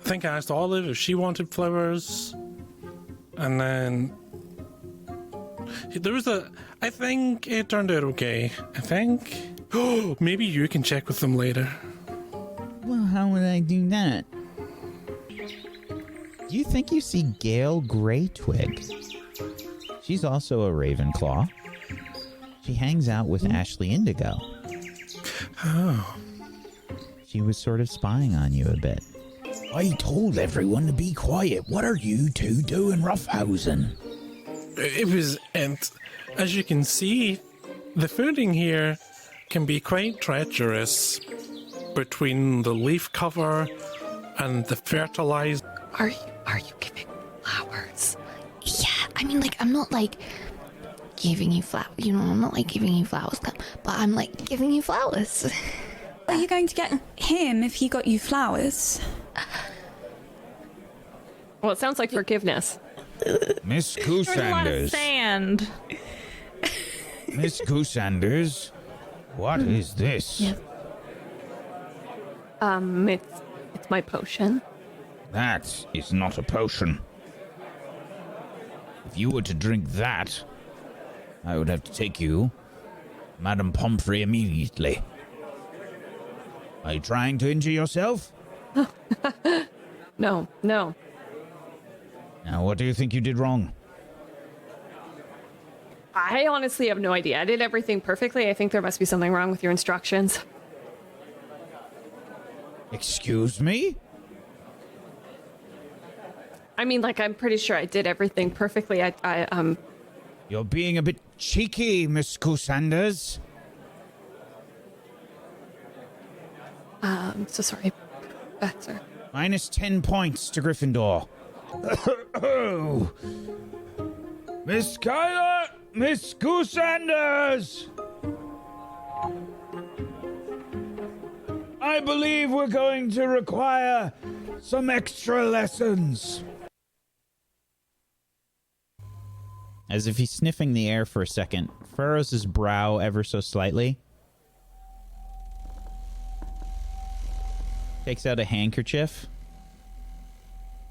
think I asked Olive if she wanted flowers. And then there was I think it turned out okay. I think. Oh, maybe you can check with them later. Well, how would I do that? Do you think you see Gale Greytwig? She's also a Ravenclaw. She hangs out with Ashley Indigo. Oh. She was sort of spying on you a bit. I told everyone to be quiet. What are you two doing roughhousing? It was, and as you can see, the footing here can be quite treacherous between the leaf cover and the fertilizer. Are you giving flowers? Yeah, I mean, like, I'm not like giving you flowers. You know, I'm not like giving you flowers, but I'm like giving you flowers. Are you going to get him if he got you flowers? Well, it sounds like forgiveness. Miss There's a lot of Goosanders. sand. Miss Goosanders, what is this? Yeah. It's my potion. That is not a potion. If you were to drink that, I would have to take you, Madame Pomfrey, immediately. Are you trying to injure yourself? No. Now, what do you think you did wrong? I honestly have no idea. I did everything perfectly. I think there must be something wrong with your instructions. Excuse me? I mean, like, I'm pretty sure I did everything perfectly. You're being a bit cheeky, Miss Goosanders. So sorry. Sir. Minus 10 points to Gryffindor. Miss Skylar! Miss Goosanders! I believe we're going to require some extra lessons. As if he's sniffing the air for a second, furrows his brow ever so slightly. Takes out a handkerchief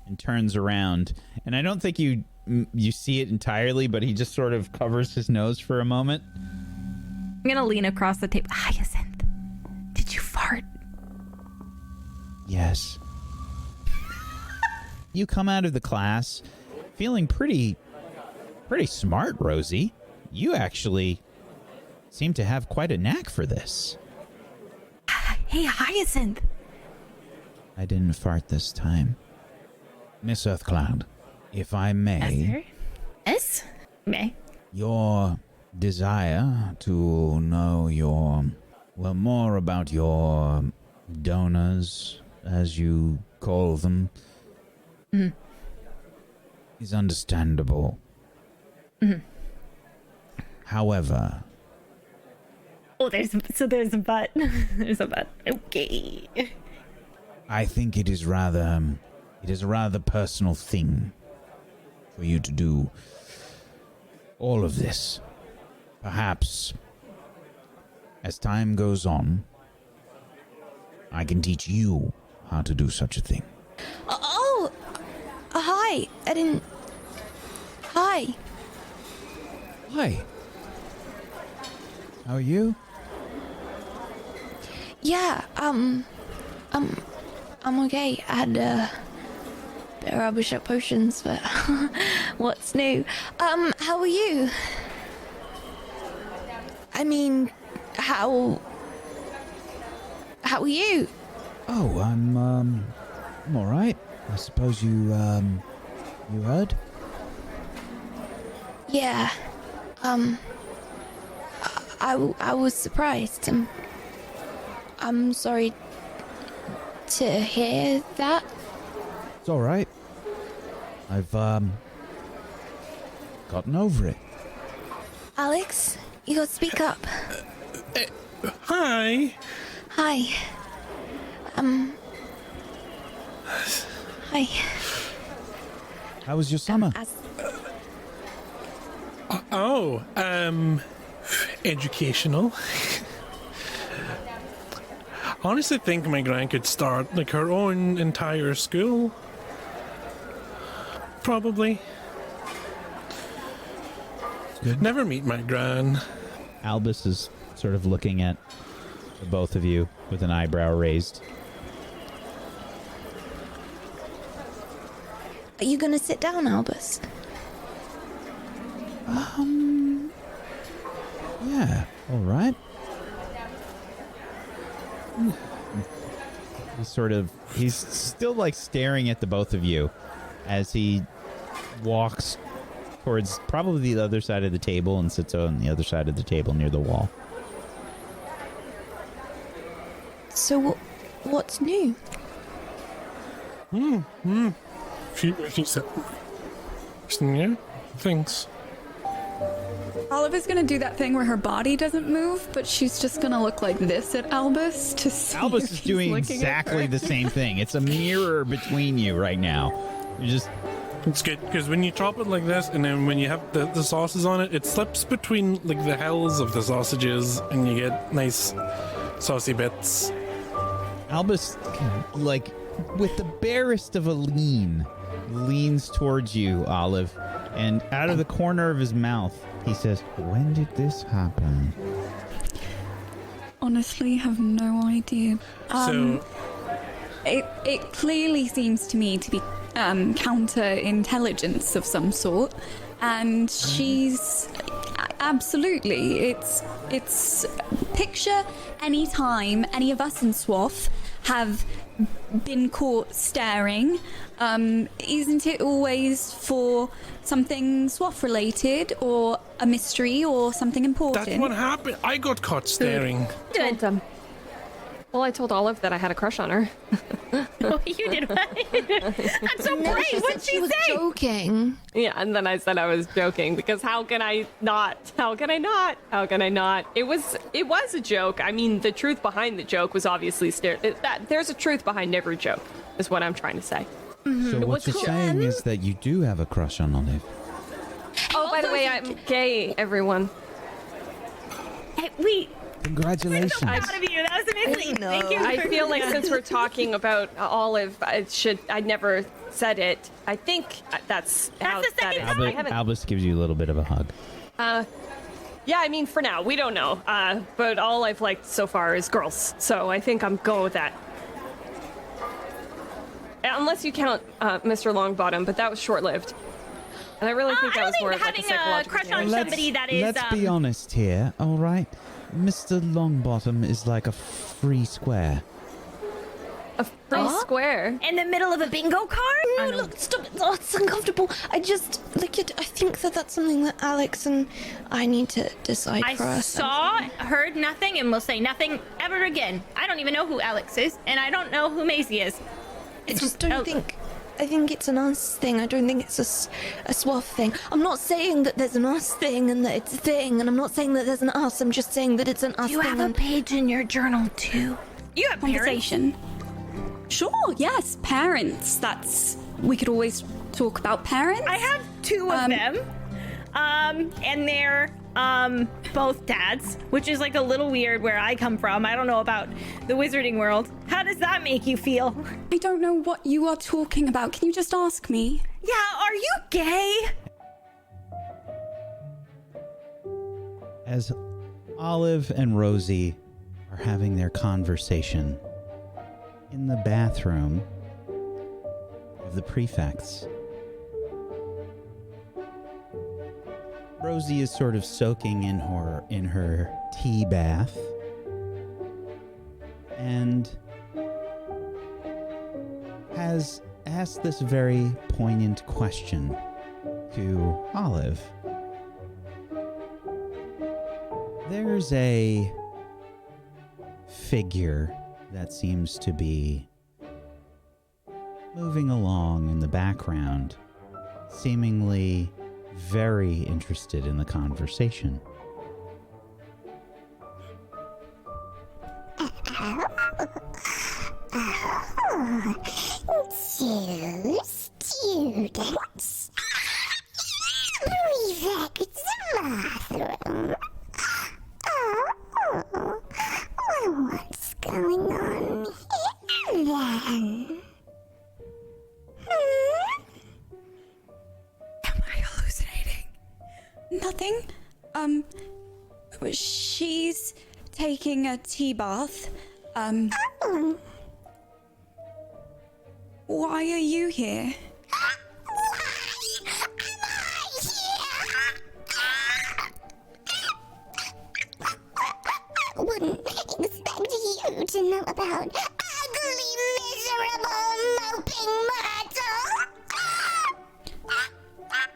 and turns around. And I don't think you see it entirely, but he just sort of covers his nose for a moment. I'm gonna lean across the table. Hyacinth, did you fart? Yes. You come out of the class feeling pretty smart, Rosie. You actually seem to have quite a knack for this. Hey, Hyacinth. I didn't fart this time. Miss Earthcloud, if I may, Yes? May. your desire to know more about your donors, as you call them, is understandable. However, Oh, there's a but. There's a but. Okay. I think it is a rather personal thing for you to do all of this. Perhaps, as time goes on, I can teach you how to do such a thing. Oh, hi. I didn't. Hi. Hi. How are you? Yeah. I'm okay. I had a bit of rubbish at potions, but what's new? How are you? I mean, how are you? Oh, I'm all right. I suppose you heard? Yeah. I was surprised. I'm sorry to hear that. It's all right. I've gotten over it. Alex, you gotta speak up. Hi. Hi. Hi. How was your summer? Educational. honestly think my gran could start like her own entire school. Probably. Good. Never meet my gran. Albus is sort of looking at the both of you with an eyebrow raised. Are you gonna sit down, Albus? Yeah, all right. He's still like staring at the both of you as he walks towards probably the other side of the table and sits on the other side of the table near the wall. So what's new? She said, yeah, thanks. Oliver's gonna do that thing where her body doesn't move, but she's just gonna look like this at Albus to see Albus if is he's doing looking at exactly her. the same thing. It's a mirror between you right now. You just It's good because when you chop it like this, and then when you have the sauces on it, it slips between like the hells of the sausages, and you get nice saucy bits. Albus, like with the barest of a lean, leans towards you, Olive, and out of the corner of his mouth, he says, "When did this happen?" Honestly, have no idea. It clearly seems to me to be counterintelligence of some sort, and she's absolutely. It's picture any time any of us in Swath have been caught staring. Isn't it always for something Swath related or a mystery or something important? That's what happened. I got caught staring. Told them. Well, I told Olive that I had a crush on her. Oh, you did what? That's so No, brave. she What'd said she was say? joking. Yeah, and then I said I was joking because how can I not? How can I not? How can I not? It was a joke. I mean, the truth behind the joke was obviously there's a truth behind every joke, is what I'm trying to say. So what you're saying is that you do have a crush on Olive. Oh, by the way, I'm gay, everyone. Hey, we Congratulations. so proud of you. That was amazing. know. Thank you. I for- feel like since we're talking about Olive, I never said it. I think that's how the that second is. time. I haven't. Albus gives you a little bit of a hug. Yeah, I mean, for now, we don't know. But all I've liked so far is girls, so I think I'm go with that. Unless you count Mr. Longbottom, but that was short-lived. And I really think I that was don't more think of like a having a psychological crush on thing. somebody that is, Let's be honest here, all right? Mr. Longbottom is like a free square. A free square. in the middle of a bingo card. No, look, stop it. Oh, it's uncomfortable. I just, like, I think that's something that Alex and I need to decide for I us. saw, heard nothing, and will say nothing ever again. I don't even know who Alex is, and I don't know who Masie is. I just don't think. I think it's an us thing. I don't think it's a Swath thing. I'm not saying that there's an us thing and that it's a thing, and I'm not saying that there's an us. I'm just saying that it's an us You thing. have a and- page in your journal too. You have parents. Conversation. Sure, yes, parents. We could always talk about parents. I have two of them, and they're both dads, which is like a little weird where I come from. I don't know about the wizarding world. How does that make you feel? I don't know what you are talking about. Can you just ask me? Yeah, are you gay? As Olive and Rosie are having their conversation in the bathroom of the prefects, Rosie is sort of soaking in her tea bath and has asked this very poignant question to Olive. There's a figure that seems to be moving along in the background, seemingly very interested in the conversation. Two students. Prefect bathroom. What's going on then? Am I hallucinating? Nothing. She's taking a tea bath. Why are you here? Wouldn't expect you to know about ugly, miserable, moping Myrtle.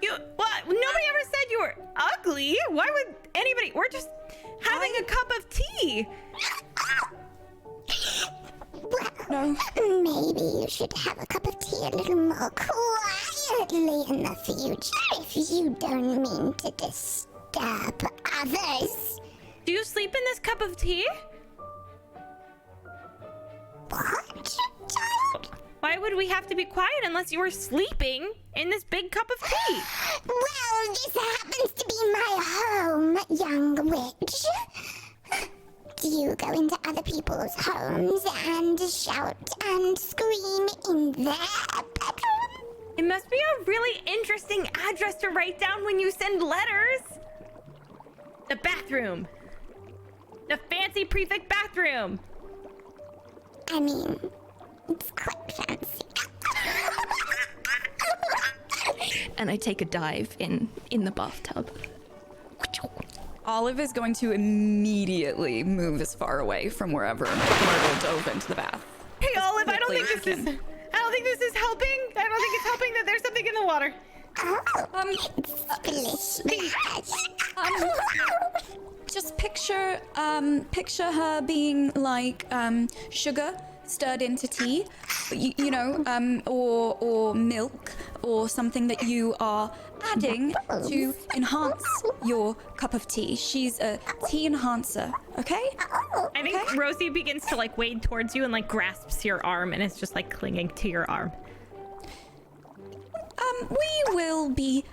You what? Nobody ever said you were ugly. Why would anybody? We're just having a cup of tea. Well, maybe you should have a cup of tea a little more quietly in the future if you don't mean to disturb others. Do you sleep in this cup of tea? What, child? Why would we have to be quiet unless you were sleeping in this big cup of tea? Well, this happens to be my home, young witch. Do you go into other people's homes and shout and scream in their bedroom? It must be a really interesting address to write down when you send letters. The bathroom. The fancy prefect bathroom. I mean, it's quite fancy. And I take a dive in the bathtub. Olive is going to immediately move as far away from wherever Myrtle dove into the bath. Hey, Olive, I don't quickly think as this is. I don't think this is helping. I don't think it's helping that there's something in the water. Just picture her being like sugar stirred into tea, you know, or milk, or something that you are adding to enhance your cup of tea. She's a tea enhancer, okay? I think Rosie begins to like wade towards you and like grasps your arm and is just like clinging to your arm. We will be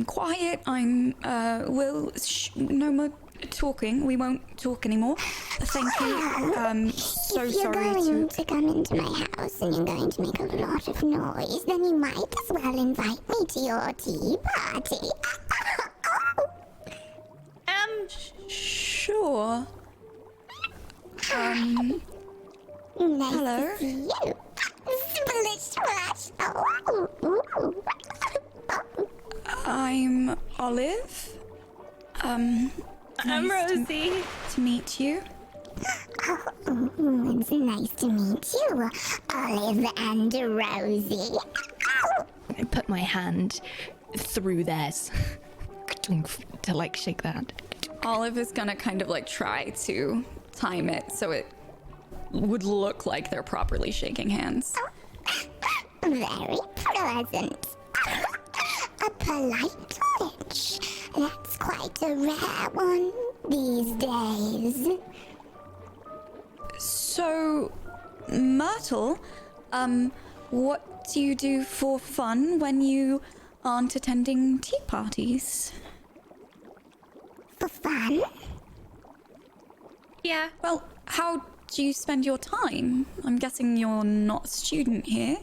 quiet. No more talking. We won't talk anymore. Thank you. So if you're sorry going to come into my house and you're going to make a lot of noise, then you might as well invite me to your tea party. Sure. Nice Hello? to see you. Splish splash. I'm Olive. I'm Rosie. To meet you. It's nice to meet you, Olive and Rosie. I put my hand through theirs to like shake the hand. Olive is gonna kind of like try to time it so it would look like they're properly shaking hands. Very pleasant. A polite witch. That's quite a rare one these days. So, Myrtle, what do you do for fun when you aren't attending tea parties? For fun? Yeah. Well, how do you spend your time? I'm guessing you're not a student here.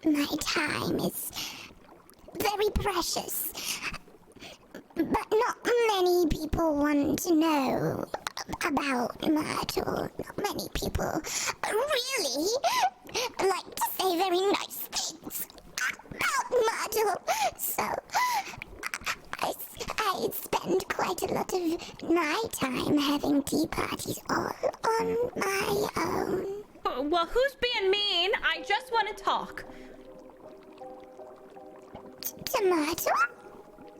My time is very precious. But not many people want to know about Myrtle. Not many people really like to say very nice things about Myrtle. So I spend quite a lot of my time having tea parties all on my own. Well, who's being mean? I just want to talk. To Myrtle?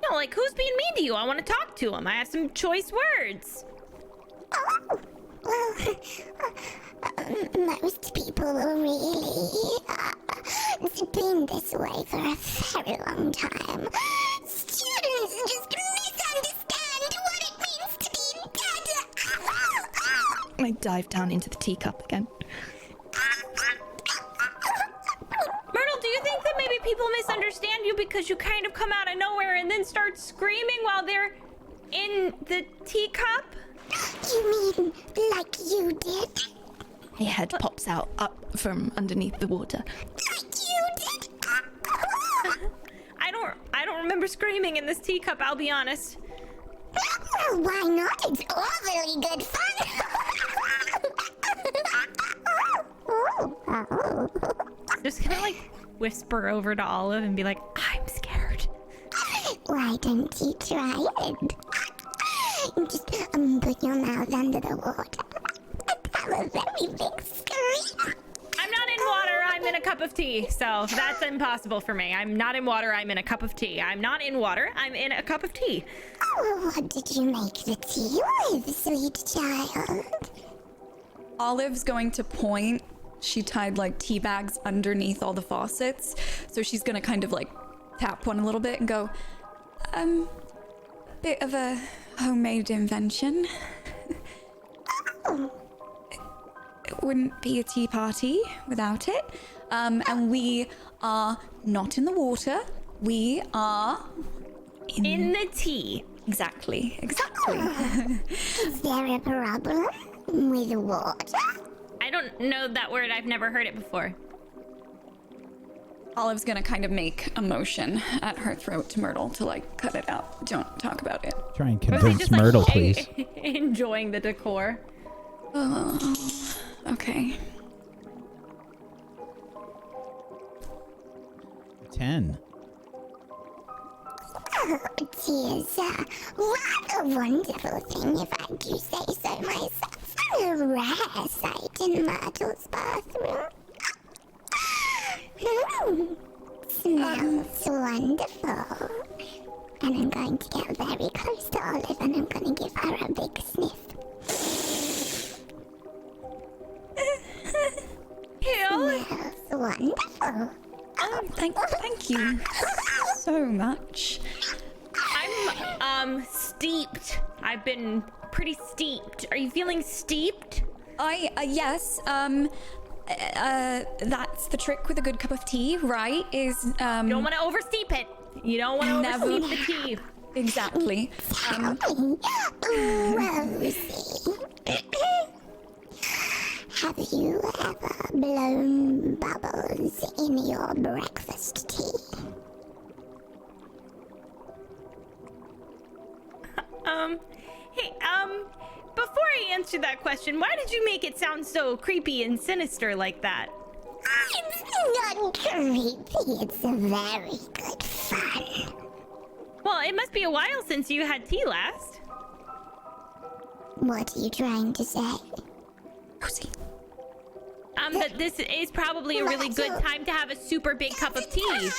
No, like, who's being mean to you? I want to talk to him. I have some choice words. Oh, well, most people really it's been this way for a very long time. Students just misunderstand what it means to be dead. I dive down into the teacup again. Myrtle, do you think that maybe people misunderstand you because you kind of come out of nowhere and then start screaming while they're in the teacup? You mean like you did? A head pops out up from underneath the water. Like you did? I don't remember screaming in this teacup, I'll be honest. Well, why not? It's awfully good fun. Just gonna like whisper over to Olive and be like, I'm scared. Why don't you try it? Just put your mouth under the water and have a very big scream. I'm not in water, I'm in a cup of tea, so that's impossible for me. I'm not in water, I'm in a cup of tea. I'm not in water, I'm in a cup of tea. Oh, what did you make the tea with, sweet child? Olive's going to point. She tied like tea bags underneath all the faucets. So she's gonna kind of like tap one a little bit and go, bit of a homemade invention. It wouldn't be a tea party without it. And we are not in the water. We are In the tea. Exactly. Is there a problem with water? I don't know that word, I've never heard it before. Olive's gonna kind of make a motion at her throat to Myrtle to like cut it out. Don't talk about it. Try and Rosie convince just, Myrtle, like, please. enjoying the decor. Okay. Oh, 10. tea is a rather wonderful thing, if I do say so myself. A rare sight in Myrtle's bathroom. Smells wonderful. And I'm going to get very close to Olive and I'm going to give her a big sniff. Hey, Olive. Smells wonderful. Oh, thank you so much. I'm steeped. I've been pretty steeped. Are you feeling steeped? Yes, that's the trick with a good cup of tea, right? Is, You don't want to oversteep it. You don't want to Never. oversteep the tea. exactly. Rosie, have you ever blown bubbles in your breakfast tea? Hey, before I answer that question, why did you make it sound so creepy and sinister like that? It's not creepy, it's a very good fun. Well, it must be a while since you had tea last. What are you trying to say? Rosie. That this is probably a really good time to have a super big cup of tea.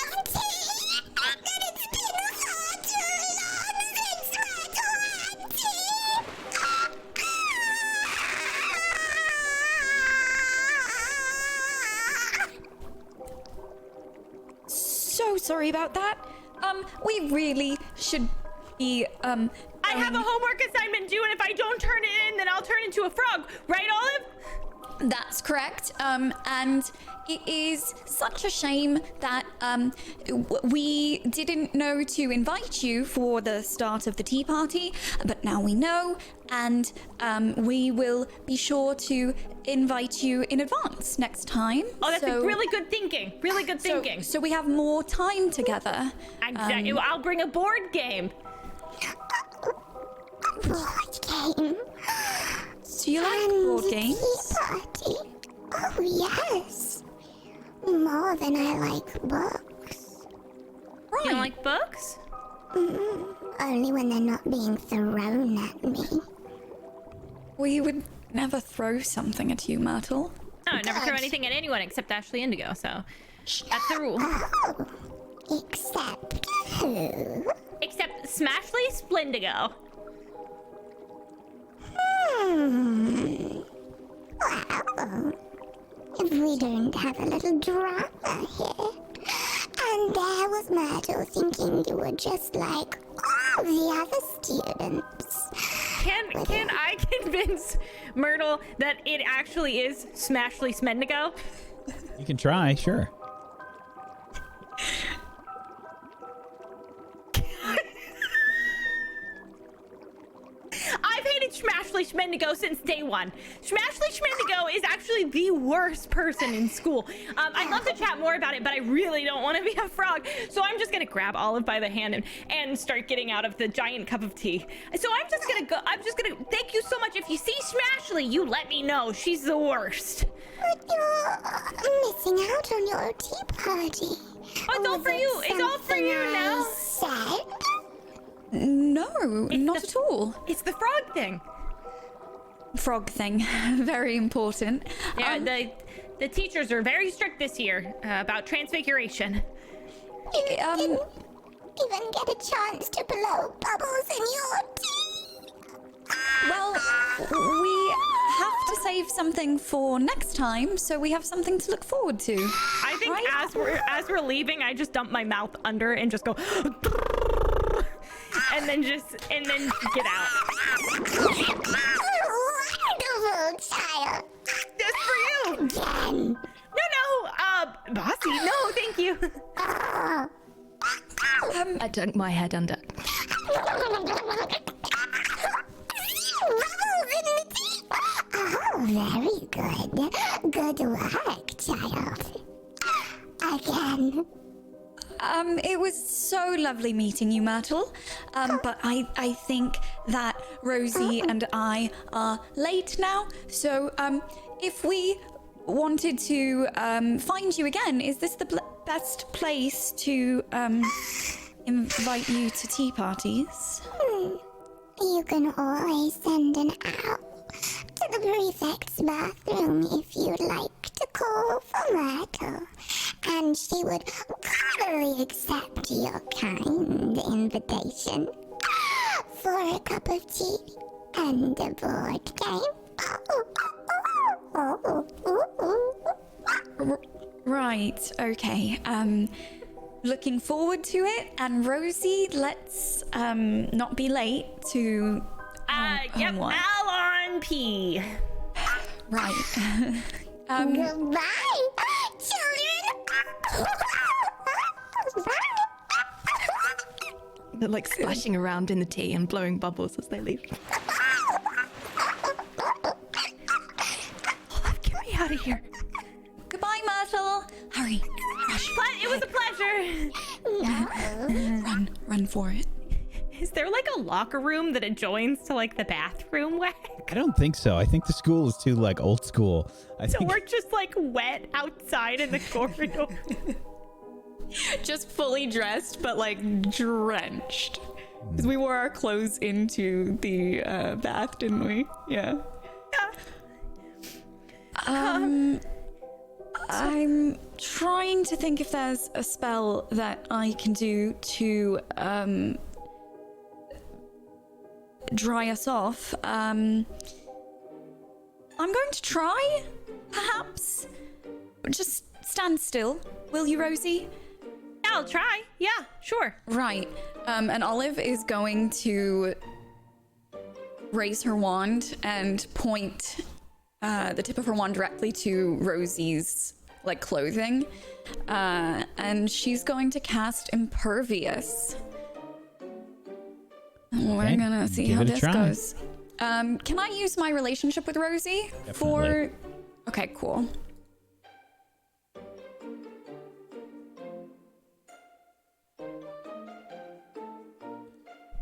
So sorry about that. We really should be, I have a homework assignment due, and if I don't turn it in, then I'll turn into a frog. Right, Olive? That's correct. And it is such a shame that we didn't know to invite you for the start of the tea party, but now we know, and we will be sure to invite you in advance next time. Oh, that's really good thinking. Really good thinking. So we have more time together. Exactly. I'll bring a board game. Board game? Do you like board games? Tea party? Oh, yes. More than I like books. Right. You don't like books? Only when they're not being thrown at me. We would never throw something at you, Myrtle. No, I never throw anything at anyone except Ashley Indigo, so that's the rule. Oh, except who? Except Smashly Splendigo. Well, if we don't have a little drama here. And there was Myrtle thinking you were just like all the other students. Can I convince Myrtle that it actually is Smashly Smendigo? You can try, sure. I've hated Smashly Smashly Schmendigo since day one. Smashly Schmendigo is actually the worst person in school. I'd love to chat more about it, but I really don't want to be a frog. So I'm just gonna grab Olive by the hand and start getting out of the giant cup of tea. So I'm just gonna thank you so much. If you see Smashly, you let me know. She's the worst. But you're missing out on your tea party. Oh, it's all for you. It's all for you now. Said? No, not at all. It's the frog thing. Frog thing, very important. Yeah, the teachers are very strict this year about transfiguration. You didn't even get a chance to blow bubbles in your tea. Well, we have to save something for next time, so we have something to look forward to. I think right? as we're leaving, I just dump my mouth under and just go, and then get out. Wonderful child. Just for you. Again. No, Masie, no, thank you. I dunk my head under. Oh, very good. Good work, child. Again. It was so lovely meeting you, Myrtle. But I think that Rosie and I are late now. So, if we wanted to find you again, is this the best place to invite you to tea parties? You can always send an owl to the prefect's bathroom if you'd like to call for Myrtle, and she would gladly accept your kind invitation for a cup of tea and a board game. Right, okay. Looking forward to it. And Rosie, let's not be late to Yep, homework. Alon P. Right. Goodbye, children. They're like splashing around in the tea and blowing bubbles as they leave. Get me out of here. Goodbye, Myrtle. Hurry. Rush. It was a pleasure. Run for it. Is there like a locker room that adjoins to like the bathroom way? I don't think so. I think the school is too like old school. So we're just like wet outside in the corridor. Just fully dressed, but like drenched. Because we wore our clothes into the bath, didn't we? Yeah. I'm trying to think if there's a spell that I can do to dry us off. I'm going to try, perhaps. Just stand still, will you, Rosie? I'll try. Yeah, sure. Right. And Olive is going to raise her wand and point the tip of her wand directly to Rosie's like clothing, and she's going to cast Impervious. We're gonna see how this goes. Can I use my relationship with Rosie for? Okay, cool.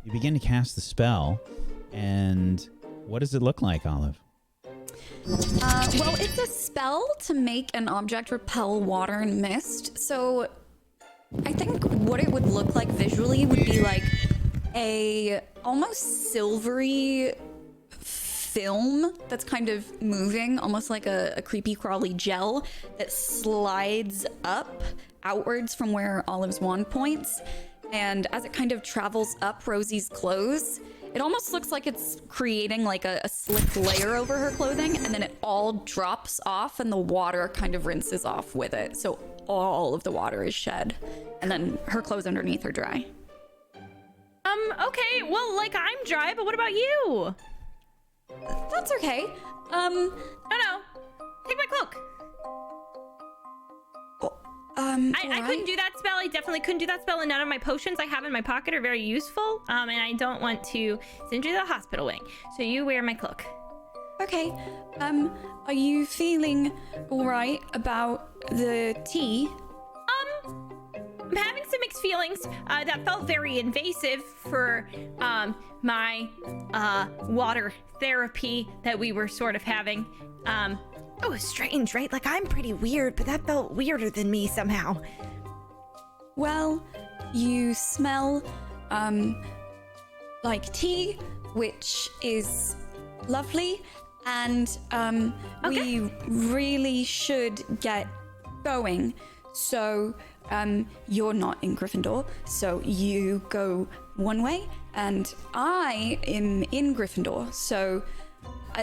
You begin to cast the spell, and what does it look like, Olive? Well, it's a spell to make an object repel water and mist. So I think what it would look like visually would be like a almost silvery film that's kind of moving, almost like a creepy crawly gel that slides up outwards from where Olive's wand points. And as it kind of travels up Rosie's clothes, it almost looks like it's creating like a slick layer over her clothing, and then it all drops off and the water kind of rinses off with it. So all of the water is shed, and then her clothes underneath are dry. Okay, well, like, I'm dry, but what about you? That's okay. No, take my cloak. I couldn't do that spell. I definitely couldn't do that spell, and none of my potions I have in my pocket are very useful. And I don't want to send you to the hospital wing. So you wear my cloak. Okay. Are you feeling all right about the tea? I'm having some mixed feelings. That felt very invasive for my water therapy that we were sort of having. Oh, it's strange, right? Like, I'm pretty weird, but that felt weirder than me somehow. Well, you smell like tea, which is lovely, and we really should get going. So you're not in Gryffindor, so you go one way, and I am in Gryffindor, so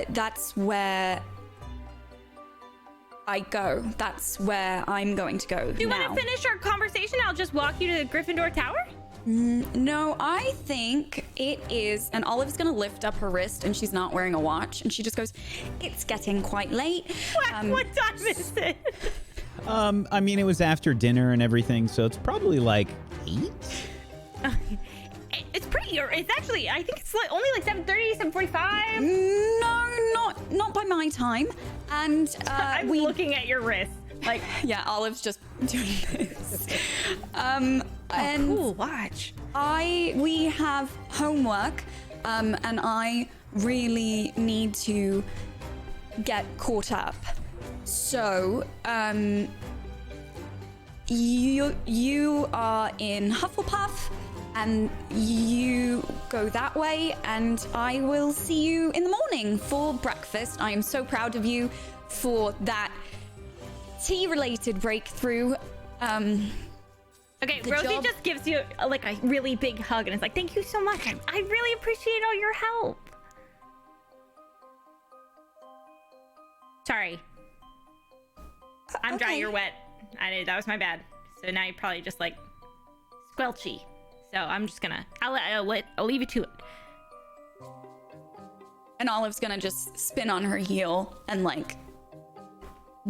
that's where I go. That's where I'm going to go. Do you want to finish our conversation? I'll just walk you to the Gryffindor Tower. No, I think it is. And Olive's going to lift up her wrist, and she's not wearing a watch, and she just goes, "It's getting quite late." What time is it? I mean, it was after dinner and everything, so it's probably like 8? It's pretty, it's actually, I think it's only like 7:30, 7:45. No, not by my time. And I'm looking at your wrist. Like, yeah, Olive's just doing this. Oh, and cool, watch. we have homework, and I really need to get caught up. So, you are in Hufflepuff, and you go that way, and I will see you in the morning for breakfast. I am so proud of you for that tea-related breakthrough. Okay, Rosie just gives you like a really big hug, and it's like, "Thank you so much. I really appreciate all your help." Sorry. I'm dry, you're wet. That was my bad. So now you're probably just like squelchy. So I'm just gonna, I'll leave you to it. And Olive's gonna just spin on her heel and like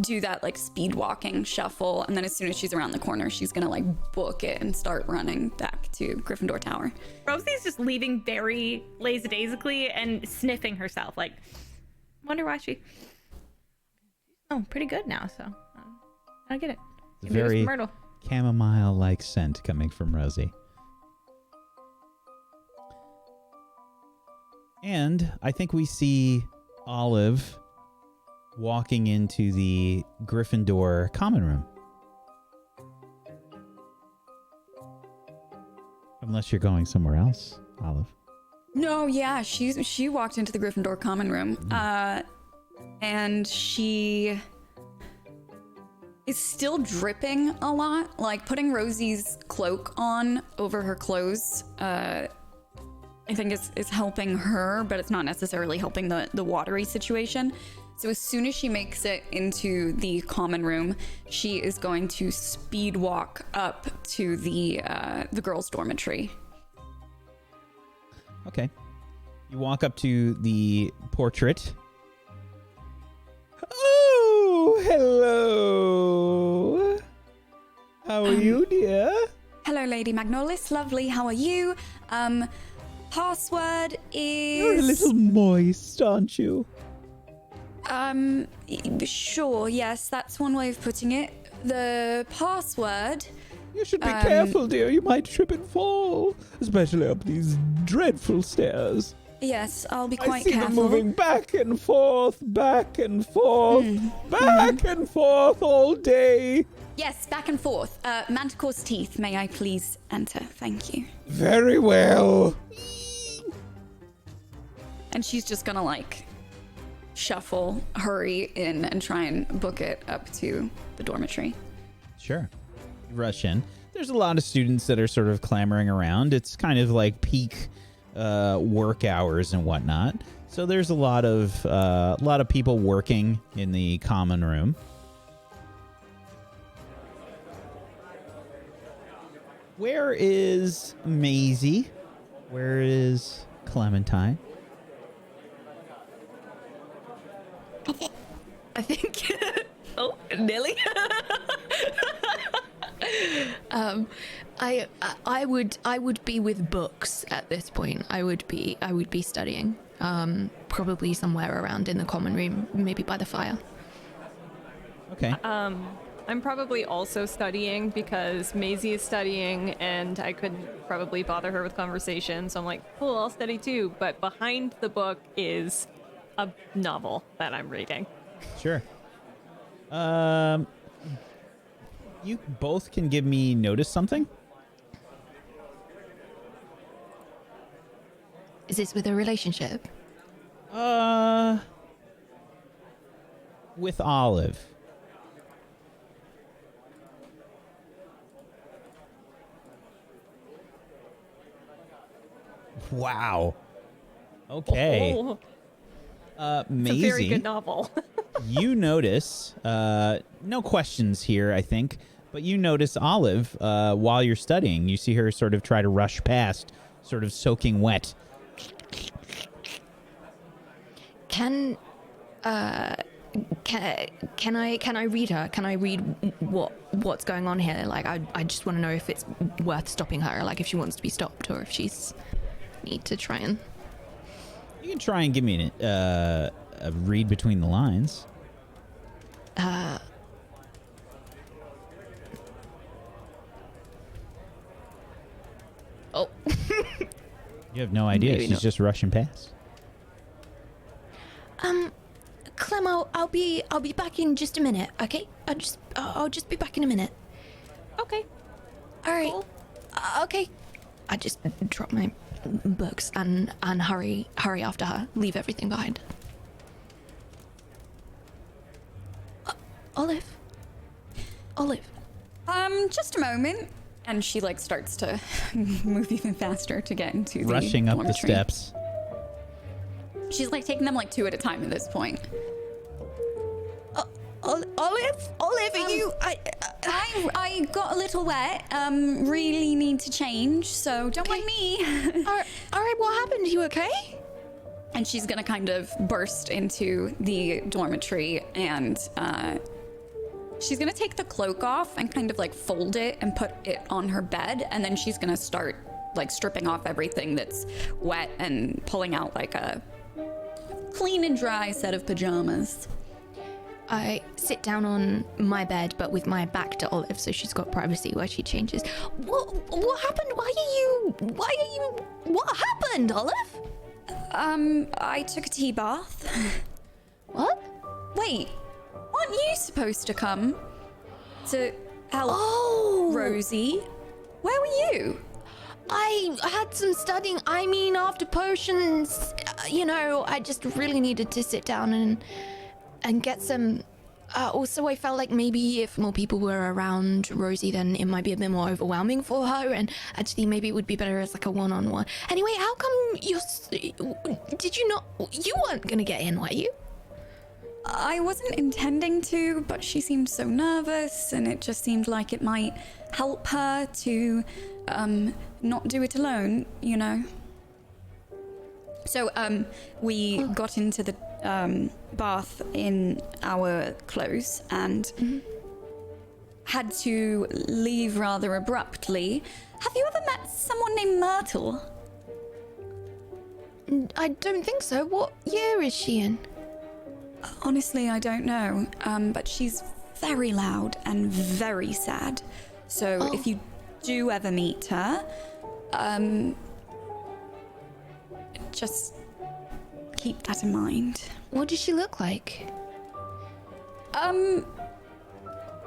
do that like speed walking shuffle. And then as soon as she's around the corner, she's gonna like book it and start running back to Gryffindor Tower. Rosie's just leaving very lackadaisically and sniffing herself. Like, wonder why she. Oh, pretty good now. So I get it. Maybe Very it was Myrtle. chamomile-like scent coming from Rosie. And I think we see Olive walking into the Gryffindor common room. Unless you're going somewhere else, Olive. No, yeah, she walked into the Gryffindor common room, and she is still dripping a lot. Like putting Rosie's cloak on over her clothes, I think is helping her, but it's not necessarily helping the watery situation. So as soon as she makes it into the common room, she is going to speed walk up to the girls' dormitory. Okay. You walk up to the portrait. Oh, hello. How are you, dear? Hello, Lady Magnolis. Lovely. How are you? Password is... You're a little moist, aren't you? Sure, yes, that's one way of putting it. The password... You should be careful, dear. You might trip and fall, especially up these dreadful stairs. Yes, I'll be quite I see careful. them moving back and forth, back and forth, back and forth all day. Yes, back and forth. Manticore's teeth, may I please enter? Thank you. Very well. And she's just gonna like shuffle, hurry in, and try and book it up to the dormitory. Sure. You rush in. There's a lot of students that are sort of clamoring around. It's kind of like peak work hours and whatnot. So there's a lot of people working in the common room. Where is Masie? Where is Clementine? I think. Oh, Nilly. I would be with books at this point. I would be studying. Probably somewhere around in the common room, maybe by the fire. Okay. I'm probably also studying because Masie is studying and I couldn't probably bother her with conversation. So I'm like, cool, I'll study too. But behind the book is a novel that I'm reading. Sure. You both can give me notice something. Is this with a relationship? With Olive. Wow. Okay. Oh, Masie, it's a very good novel. you notice, no questions here, I think, but you notice Olive, while you're studying. You see her sort of try to rush past, sort of soaking wet. Can I read her? Can I read what's going on here? Like, I just want to know if it's worth stopping her, like if she wants to be stopped or if she's need to try and... You can try and give me a read between the lines. Oh. You have no idea. Maybe She's not. just rushing past. Clem, I'll be back in just a minute, okay? I'll just be back in a minute. Okay. All right. Cool. Okay. I just drop my books and hurry after her. Leave everything behind. Olive. Just a moment. And she like starts to move even faster to get into the Rushing up the dormitory. steps. She's like taking them like two at a time at this point. Olive, are you? I got a little wet. Really need to change, so don't mind me. All right. What happened? You okay? And she's gonna kind of burst into the dormitory and she's gonna take the cloak off and kind of like fold it and put it on her bed, and then she's gonna start like stripping off everything that's wet and pulling out like a clean and dry set of pajamas. I sit down on my bed, but with my back to Olive, so she's got privacy while she changes. What happened? What happened, Olive? I took a tea bath. What? Wait, aren't you supposed to come to help Rosie? Where were you? I had some studying. I mean, after potions, I just really needed to sit down and get some. Also, I felt like maybe if more people were around Rosie, then it might be a bit more overwhelming for her, and actually maybe it would be better as like a one-on-one. Anyway, how come you weren't gonna get in, were you? I wasn't intending to, but she seemed so nervous, and it just seemed like it might help her to not do it alone, So we got into the bath in our clothes and had to leave rather abruptly. Have you ever met someone named Myrtle? I don't think so. What year is she in? Honestly, I don't know, but she's very loud and very sad. So if you do ever meet her, just keep that in mind. What does she look like?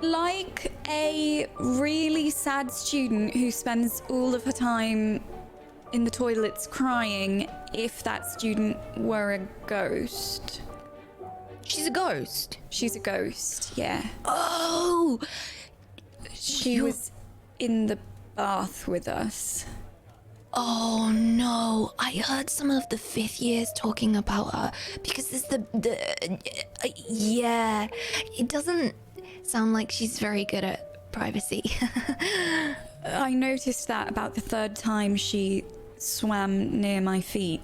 Like a really sad student who spends all of her time in the toilets crying if that student were a ghost. She's a ghost? She's a ghost, yeah. Oh! She was in the bath with us. Oh no, I heard some of the 5th years talking about her because there's yeah, it doesn't sound like she's very good at privacy. I noticed that about the 3rd time she swam near my feet.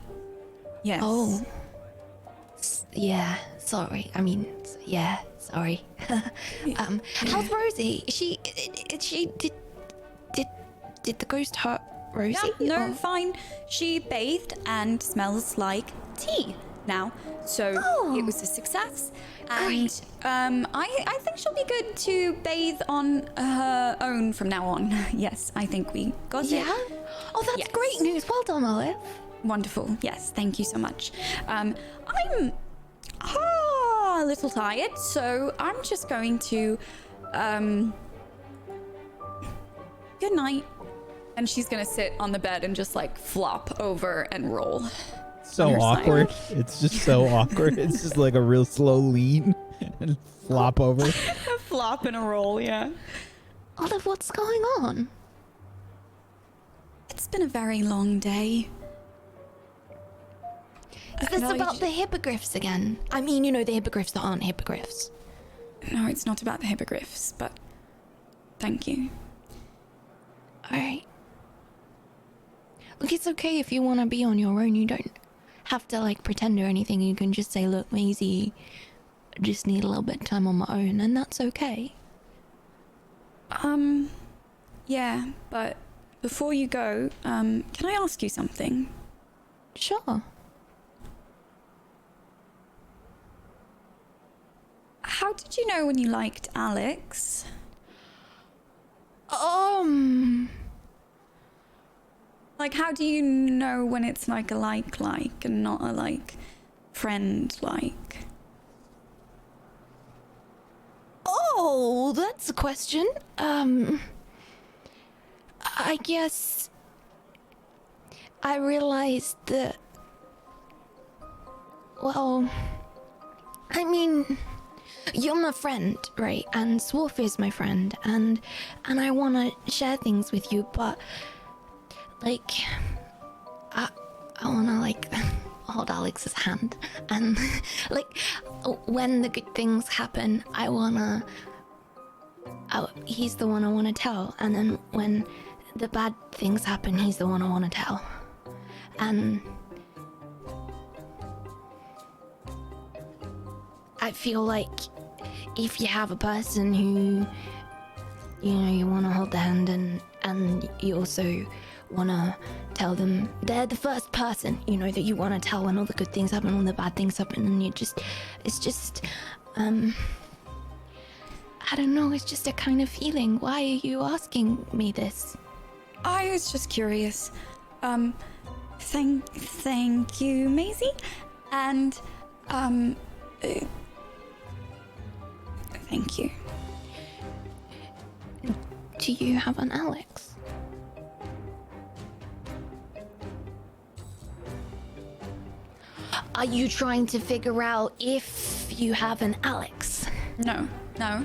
Yes. Oh. Yeah, sorry. I mean, yeah, sorry. How's Rosie? Did the ghost hurt Rosie? Yeah, no, or- fine. She bathed and smells like tea now. So it was a success. And I think she'll be good to bathe on her own from now on. Yes, I think we got it. Yeah? Oh, that's Yes. great news. Well done, Olive. Wonderful. Yes, thank you so much. I'm a little tired, so I'm just going to good night. And she's gonna sit on the bed and just like flop over and roll. So on her side. awkward. It's just so awkward. It's just like a real slow lean and flop over. A flop and a roll, yeah. Olive, what's going on? It's been a very long day. Is this No, about the hippogriffs again? I mean, the hippogriffs that aren't hippogriffs. No, it's not about the hippogriffs, but thank you. Alright. Look, it's okay if you want to be on your own. You don't have to, like, pretend or anything. You can just say, look, Masie, I just need a little bit of time on my own, and that's okay. Yeah, but before you go, can I ask you something? Sure. How did you know when you liked Alex? Like, how do you know when it's like a like and not a like friend like? Oh, that's a question. I guess I realized that, well, I mean, you're my friend, right? And Swarf is my friend, and I want to share things with you, but, like, I want to, like, hold Alex's hand, and, like, when the good things happen, he's the one I want to tell, and then when the bad things happen, he's the one I want to tell. And I feel like if you have a person who, you want to hold their hand and you also want to tell them they're the first person, that you want to tell when all the good things happen, all the bad things happen, and it's just, I don't know, it's just a kind of feeling. Why are you asking me this? I was just curious. Thank you, Masie. And, thank you. Do you have an Alex? Are you trying to figure out if you have an Alex? No. Uh-huh.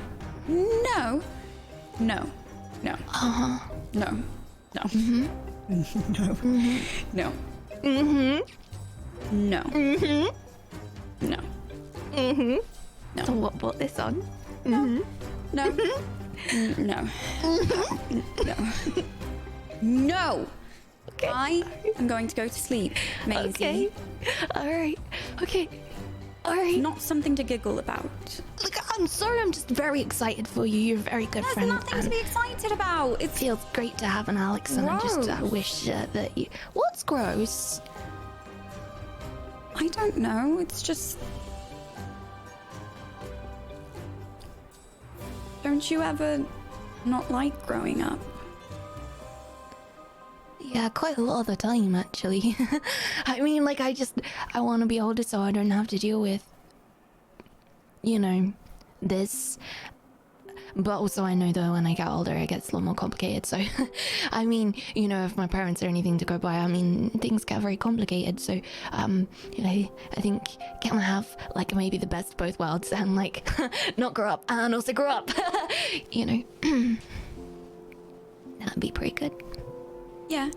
No. No. Mm-hmm. No. No. Mm-hmm. No. Mm-hmm. No. Mm-hmm. No. So what brought this on? Mm-hmm. No. No. No. No. Okay. I am going to go to sleep, Masie. Okay. Alright. Okay. Alright. Not something to giggle about. Look, I'm sorry, I'm just very excited for you. You're a very good There's friend. nothing to and be excited about. it feels great to have an Alex, and I just wish that you... What's gross? I don't know. It's just... Don't you ever not like growing up? Yeah, quite a lot of the time, actually. I mean, like, I want to be older so I don't have to deal with, this. But also I know that when I get older, it gets a lot more complicated. So, I mean, if my parents are anything to go by, I mean, things get very complicated. So, I think can I have, like, maybe the best of both worlds and, like, not grow up and also grow up, That'd be pretty good. Yeah.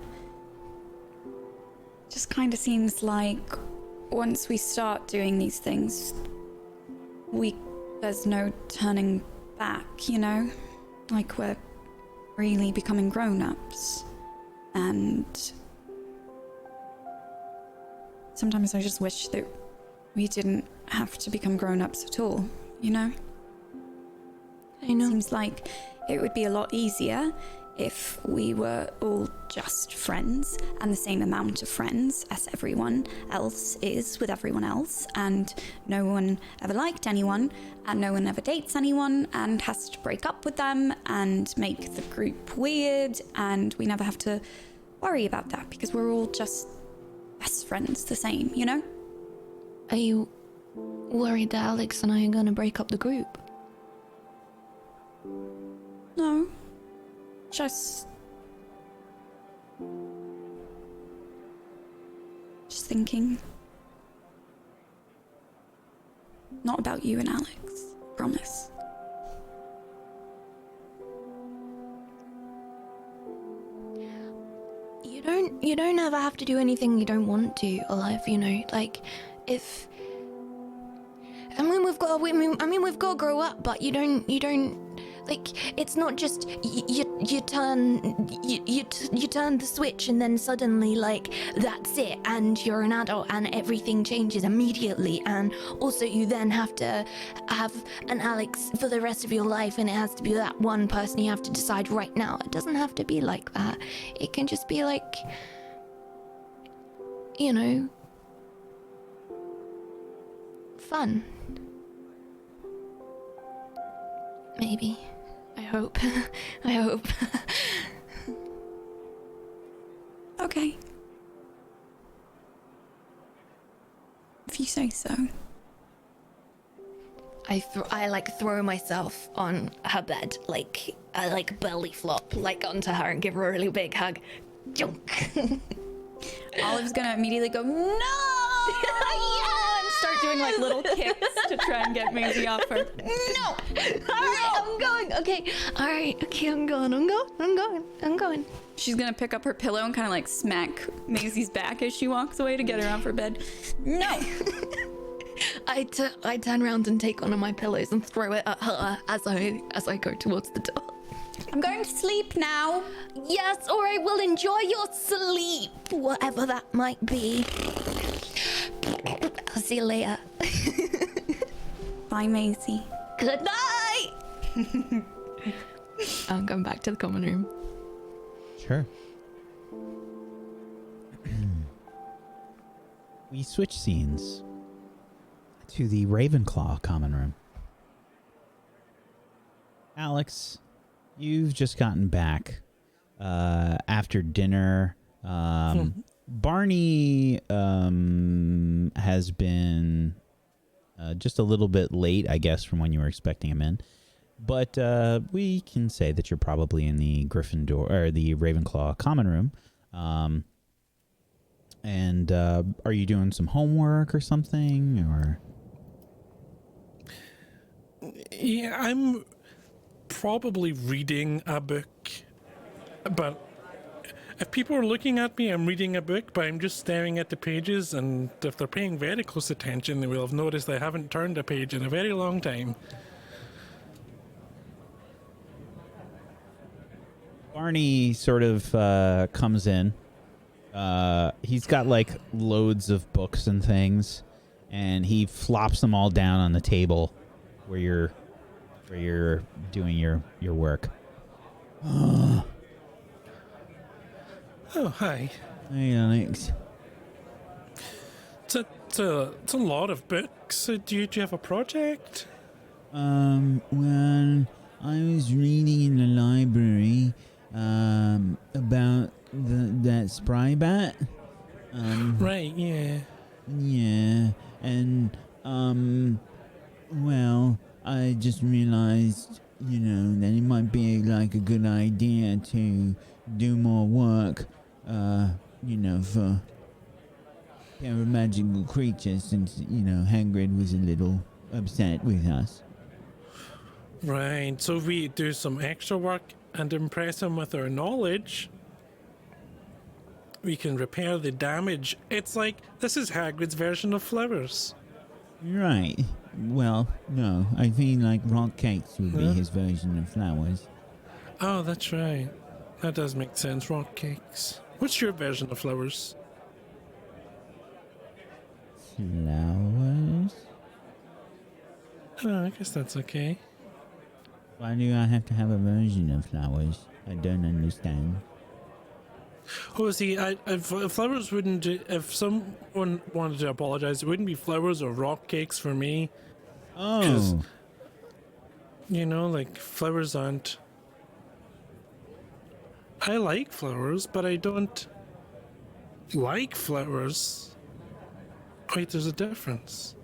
Just kind of seems like once we start doing these things, there's no turning back, Like we're really becoming grown-ups. And sometimes I just wish that we didn't have to become grown-ups at all, I know. Seems like it would be a lot easier if we were all just friends and the same amount of friends as everyone else is with everyone else, and no one ever liked anyone and no one ever dates anyone and has to break up with them and make the group weird, and we never have to worry about that because we're all just best friends the same, you know? Are you worried that Alex and I are gonna break up the group? No. Just thinking. Not about you and Alex. Promise. You don't ever have to do anything you don't want to, Olive, you know, like, if... we've got to grow up, but you don't, like, it's not just you turn the switch and then suddenly, like, that's it, and you're an adult and everything changes immediately, and also you then have to have an Alex for the rest of your life, and it has to be that one person you have to decide right now. It doesn't have to be like that. It can just be like, you know, fun. Maybe. I hope. I hope. Okay. If you say so. I like throw myself on her bed, like I like belly flop like onto her and give her a really big hug. Junk. Olive's gonna immediately go, no! And start doing like little kicks to try and get Masie off her. No! Alright, I'm going. Okay. Alright, okay, I'm going. She's gonna pick up her pillow and kind of like smack Masie's back as she walks away to get her off her bed. No! I turn around and take one of my pillows and throw it at her as I go towards the door. I'm going to sleep now. Yes, alright, well, enjoy your sleep, whatever that might be. I'll see you later. Bye, Masie. Good night! I'm going back to the common room. Sure. We switch scenes to the Ravenclaw common room. Alex, you've just gotten back after dinner. Barney has been just a little bit late, I guess, from when you were expecting him in. But we can say that you're probably in the Gryffindor or the Ravenclaw common room. And are you doing some homework or something, or? Yeah, I'm probably reading a book, but if people are looking at me, I'm reading a book, but I'm just staring at the pages, and if they're paying very close attention, they will have noticed I haven't turned a page in a very long time. Barney sort of comes in. He's got like loads of books and things, and he flops them all down on the table where you're doing your work. Oh, hi. Hey, Alex. It's a lot of books. Do you have a project? Well, I was reading in the library, about that spry bat. Right, yeah. Yeah, and, well, I just realized, that it might be like a good idea to do more work, for magical creatures, since, Hagrid was a little upset with us. Right, so if we do some extra work and impress him with our knowledge, we can repair the damage. It's like, this is Hagrid's version of flowers. Right. Well, no, I feel like rock cakes would be his version of flowers. Oh, that's right. That does make sense, rock cakes. What's your version of flowers? Flowers? Oh, I guess that's okay. Why do I have to have a version of flowers? I don't understand. Oh, see, if flowers wouldn't. If someone wanted to apologize, it wouldn't be flowers or rock cakes for me. Oh. You know, like flowers aren't. I like flowers, but I don't like flowers. Wait, there's a difference.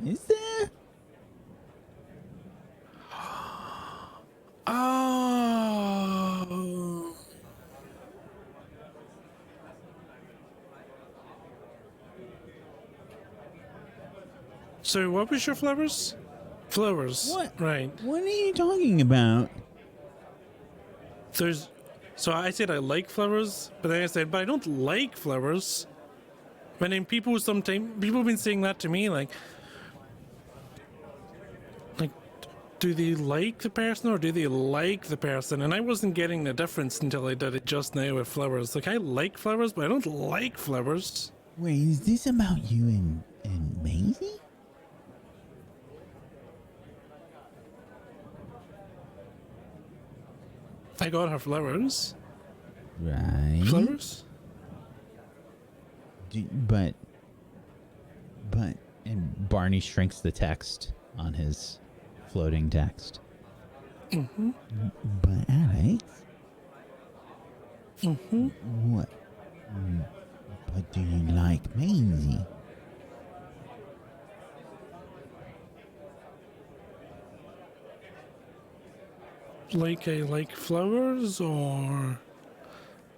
Is there? Oh. So, what was your flowers? Flowers. What? Right. What are you talking about? There's. So I said I like flowers, but then I said, but I don't like flowers. But then people have been saying that to me, like, do they like the person or do they like the person? And I wasn't getting the difference until I did it just now with flowers. Like, I like flowers, but I don't like flowers. Wait, is this about you and Masie? I got her flowers. Right. Flowers? But, and Barney shrinks the text on his floating text. Mm-hmm. But Alex? Mm-hmm. What? But do you like Masie? Like I like flowers, or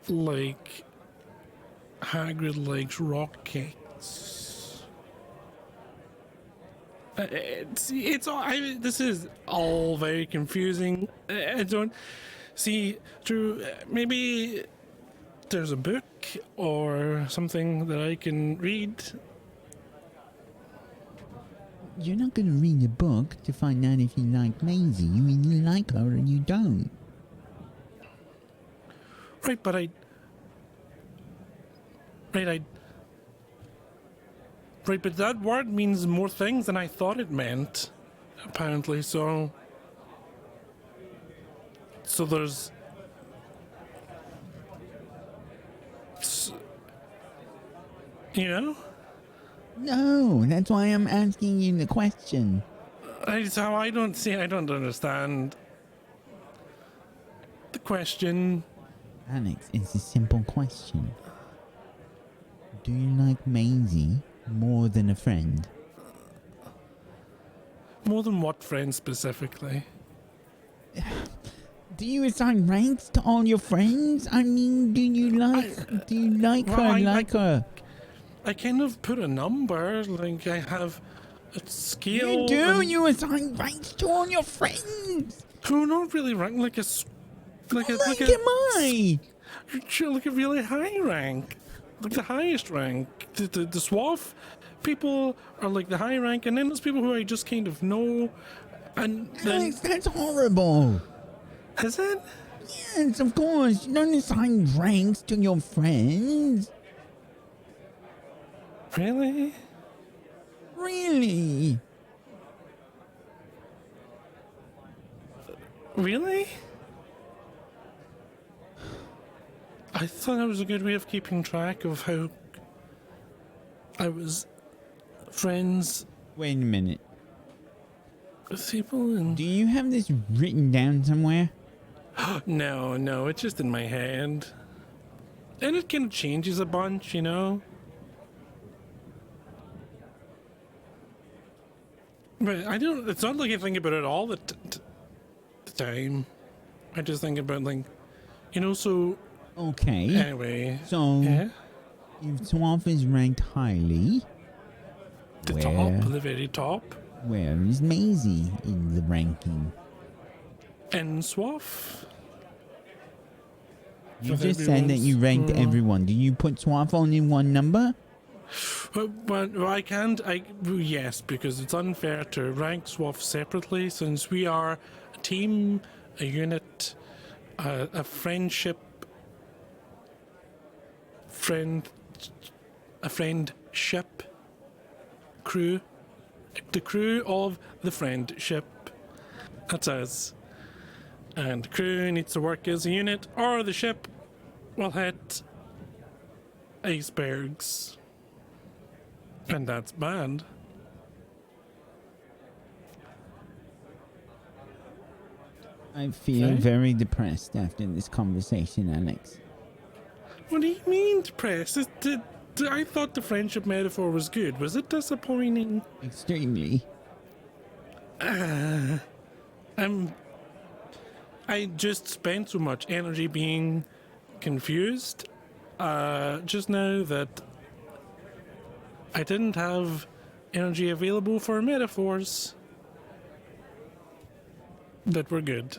like Hagrid likes rock cakes? This is all very confusing. I don't see. Drew, maybe there's a book or something that I can read. You're not going to read a book to find out if you like Masie. You either like her or you don't. Right, but Right, but that word means more things than I thought it meant, apparently, so there's... You know? No, that's why I'm asking you the question. I don't understand the question. Alex, it's a simple question. Do you like Masie more than a friend? More than what friend specifically? Do you assign ranks to all your friends? I mean, do you like her? I kind of put a number, like I have a scale. You do? You assign ranks to all your friends? Who not really rank like a Like am I? Like a really high rank, like the highest rank. The swaff people are like the high rank, and then there's people who I just kind of know. And then, Alex, that's horrible. Is it? Yes, of course. You don't assign ranks to your friends. Really? Really? Really? I thought that was a good way of keeping track of how I was friends Wait a minute. with people and... Do you have this written down somewhere? No, it's just in my head. And it kind of changes a bunch, you know? But I don't... It's not like I think about it all the time. I just think about, like... You know, so... Okay. Anyway. So, Yeah? if Swaff is ranked highly, The where- top, the very top. where is Masie in the ranking? And Swaff. You If just said that everyone's- you ranked everyone. Do you put Swaff on in one number? But I can't. Yes, because it's unfair to rank Swaff separately, since we are a team, a unit, a friendship, a friendship crew, the crew of the friendship. That's us. And the crew needs to work as a unit, or the ship will hit icebergs. And that's bad. I feel Okay. very depressed after this conversation, Alex. What do you mean depressed? I thought the friendship metaphor was good. Was it disappointing? Extremely. I just spent so much energy being confused just now that I didn't have energy available for metaphors that were good.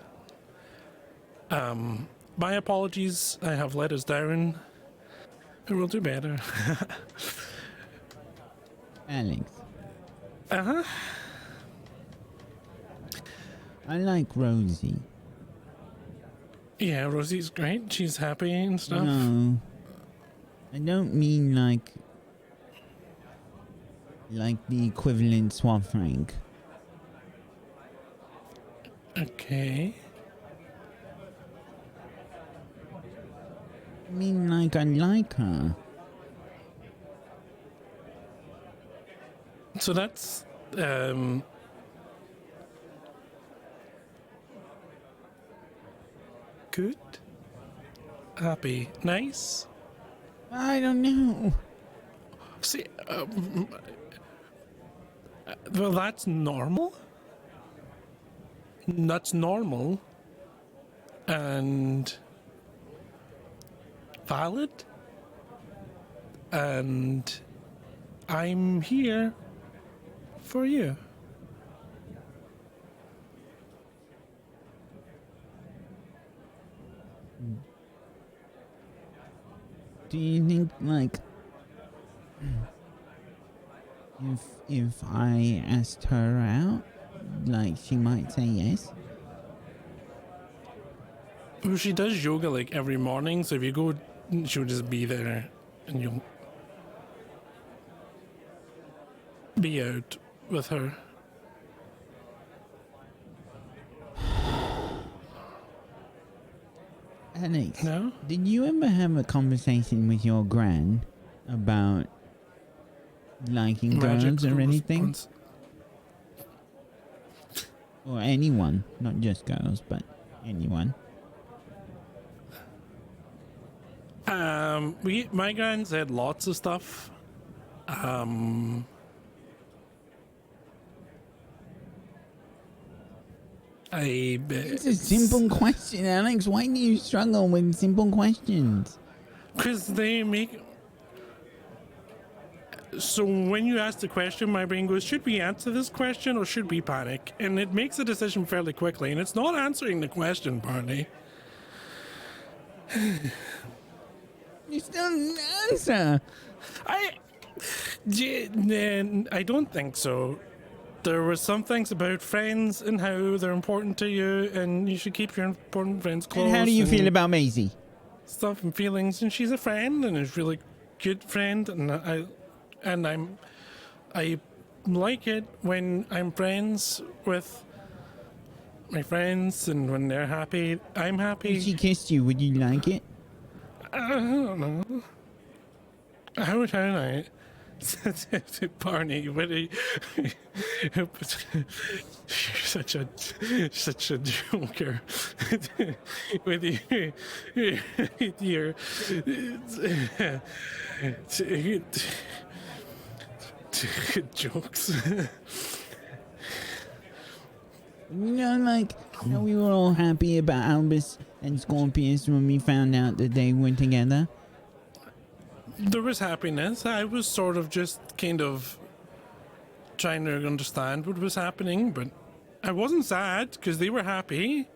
My apologies, I have let us down. I will do better. Alex, Uh-huh. I like Rosie. Yeah, Rosie's great. She's happy and stuff. No. I don't mean like the equivalent swap rank. Okay. I mean like I like her. So that's good. Happy. Nice. I don't know. See, well, that's normal. That's normal. And valid. And I'm here for you. Do you think like if I asked her out, like she might say yes? Well, she does yoga like every morning, so if you go, she'll just be there and you'll be out with her. Alex, No? did you ever have a conversation with your gran about liking Magic girls or anything? response. Or anyone, not just girls, but anyone. My gran said lots of stuff. It's a simple question, Alex. Why do you struggle with simple questions? Because they make. So when you ask the question, my brain goes, should we answer this question or should we panic? And it makes a decision fairly quickly, and it's not answering the question, partly. You still didn't answer. I don't think so. There were some things about friends and how they're important to you, and you should keep your important friends close. And how do you feel about Masie? Stuff and feelings, and she's a friend, and a really good friend, and I like it when I'm friends with my friends, and when they're happy, I'm happy. If she kissed you, would you like it? I don't know. How would I? Barney, what are you? You're such a joker. With your jokes. You know, like how we were all happy about Albus and Scorpius when we found out that they were together. There was happiness. I was sort of just kind of trying to understand what was happening, but I wasn't sad because they were happy.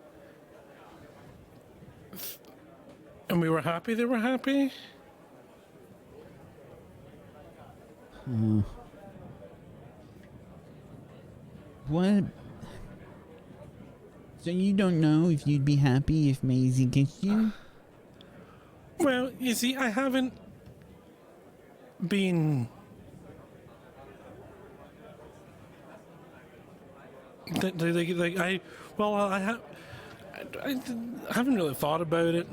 And we were happy they were happy. What? So you don't know if you'd be happy if Masie kissed you? Well, you see, I haven't been I haven't really thought about it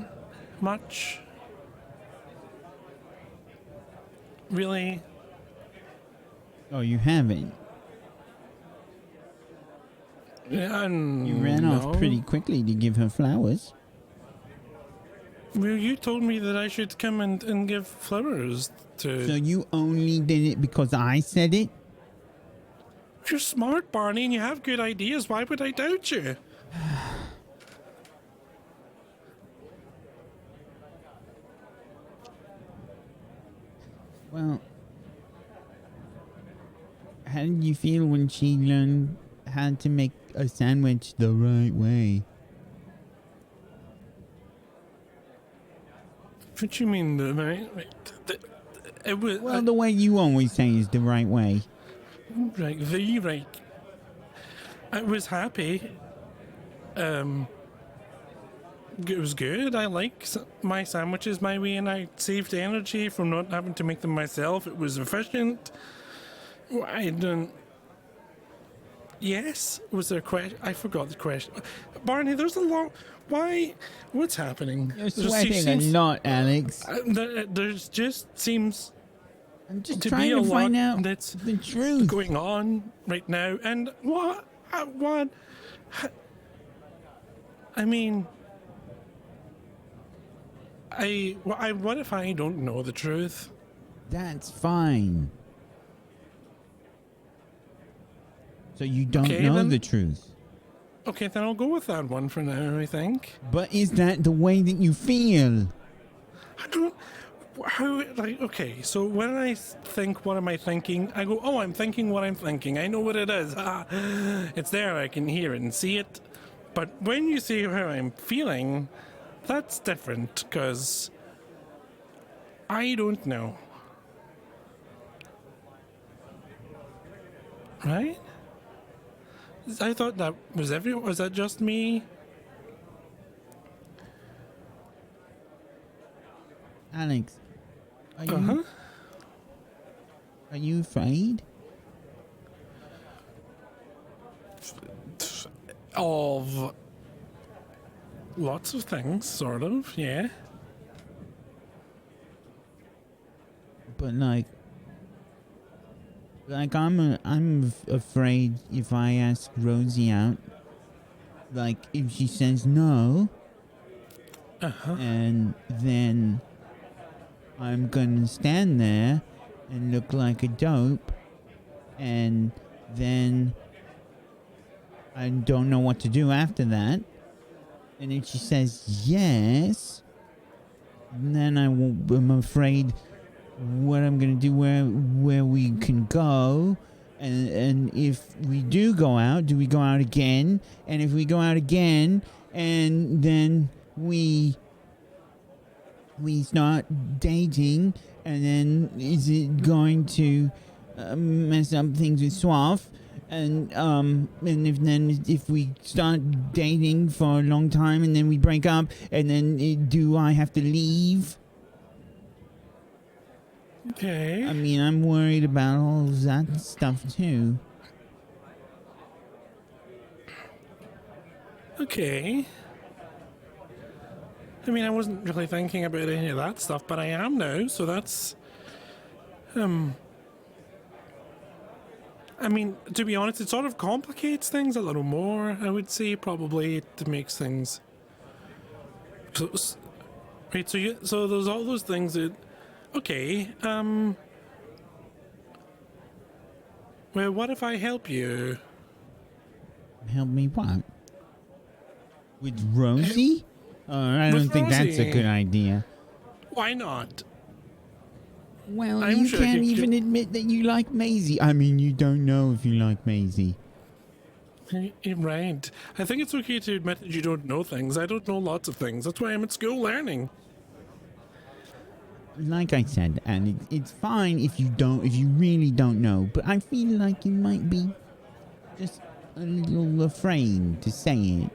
much. Really? Oh, you haven't? Yeah, You ran off pretty quickly to give her flowers. Well, you told me that I should come and give flowers to... So you only did it because I said it? You're smart, Barney, and you have good ideas. Why would I doubt you? Well, how did you feel when she learned how to make a sandwich the right way? What do you mean the right? It was Well, the way you always say is the right way. right. The right. I was happy. It was good. I like my sandwiches my way, and I saved energy from not having to make them myself. It was efficient. I don't. Yes, was there a question? I forgot the question. Barney, there's a lot. Why? What's happening? You're sweating a lot, Alex. There just seems I'm just to trying be a to find lot out that's the truth. going on right now. And what? I mean, what if I don't know the truth? That's fine. So you don't Okay, know then. the truth. Okay, then I'll go with that one for now, I think. But is that the way that you feel? I don't. How, like, okay, so when I think, what am I thinking? I go, oh, I'm thinking what I'm thinking. I know what it is. It's there, I can hear it and see it. But when you say how I'm feeling, that's different, because I don't know. Right? I thought that was everyone. Was that just me? Alex, are you afraid? Of lots of things, sort of, yeah. But like I'm afraid if I ask Rosie out, like if she says no, and then I'm gonna stand there and look like a dope, and then I don't know what to do after that. And if she says yes, then I'm afraid what I'm gonna do, where we can go, and if we do go out, do we go out again? And if we go out again, and then we start dating, and then is it going to mess up things with Swaff? And if we start dating for a long time and then we break up, and then do I have to leave? Okay. I mean, I'm worried about all of that stuff too. Okay. I mean, I wasn't really thinking about any of that stuff, but I am now, so that's... I mean, to be honest, it sort of complicates things a little more, I would say, probably. It makes things... Right, so there's all those things that... Okay, well, what if I help you? Help me what? With Rosie? I don't think that's a good idea. Why not? Well, I'm you sure can't even admit that you like Masie. I mean, you don't know if you like Masie. You're right. I think it's okay to admit that you don't know things. I don't know lots of things. That's why I'm at school learning. Like I said, and it's fine if you really don't know, but I feel like you might be just a little afraid to say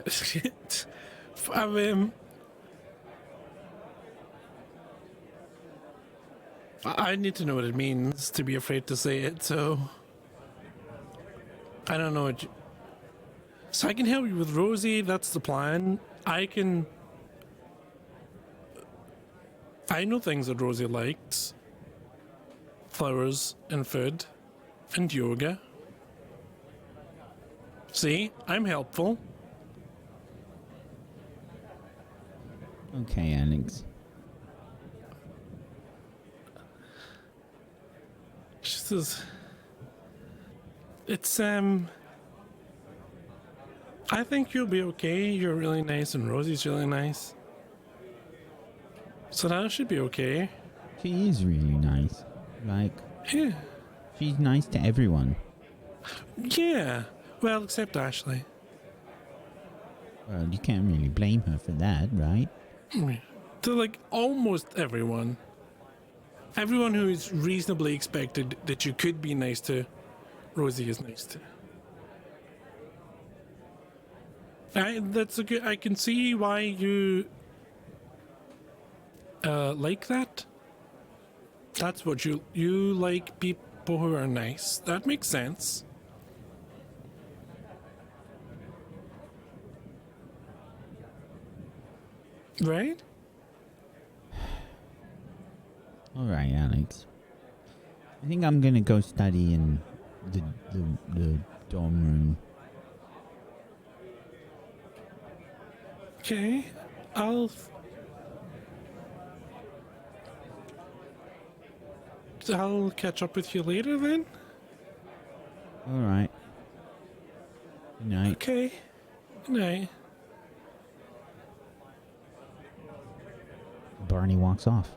it. I need to know what it means to be afraid to say it, so I don't know what you... So I can help you with Rosie, that's the plan. I know things that Rosie likes. Flowers and food and yoga. See, I'm helpful. Okay, Alex. She says, it's, I think you'll be okay. You're really nice and Rosie's really nice. So that should be okay. She is really nice. Like, Yeah. she's nice to everyone. Yeah. Well, except Ashley. Well, you can't really blame her for that, right? To like almost everyone. Everyone who is reasonably expected that you could be nice to, Rosie is nice to. That's a good. I can see why you like that. That's what you like, people who are nice. That makes sense. Right? All right, Alex. I think I'm gonna go study in the dorm room. Okay. I'll catch up with you later then. All right. Good night. Okay. Good night. Barney walks off.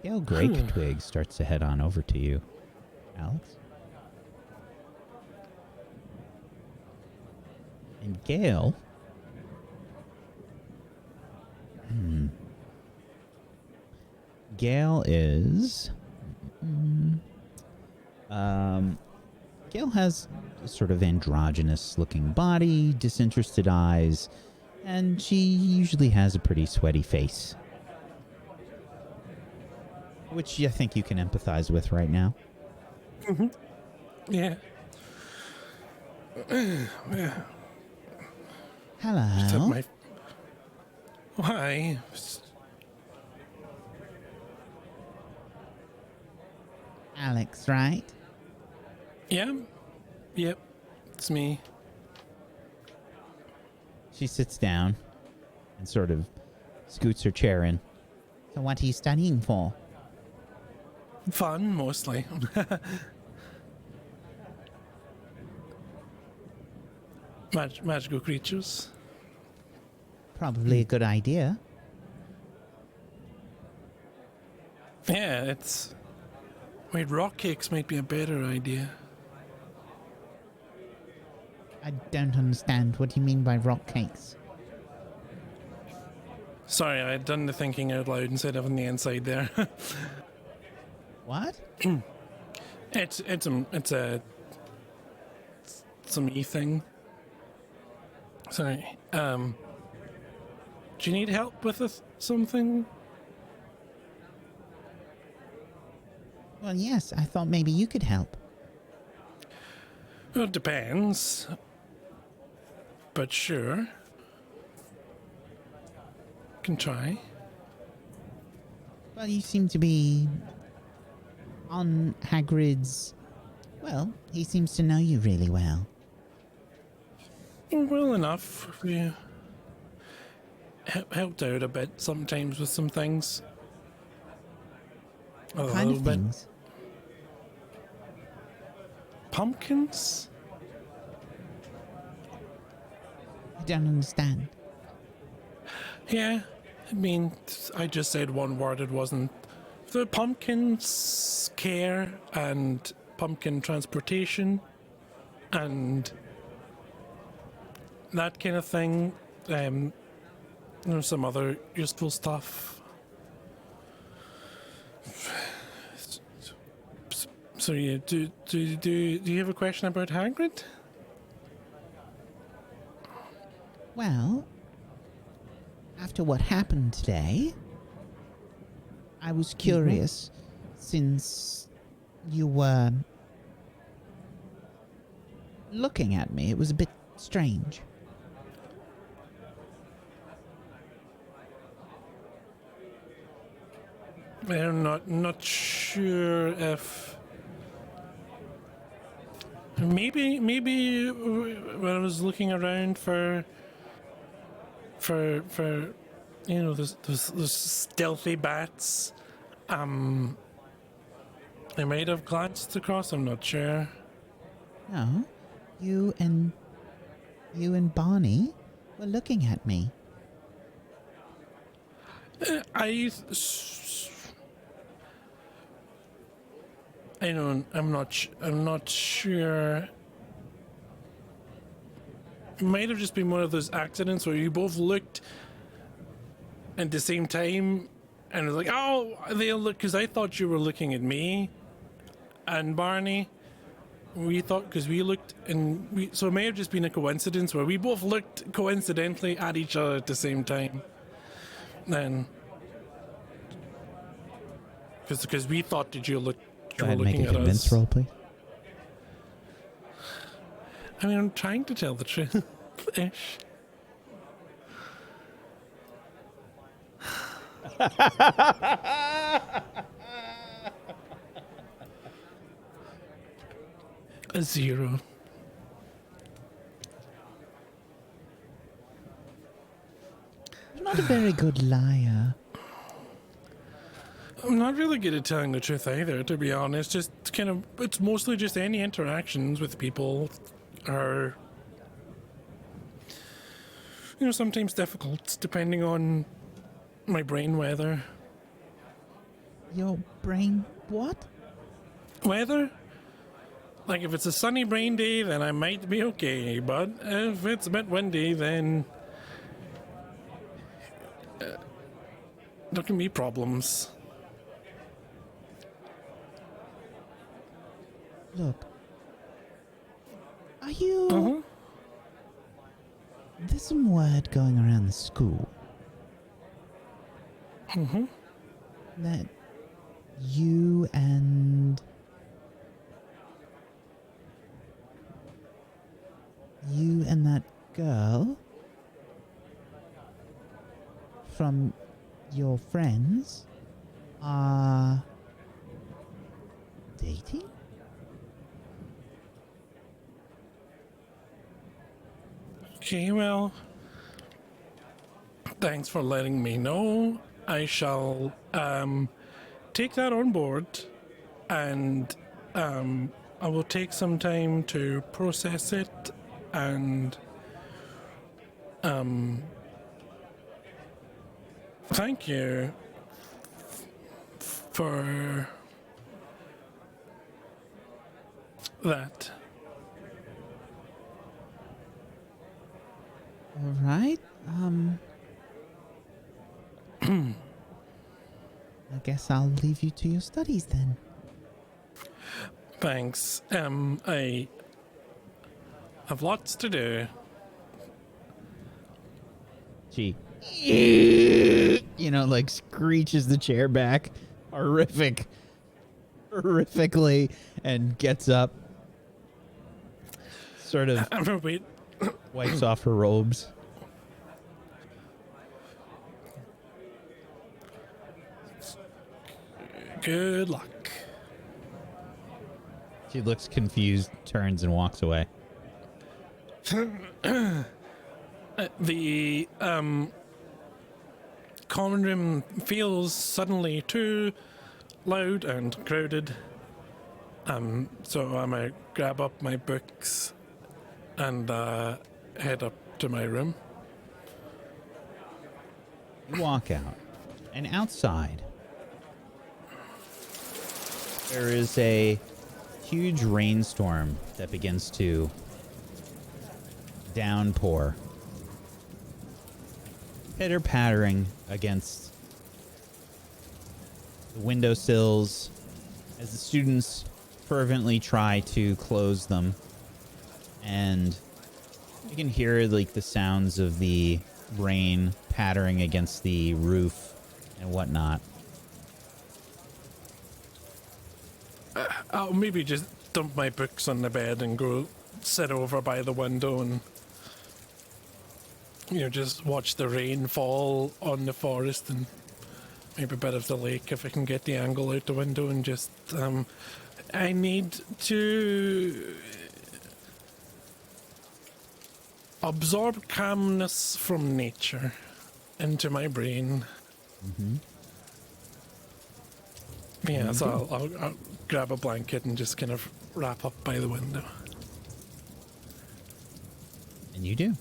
Gail Twig starts to head on over to you, Alex. And Gail... Gail is... Gail has a sort of androgynous looking body, disinterested eyes, and she usually has a pretty sweaty face. Which I think you can empathize with right now. Mm-hmm. Yeah. Yeah. Hello. Why? Alex, right? Yeah. Yep. It's me. She sits down and sort of scoots her chair in. So what are you studying for? Fun, mostly. Magical creatures. Probably a good idea. Yeah, it's... Wait, rock cakes might be a better idea. I don't understand. What do you mean by rock cakes? Sorry, I had done the thinking out loud instead of on the inside there. What? It's a me thing. Sorry. Do you need help with something? Well, yes. I thought maybe you could help. Well, it depends. But sure. Can try. Well, you seem to be on Hagrid's... Well, he seems to know you really well. Well enough. We helped out a bit sometimes with some things. What kind of things? Pumpkins? I don't understand. Yeah, I mean, I just said one word, it wasn't. The pumpkins care and pumpkin transportation and that kind of thing. There's some other useful stuff. So yeah, do you have a question about Hagrid? Well, after what happened today, I was curious since you were looking at me. It was a bit strange. I'm not sure if maybe when I was looking around for you know those stealthy bats, I might have glanced across. I'm not sure. No, you and Barney were looking at me. I don't. I'm not sure. It might have just been one of those accidents where you both looked at the same time, and it was like, oh, they'll look, because I thought you were looking at me and Barney. We thought, because we looked, so it may have just been a coincidence where we both looked coincidentally at each other at the same time. Then, because we thought that you were looking Make a at convince us. roll, please. I mean, I'm trying to tell the truth. Ish. A 0. You're not a very good liar. I'm not really good at telling the truth either, to be honest. Just kind of, it's mostly just any interactions with people are, you know, sometimes difficult depending on my brain weather. Your brain what? Weather? Like if it's a sunny brain day, then I might be okay. But if it's a bit windy, then there can be problems. Look. Are you... There's some word going around the school. That you and... that girl from your friends are dating? Okay, well, thanks for letting me know. I shall take that on board, and I will take some time to process it, and thank you for that. All right. I guess I'll leave you to your studies then. Thanks. I have lots to do. She, like screeches the chair back horrifically, and gets up, sort of Wait. wipes off her robes. Good luck. She looks confused, turns, and walks away. The common room feels suddenly too loud and crowded. So I might grab up my books and head up to my room. You walk out, and outside there is a huge rainstorm that begins to downpour, pitter-pattering against the windowsills as the students fervently try to close them. And you can hear like the sounds of the rain pattering against the roof and whatnot. I'll maybe just dump my books on the bed and go sit over by the window and, just watch the rain fall on the forest and maybe a bit of the lake if I can get the angle out the window, and just, I need to absorb calmness from nature into my brain. Mm-hmm. Yeah, so I'll grab a blanket and just kind of wrap up by the window. And you do.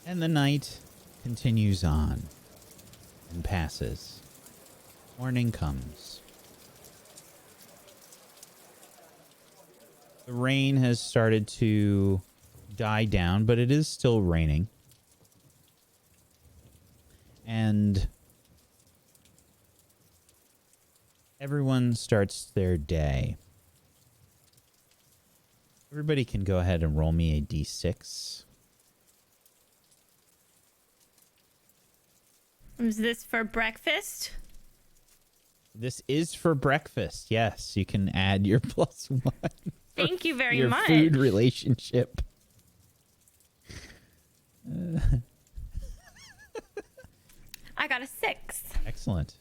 And the night continues on and passes. Morning comes. The rain has started to die down, but it is still raining. And everyone starts their day. Everybody can go ahead and roll me a d6. Is this for breakfast? This is for breakfast. Yes, you can add your +1. Thank you very your much. Food relationship. I got a 6. Excellent.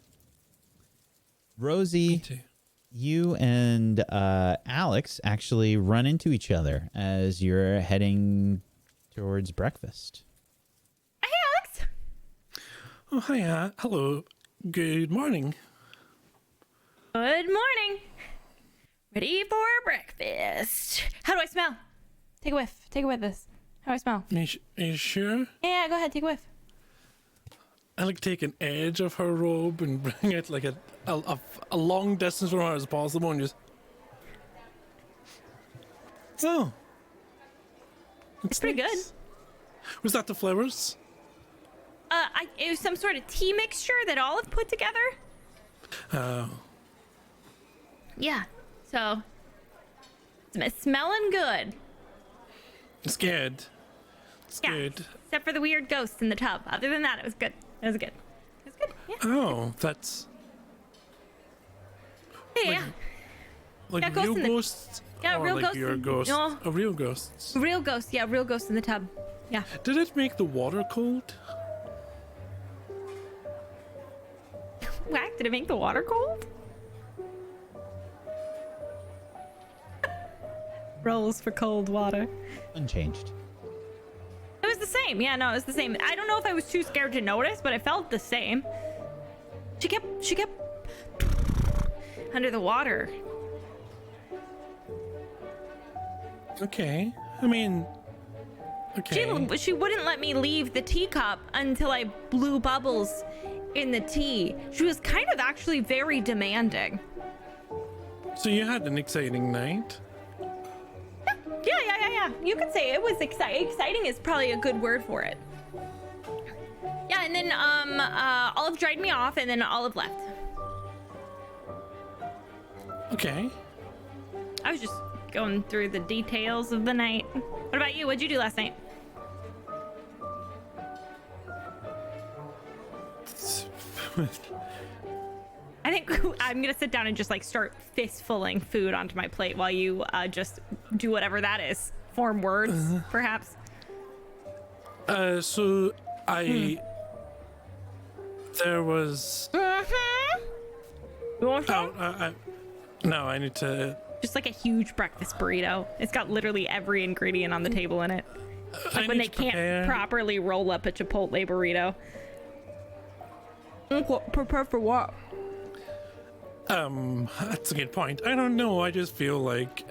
Rosie, you and Alex actually run into each other as you're heading towards breakfast. Hey, Alex. Oh, hi. Hello. Good morning. Good morning. Ready for breakfast. How do I smell? Take a whiff. Take a whiff of this. How do I smell? Are you sure? Yeah, go ahead. Take a whiff. I take an edge of her robe and bring it like a long distance from her as possible and just... Oh. It's pretty good. Was that the flowers? It was some sort of tea mixture that Olive put together. Oh. Yeah. So, it's smelling good. It's good. It's Yeah. good. Except for the weird ghosts in the tub. Other than that, it was good. It was good. It was good. Yeah. Oh, that's... Yeah. Like Yeah, ghosts real in the- ghosts? Yeah, or real like ghosts your in- ghosts? no. Oh, real ghosts. Real ghosts. Yeah, real ghosts in the tub. Yeah. Did it make the water cold? Whack, did it make the water cold? Rolls for cold water. Unchanged. It was the same. Yeah, no, it was the same. I don't know if I was too scared to notice, but it felt the same. She kept under the water. Okay. I mean... Okay. She wouldn't let me leave the teacup until I blew bubbles in the tea. She was kind of actually very demanding. So you had an exciting night? Yeah. You could say it was exciting. Exciting is probably a good word for it. Yeah, and then Olive dried me off, and then Olive left. Okay. I was just going through the details of the night. What about you? What'd you do last night? I think I'm gonna sit down and just like start fistfulling food onto my plate while you just do whatever that is. Form words, perhaps. So there was... You want some? No, I need to... Just like a huge breakfast burrito. It's got literally every ingredient on the table in it. Like when they can't properly roll up a Chipotle burrito. Prepare for what? That's a good point. I don't know. I just feel like,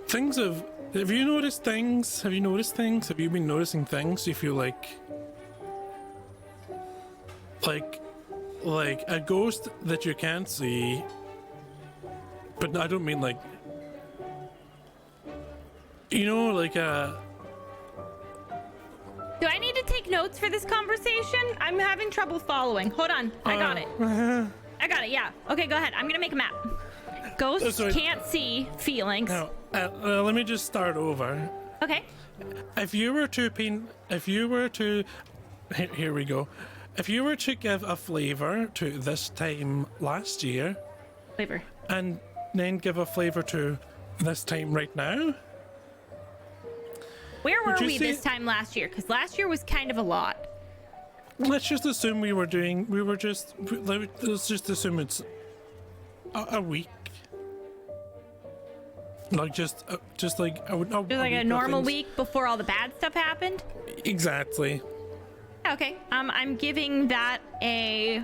things have you noticed things? Have you noticed things? Have you been noticing things? You feel like a ghost that you can't see, but I don't mean like, Do I need to take notes for this conversation? I'm having trouble following. Hold on. I got it. I got it, yeah. Okay, go ahead. I'm gonna make a map. Ghosts can't see feelings. Now, let me just start over. Okay. If you were to here we go. If you were to give a flavor to this time last year, Flavor. and then give a flavor to this time right now, Where were Would you we say- this time last year? Because last year was kind of a lot. let's just assume let's just assume it's a week. Like just like It was like a normal week. week before all the bad stuff happened. Exactly. Okay. I'm giving that a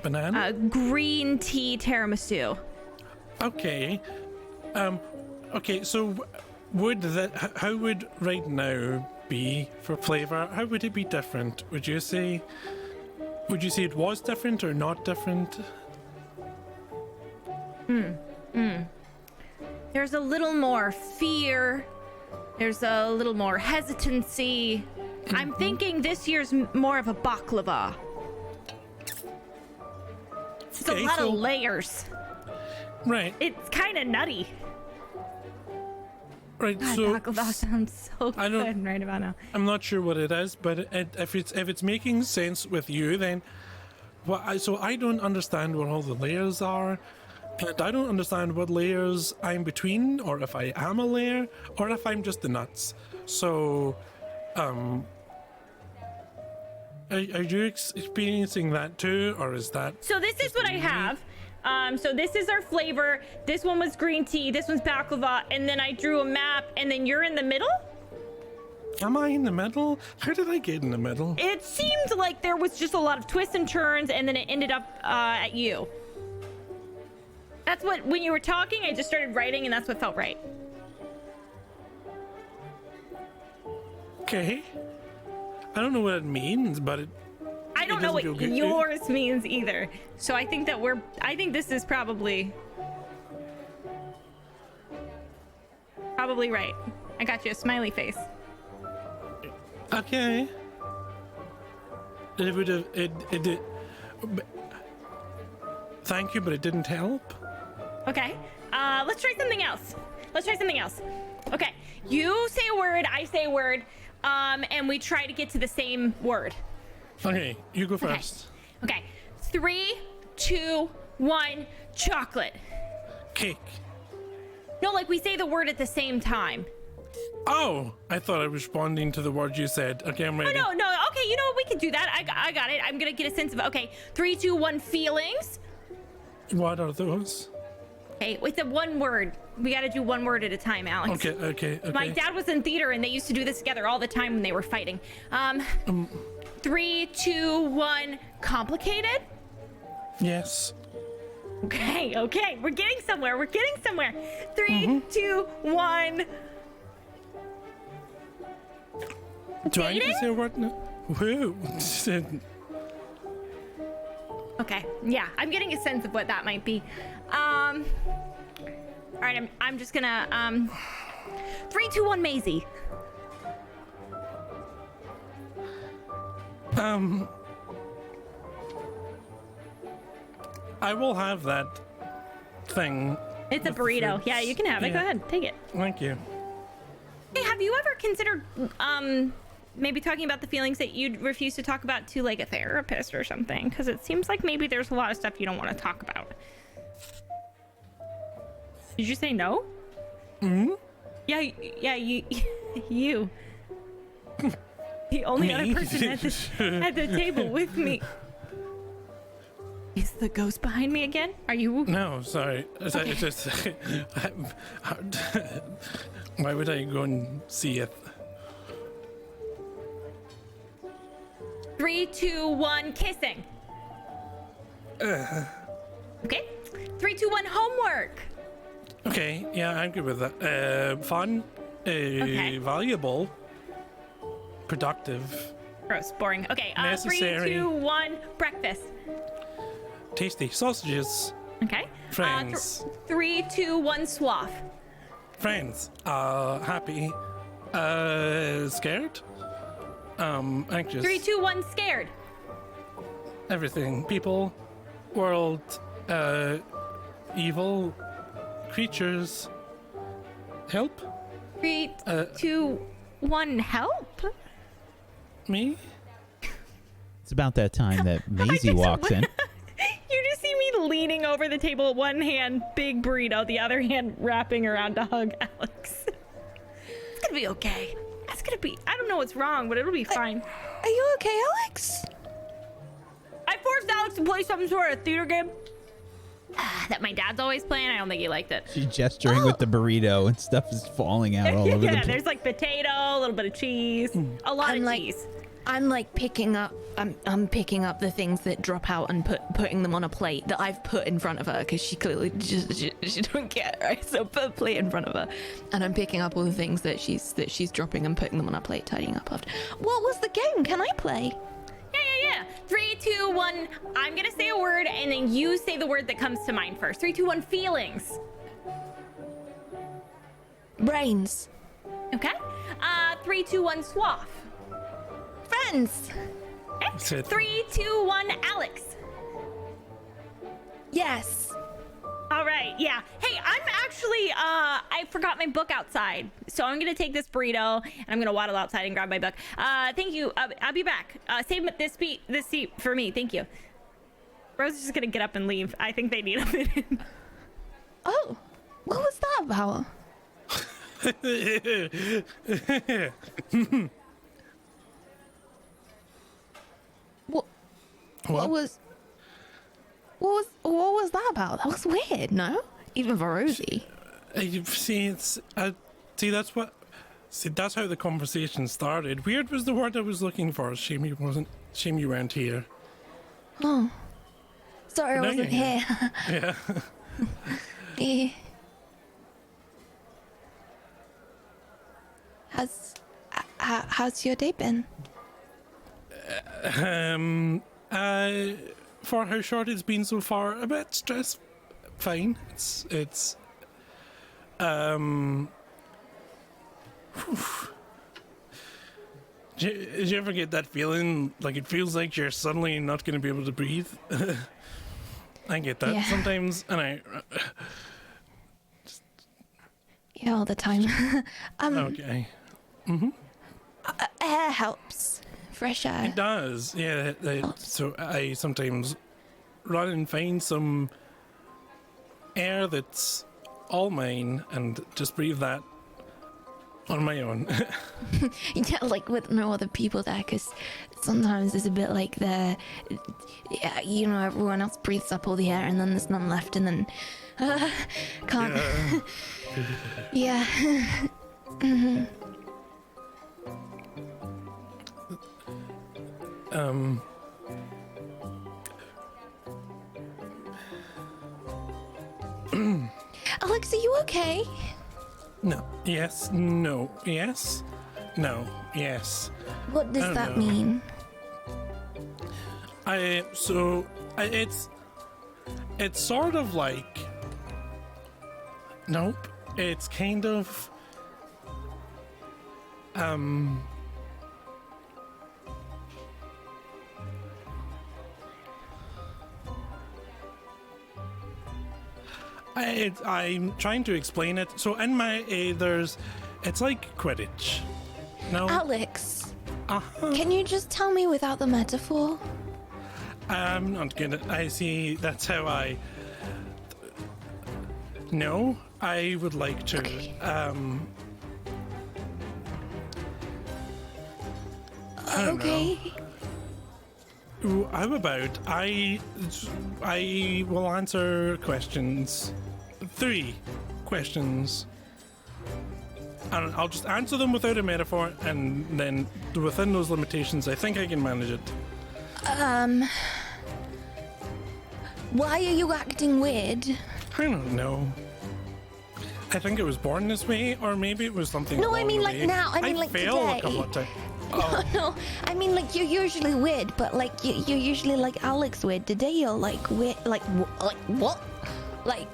Banana. green tea tiramisu. Okay. Okay. So, how would right now be for flavor? How would it be different? Would you say it was different or not different? There's a little more fear. There's a little more hesitancy. I'm thinking this year's more of a baklava. It's a Okay, lot so- of layers. Right. It's kind of nutty. Right. God, So baklava sounds so I don't- good right about now. I'm not sure what it is, but if it's making sense with you, then so I don't understand what all the layers are, and I don't understand what layers I'm between, or if I am a layer, or if I'm just the nuts. So, are you experiencing that too, or is that? So this is what I have. So this is our flavor. This one was green tea. This one's baklava. And then I drew a map. And then you're in the middle? Am I in the middle? How did I get in the middle? It seemed like there was just a lot of twists and turns. And then it ended up at you. That's what, when you were talking, I just started writing. And that's what felt right. Okay. I don't know what it means, but it. I don't know what yours means either. So I think that I think this is probably right. I got you a smiley face. Okay. It would have. It did. Thank you, but it didn't help. Okay. Let's try something else. Okay. You say a word, I say a word, and we try to get to the same word. Okay, you go first. Okay. 3, 2, 1, chocolate. Cake. No, like we say the word at the same time. Oh, I thought I was responding to the word you said. Okay, I'm ready. Oh, no. Okay, you know what? We can do that. I got it. I'm going to get a sense of it. Okay. 3, 2, 1, feelings. What are those? Okay, it's a one word. We got to do one word at a time, Alex. Okay. My dad was in theater and they used to do this together all the time when they were fighting. 3, 2, 1, complicated? Yes. Okay. We're getting somewhere. 3, 2, 1. Do I need to say a word now? Who? Okay. Yeah, I'm getting a sense of what that might be. All right, I'm just gonna 3, 2, 1, Masie. I will have that thing. It's a with the burrito. fruits. Yeah, you can have it. Go Yeah. ahead, take it. Thank you. Hey, have you ever considered maybe talking about the feelings that you'd refuse to talk about to like a therapist or something? Because it seems like maybe there's a lot of stuff you don't want to talk about. Did you say no? Yeah, you. The only other Me? person at the table with me. Is the ghost behind me again? Are you? No, sorry. It's just. Why would I go and see it? 3, 2, 1, kissing. Okay. 3, 2, 1, homework. Okay, yeah, I'm good with that. Fun, Okay. valuable, productive, Gross, boring. Okay. 3, Necessary. 2, 1, breakfast. tasty sausages, Okay. Friends. 3, 2, 1, swath. friends, happy, Scared? Anxious. 3, 2, 1, scared. Everything. People, world, evil, creatures. Help? 3, 2, 1, help? Me? It's about that time that Masie walks in. You just see me leaning over the table, one hand, big burrito, the other hand wrapping around to hug Alex. It's gonna be okay. It's gonna be, I don't know what's wrong, but it'll be fine. Are you okay, Alex? I forced Alex to play some sort of theater game that my dad's always playing. I don't think he liked it. She's gesturing with the burrito and stuff is falling out all over the Yeah, place. there's like potato, a little bit of cheese, a lot of cheese. I'm like picking up. I'm picking up the things that drop out and putting them on a plate that I've put in front of her because she clearly she don't get it, right. So put a plate in front of her, and I'm picking up all the things that she's dropping and putting them on a plate, tidying up after. What was the game? Can I play? Yeah. 3, 2, 1. I'm gonna say a word, and then you say the word that comes to mind first. 3, 2, 1. Feelings. Brains. Okay. 3, 2, 1. Swath. Friends. Okay. 3, 2, 1. Alex. Yes. All right. Yeah. Hey, I'm actually I forgot my book outside, so I'm gonna take this burrito and I'm gonna waddle outside and grab my book. Thank you. I'll be back. Save this seat for me. Thank you. Rose is just gonna get up and leave. I think they need a minute. Oh, what was that about? What was that about? That was weird, no? Even for Rosie. That's how the conversation started. Weird was the word I was looking for. Shame you weren't here. Oh, sorry, I No, wasn't you're here. Yeah. Yeah. How's your day been? For how short it's been so far, a bit stress. Fine. Do you ever get that feeling like it feels like you're suddenly not going to be able to breathe? I get that sometimes, and Yeah, all the time. Okay. Mm-hmm. Air helps. Fresh air. It does, yeah. So I sometimes run and find some air that's all mine and just breathe that on my own. Yeah, like with no other people there, because sometimes it's a bit like everyone else breathes up all the air and then there's none left and then can't. Yeah. Mm-hmm. Alex, are you okay? No. Yes. No. Yes. No. Yes. What does that mean? It's sort of like, nope. It's kind of, I'm trying to explain it. So in my it's like Quidditch. No. Alex, Uh-huh. can you just tell me without the metaphor? I'm not gonna. I see. That's how I. No, I would like to. I don't know. How about I will answer questions. 3 questions. And I'll just answer them without a metaphor, and then within those limitations, I think I can manage it. Why are you acting weird? I don't know. I think it was born this way, or maybe it was something. No, I along mean the like way. now. I mean like fail today. a couple of times. No, I mean like you're usually weird, but like you're usually like Alex weird. Today you're like weird, like what? Like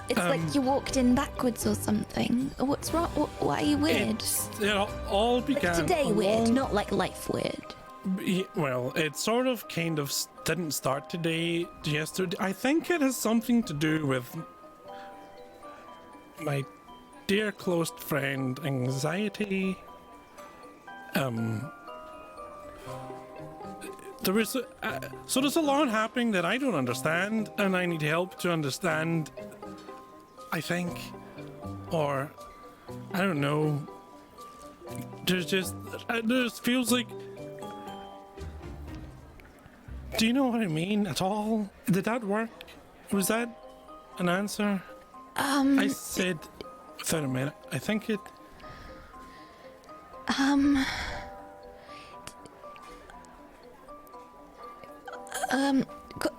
It's like you walked in backwards or something. What's wrong? Why are you weird? It all began. Like today a weird, long- not like life weird. Well, it sort of kind of didn't start today, yesterday. I think it has something to do with my dear close friend anxiety. There's a lot happening that I don't understand, and I need help to understand. I think, or I don't know. There's just feels like. Do you know what I mean at all? Did that work? Was that an answer? I said without a minute. I think it.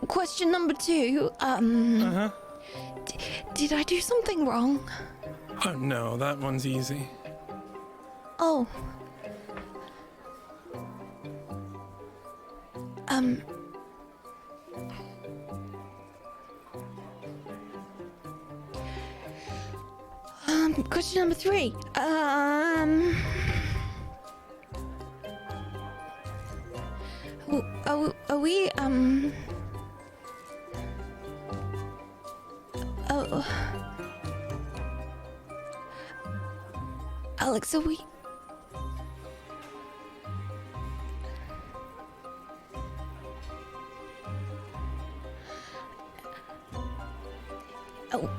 Question number 2. Did I do something wrong? Oh no, that one's easy. Oh. Question number 3. Are we, oh. Alex, are we... Oh.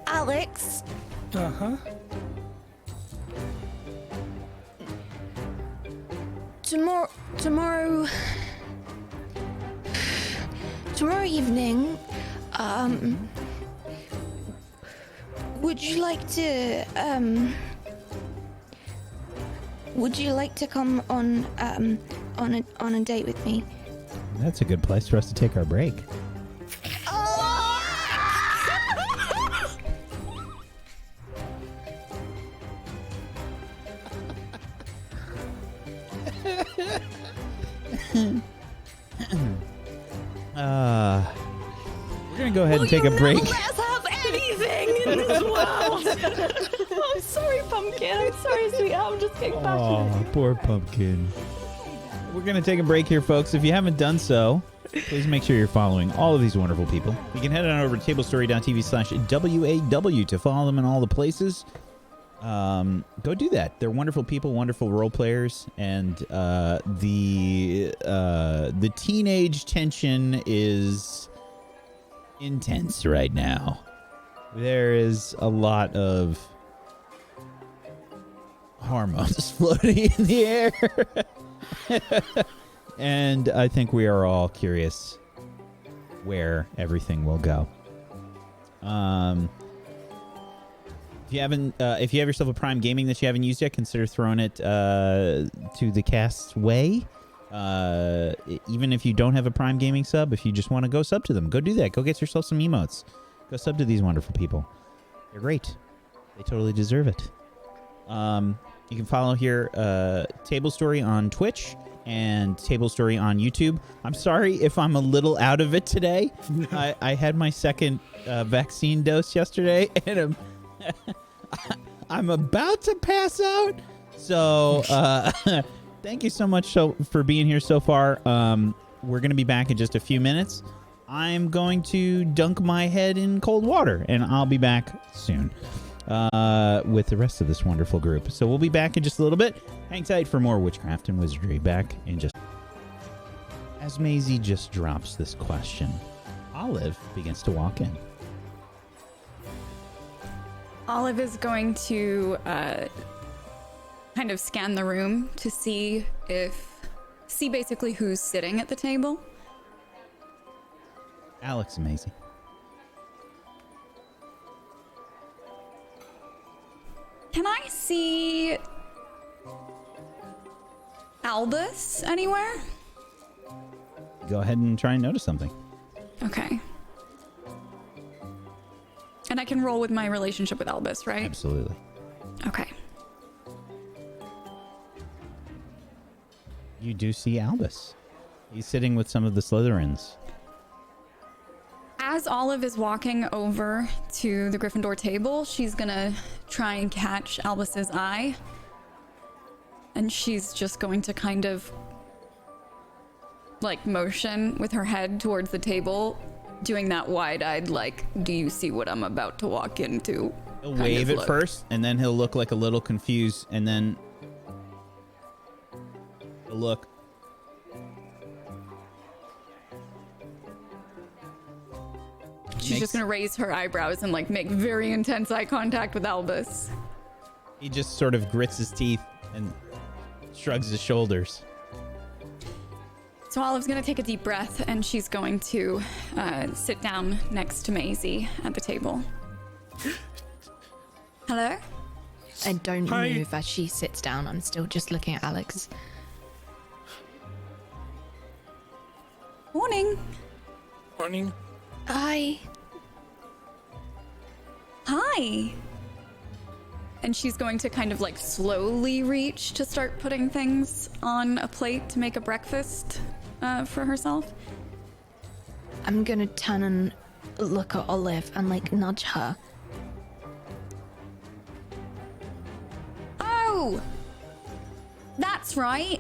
Alex? Uh-huh. Tomorrow evening, would you like to come on a date with me? That's a good place for us to take our break. We're gonna go ahead and take a break. Let us have anything in this world. I'm sorry, Pumpkin. I'm sorry, sweetheart. I'm just getting passionate. Oh, poor pumpkin. We're gonna take a break here, folks. If you haven't done so, please make sure you're following all of these wonderful people. You can head on over to tablestory.tv/WAW to follow them in all the places. Go do that. They're wonderful people, wonderful role players, and the teenage tension is intense right now. There is a lot of hormones floating in the air. And I think we are all curious where everything will go. If you have yourself a Prime Gaming that you haven't used yet, consider throwing it to the cast's way. Even if you don't have a Prime Gaming sub, if you just want to go sub to them, go do that. Go get yourself some emotes. Go sub to these wonderful people. They're great. They totally deserve it. You can follow here Table Story on Twitch and Table Story on YouTube. I'm sorry if I'm a little out of it today. I had my second vaccine dose yesterday, and I'm about to pass out. So thank you so much for being here so far. We're going to be back in just a few minutes. I'm going to dunk my head in cold water, and I'll be back soon with the rest of this wonderful group. So we'll be back in just a little bit. Hang tight for more Witchcraft and Wizardry. Back in just... As Masie just drops this question, Olive begins to walk in. Olive is going to kind of scan the room to see basically who's sitting at the table. Alex and Masie. Can I see Albus anywhere? Go ahead and try and notice something. Okay. And I can roll with my relationship with Albus, right? Absolutely. Okay. you do see Albus. He's sitting with some of the Slytherins. As Olive is walking over to the Gryffindor table, she's gonna try and catch Albus's eye. And she's just going to kind of like motion with her head towards the table, doing that wide-eyed, like, do you see what I'm about to walk into? He'll wave at first, and then he'll look like a little confused, and then he'll look. She's just gonna raise her eyebrows and like make very intense eye contact with Albus. He just sort of grits his teeth and shrugs his shoulders. So Olive's gonna take a deep breath and she's going to sit down next to Masie at the table. Hello? I don't Hi. move as she sits down. I'm still just looking at Alex. Morning. Morning. Hi. Hi. And she's going to kind of like slowly reach to start putting things on a plate to make a breakfast for herself. I'm gonna turn and look at Olive and like nudge her. Oh! That's right.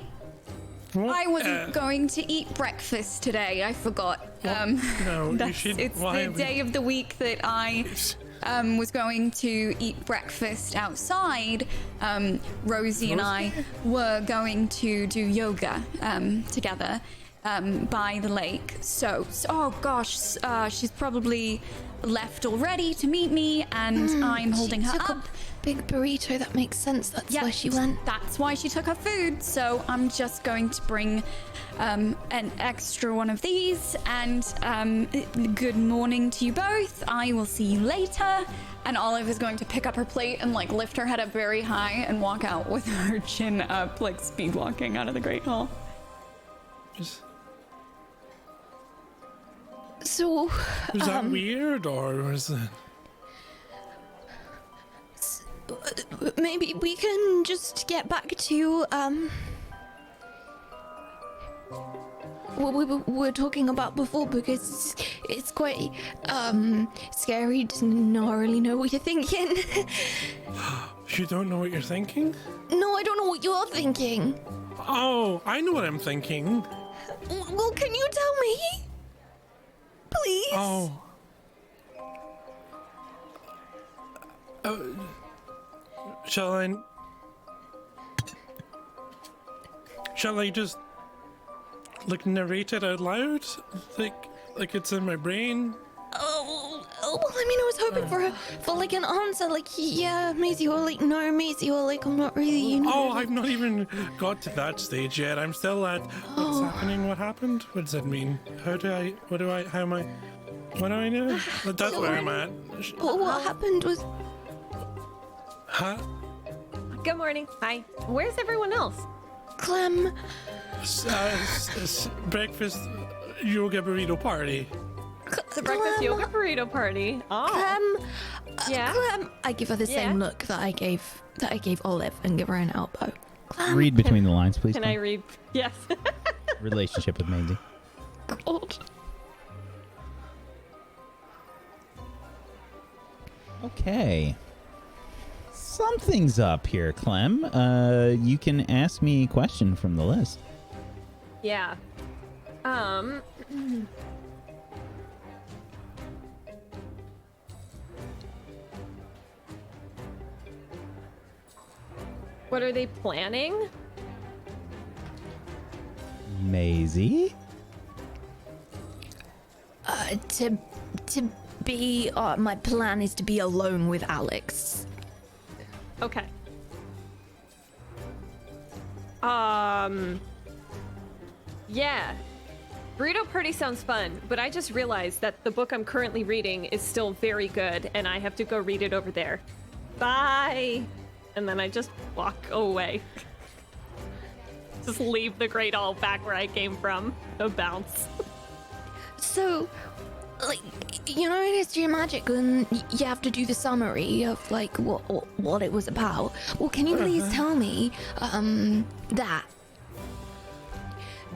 What? I wasn't going to eat breakfast today. I forgot. No, you should. It's Why the would- day of the week that I was going to eat breakfast outside. Rosie and I were going to do yoga together by the lake. So oh gosh, she's probably left already to meet me, and I'm holding her took up. a big burrito. That makes sense. That's where she went. That's why she took her food. So I'm just going to bring an extra one of these. And good morning to you both. I will see you later. And Olive is going to pick up her plate and like lift her head up very high and walk out with her chin up, like speed walking out of the Great Hall. So, Was that weird, or was it? maybe we can just get back to what we were talking about before, because it's quite scary to not really know what you're thinking. You don't know what you're thinking? No, I don't know what you're thinking. Oh, I know what I'm thinking. Well, can you tell me? Please? Oh. Shall I just like narrate it out loud? Like it's in my brain? Oh, well, I mean, I was hoping for like an answer, like, yeah, Masie, or like, no, Masie, or like, I'm not really, you know. Oh, I've not even got to that stage yet. I'm still at what's happening, what happened? What does that mean? What do I know? That's where I'm at. Well, what happened was, Huh? Good morning. Hi. Where's everyone else? Clem, Breakfast yoga burrito party. The breakfast yoga burrito party. Oh. Clem, Yeah. Clem. I give her the same look that I gave Olive, and give her an elbow. Clem. Read between the lines, please. Can I read? Yes. Relationship with Masie. God. Okay. Something's up here, Clem. You can ask me a question from the list. Yeah. What are they planning? Masie? To be, my plan is to be alone with Alex. Okay. Yeah. Burrito Party sounds fun, but I just realized that the book I'm currently reading is still very good, and I have to go read it over there. Bye! And then I just walk away. Just leave the Great Hall back where I came from. A bounce. So, like, you know, in History of Magic, when you have to do the summary of like what it was about. Well, can you please tell me that?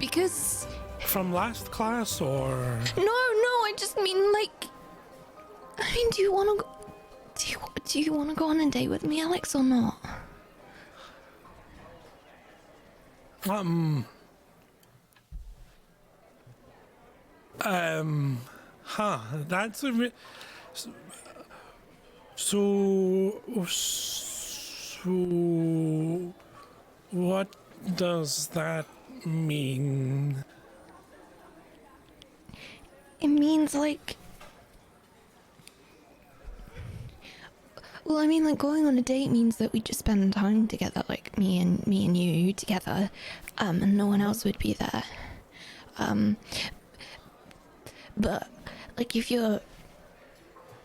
Because From last class, or no, I just mean like. I mean, do you want to? Do you want to go on a date with me, Alex, or not? That's a. So, what does that mean? It means like. Well, I mean, like going on a date means that we just spend time together, like me and you together, and no one else would be there. But like if you're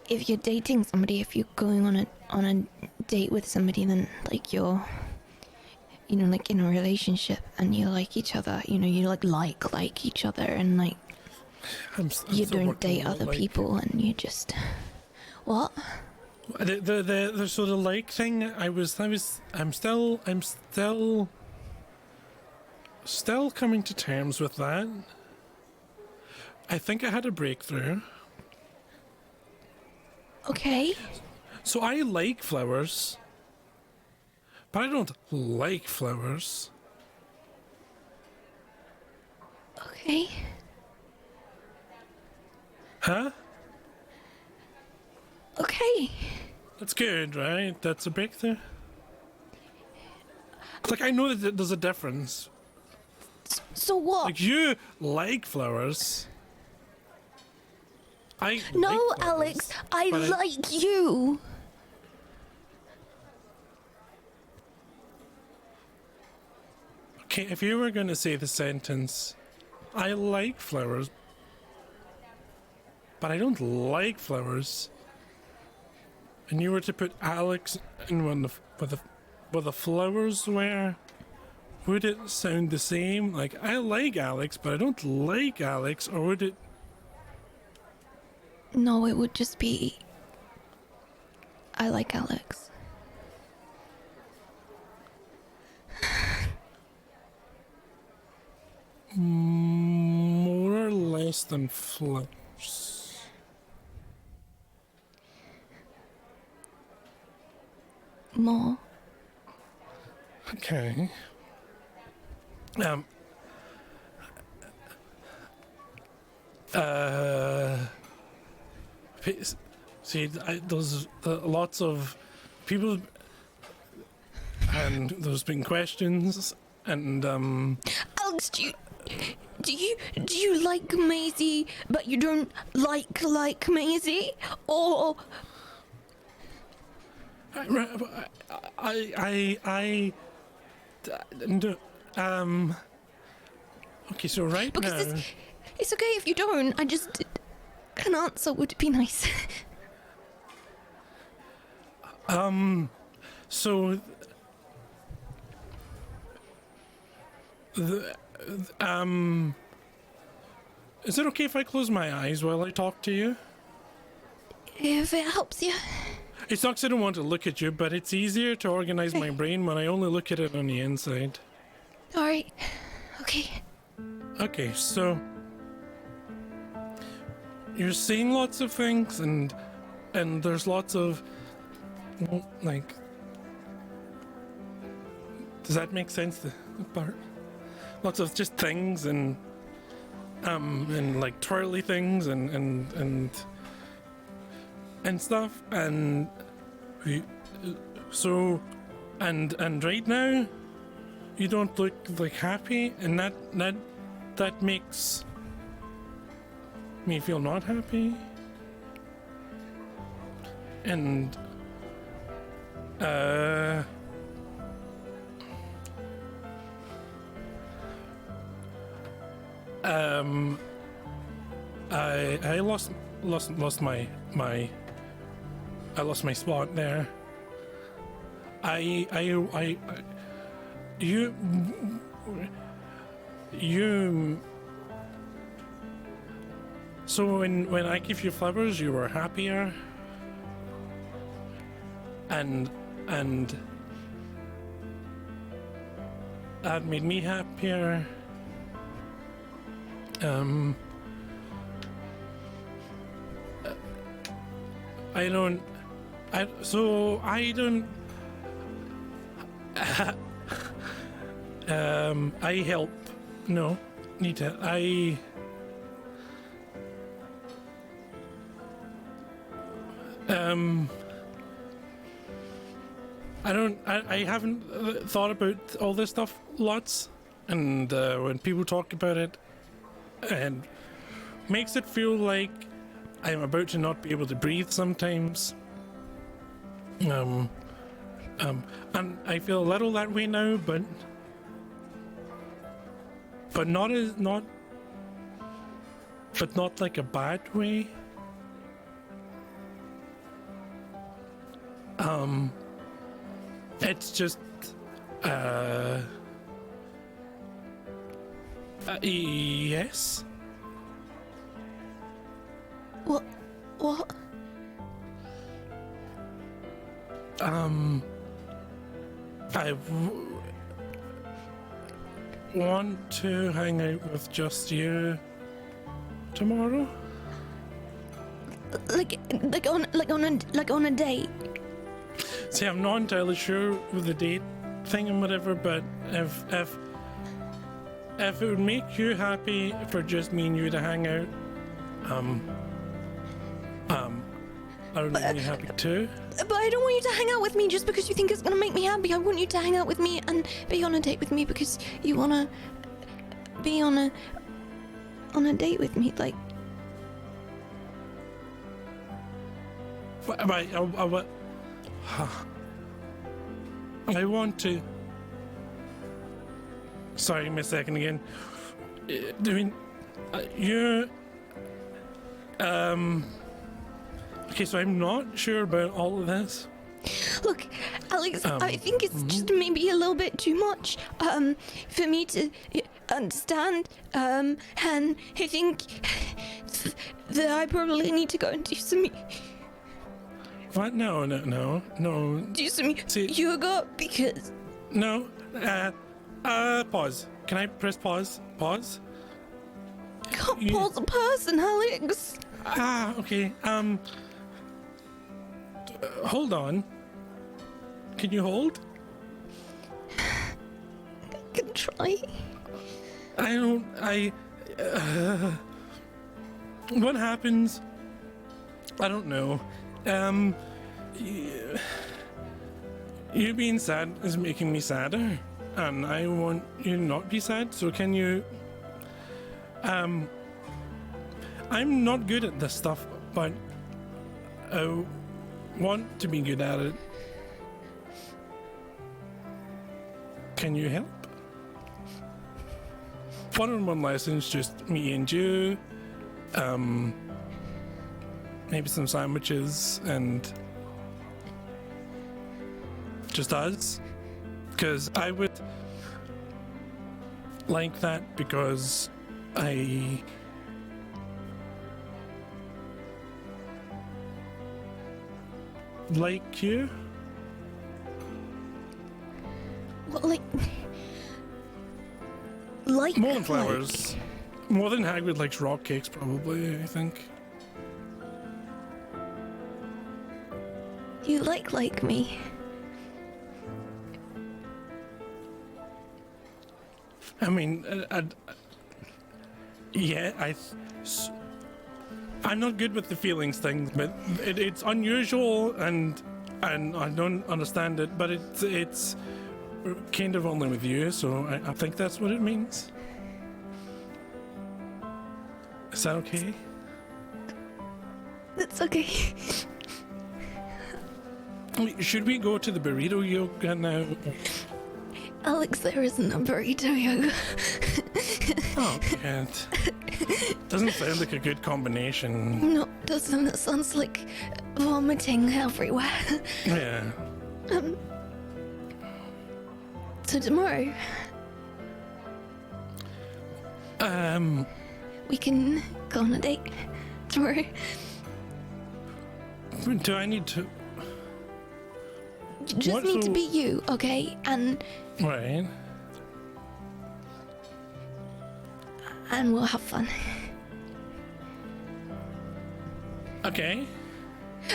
dating somebody, if you're going on a date with somebody, then like you're, like in a relationship and you like each other, you like each other, and like I'm you still don't working date on other like- people, and you just what? The sort of like thing. I'm still coming to terms with that. I think I had a breakthrough. Okay. So I like flowers, but I don't like flowers. Okay. Huh? Okay. That's good, right? That's a breakthrough. Like, I know that there's a difference. So what? Like, you like flowers. I No, like flowers, Alex, I but like you. Okay, if you were going to say the sentence, I like flowers, but I don't like flowers, and you were to put Alex in where the flowers were, would it sound the same? Like, I like Alex, but I don't like Alex, or would it? No, it would just be. I like Alex. More or less than flowers. More. Okay. See, there's lots of people, and there's been questions, and Alex, do you like Masie, but you don't like Masie, or? Okay, so right Because now, it's okay if you don't. I just an answer would be nice. so is it okay if I close my eyes while I talk to you? If it helps you. It's not 'cause I don't want to look at you, but it's easier to organize my brain when I only look at it on the inside. All right. Okay. Okay, so you're seeing lots of things, and there's lots of, well, like, does that make sense? The part, lots of just things, and like twirly things, and stuff, and so, and right now, you don't look like happy, and that makes me feel not happy, and I lost my spot there. You so when I give you flowers, you were happier, and that made me happier, I don't. I help. No, Nita. I haven't thought about all this stuff lots, and when people talk about it, and makes it feel like I'm about to not be able to breathe sometimes. And I feel a little that way now, but not like a bad way. It's just yes. What? I want to hang out with just you tomorrow. Like on a date. See, I'm not entirely sure with the date thing and whatever, but if it would make you happy for just me and you to hang out, I would make me happy too. But I don't want you to hang out with me just because you think it's gonna make me happy. I want you to hang out with me and be on a date with me because you wanna be on a date with me, like. I want to. Sorry, miss a second again. You're. Okay, so I'm not sure about all of this. Look, Alex, I think it's just maybe a little bit too much for me to understand, and I think that I probably need to go and do some What? No. do some yoga because No. Pause. Can I press pause? Pause? can't pause a person, Alex. Okay. Hold on. Can you hold? I can try. What happens? I don't know. You being sad is making me sadder, and I want you to not be sad, so can you... I'm not good at this stuff, but I want to be good at it. Can you help? One-on-one lessons, just me and you. Maybe some sandwiches and just us. Because I would like that because I like you. What, like more than flowers. More than Hagrid likes rock cakes, probably, I think. You like me. I mean, I'm not good with the feelings thing, but it's unusual and I don't understand it, but it's kind of only with you, so I think that's what it means. Is that okay? That's okay. Should we go to the burrito yoga now? Alex, there isn't a burrito yoga. Oh, can't. Doesn't sound like a good combination. No, it doesn't. It sounds like vomiting everywhere. Yeah. So tomorrow, we can go on a date. Tomorrow. Do I need to... You just need to be you, okay? Right. and we'll have fun. Okay.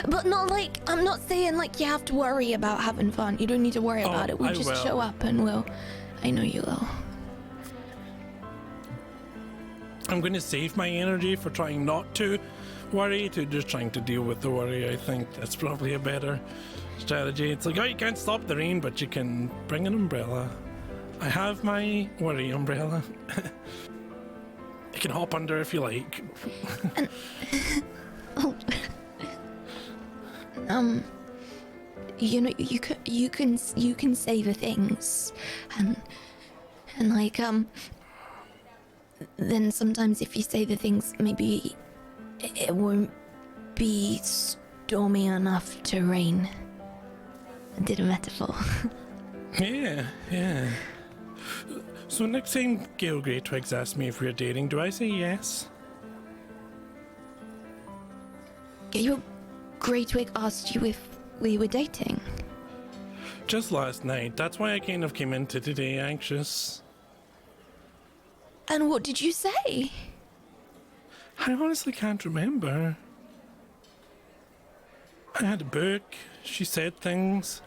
But not like, I'm not saying like you have to worry about having fun. You don't need to worry about it. We'll I just will. show up and I know you will. I'm going to save my energy for trying not to worry to just trying to deal with the worry. I think that's probably a better strategy. It's like, oh, you can't stop the rain, but you can bring an umbrella. I have my worry umbrella. You can hop under if you like. You know, you can say the things, and like then sometimes if you say the things, maybe it won't be stormy enough to rain. I did a metaphor. Yeah. So next time Gail Greytwigs asks me if we're dating, do I say yes? Gail Greytwig asked you if we were dating. Just last night. That's why I kind of came into today anxious. And what did you say? I honestly can't remember. I had a book. She said things.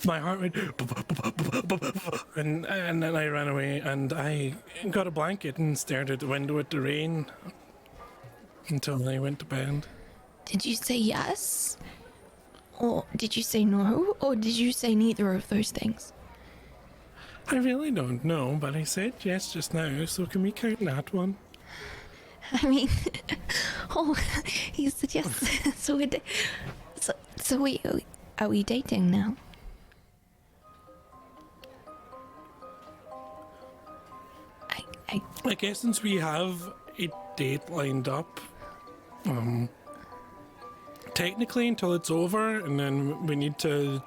My heart went, and then I ran away, and I got a blanket and stared at the window at the rain until I went to bed. Did you say yes? Or did you say no? Or did you say neither of those things? I really don't know, but I said yes just now, so can we count that one? I mean, you said yes. So are we dating now? I guess since we have a date lined up, technically until it's over, and then we need to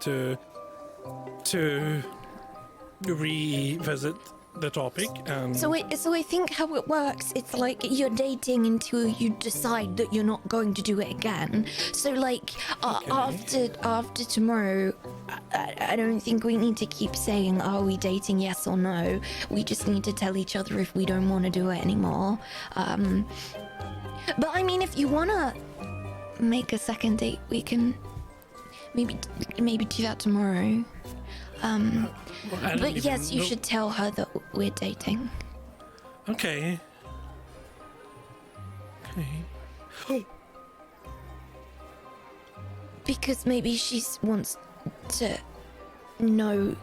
revisit the topic. And So I think how it works, it's like you're dating until you decide that you're not going to do it again. So like after tomorrow, I don't think we need to keep saying, are we dating, yes or no. We just need to tell each other if we don't want to do it anymore. But I mean, if you want to make a second date, we can maybe do that tomorrow. But yes, you should tell her that we're dating. Okay. Because maybe she wants to know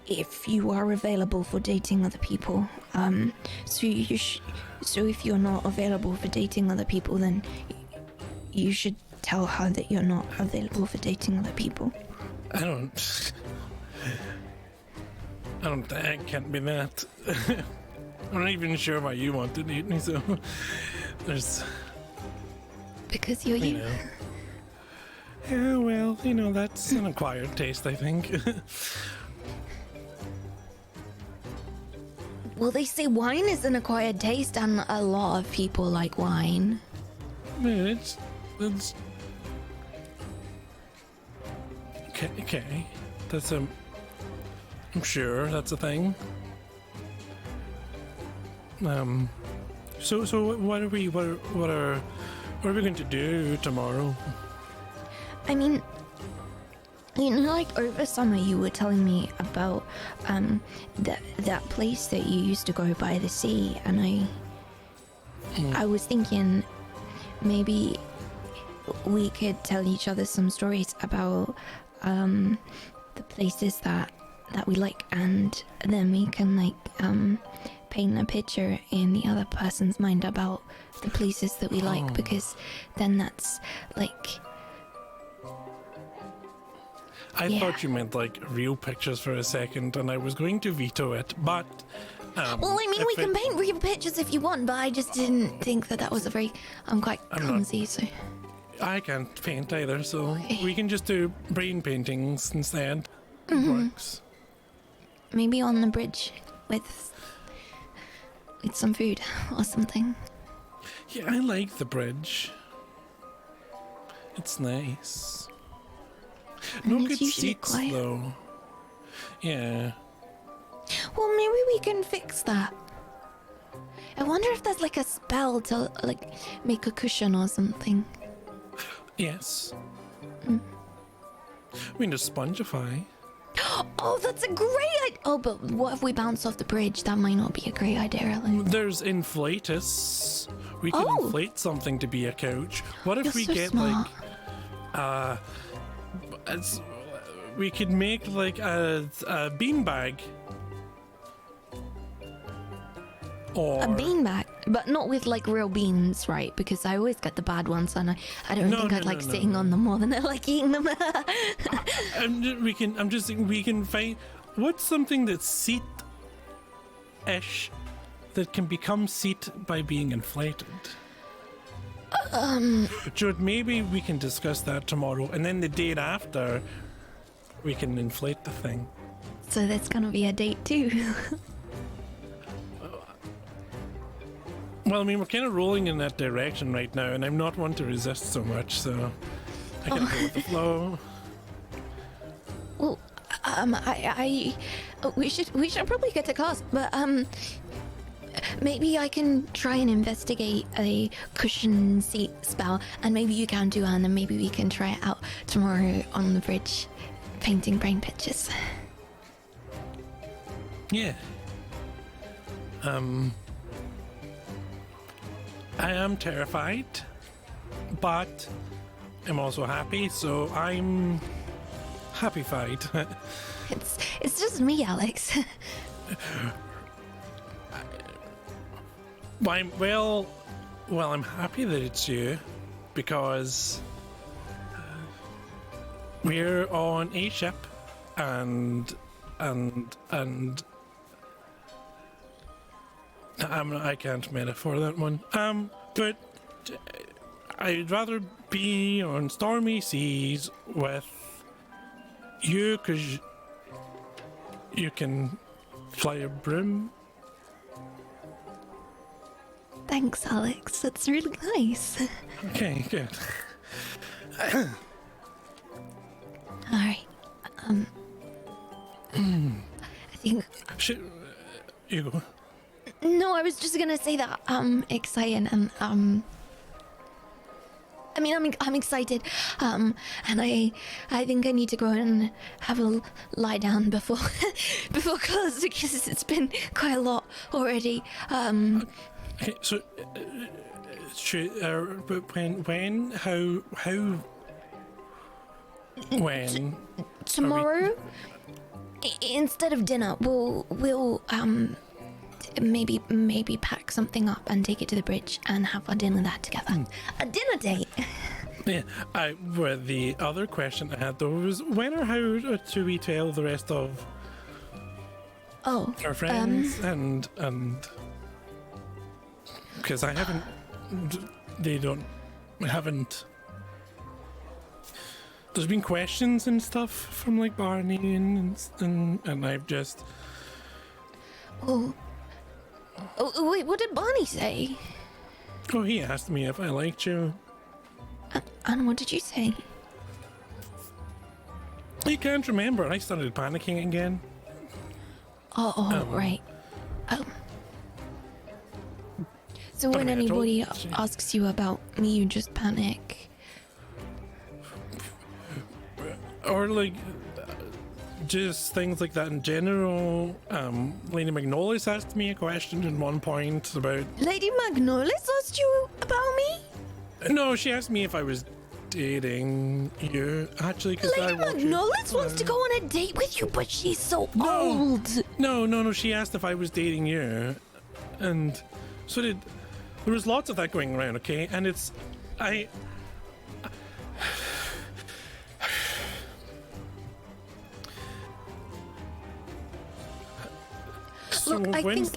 if you are available for dating other people. So if you're not available for dating other people, then you should tell her that you're not available for dating other people. That can't be that. I'm not even sure why you want to date me, so there's... Because you're you. know. Yeah, well, that's an acquired taste, I think. Well, they say wine is an acquired taste, and a lot of people like wine. Yeah, it's... Okay. That's I'm sure that's a thing. So what are we going to do tomorrow? I mean, like over summer you were telling me about that place that you used to go by the sea, and I was thinking maybe we could tell each other some stories about the places that we like, and then we can paint a picture in the other person's mind about the places that we like, because then that's I thought you meant real pictures for a second, and I was going to veto it, but well, I mean, we can paint real pictures if you want, but I just didn't think that was a very I'm quite clumsy, so I can't paint either, so we can just do brain paintings instead. Mm-hmm. Works. Maybe on the bridge with some food or something. Yeah, I like the bridge. It's nice. No good seats, though. Yeah. Well, maybe we can fix that. I wonder if there's like a spell to like make a cushion or something. Yes. We need to spongify. Oh, that's a great idea. Oh, but what if we bounce off the bridge? That might not be a great idea, Alex. There's inflatus. We can inflate something to be a couch. What if You're we so get smart. we could make like a beanbag. Or A beanbag, but not with like real beans, right? Because I always get the bad ones, and I don't think I'd like sitting on them more than I like eating them. I'm just thinking we can find what's something that's seat-ish that can become seat by being inflated. Jude, maybe we can discuss that tomorrow, and then the date after, we can inflate the thing. So that's gonna be a date too. Well, I mean, we're kind of rolling in that direction right now, and I'm not one to resist so much, so I can go with the flow. Well, we should probably get to class, but maybe I can try and investigate a cushion seat spell, and maybe you can do, and then maybe we can try it out tomorrow on the bridge, painting brain pictures. Yeah. I am terrified, but I'm also happy, so I'm happy-fied. It's just me, Alex. Well, I'm happy that it's you, because we're on a ship, and I can't metaphor that one. But I'd rather be on stormy seas with you, because you can fly a broom. Thanks, Alex. That's really nice. Okay, good. All right. I think. You go. No, I was just gonna say that I'm excited, and I mean, I'm excited, and I think I need to go and have a lie down before class, because it's been quite a lot already. Okay, so but when Tomorrow, instead of dinner, we'll maybe pack something up and take it to the bridge and have our dinner there together. A dinner date. Yeah, well, the other question I had though was when or how do we tell the rest of our friends and because I haven't there's been questions and stuff from like Barney and I've just Oh, wait, what did Barney say? Oh, he asked me if I liked you. And what did you say? I can't remember. I started panicking again. Right. So when anybody asks you about me, you just panic. Or like just things like that in general. Lady Magnolias asked me a question at one point about... Lady Magnolias asked you about me? No, she asked me if I was dating you, actually, because Lady Magnolias wants to go on a date with you, but she's so old. No, she asked if I was dating you, and so did... There was lots of that going around, okay? And it's... So look, I think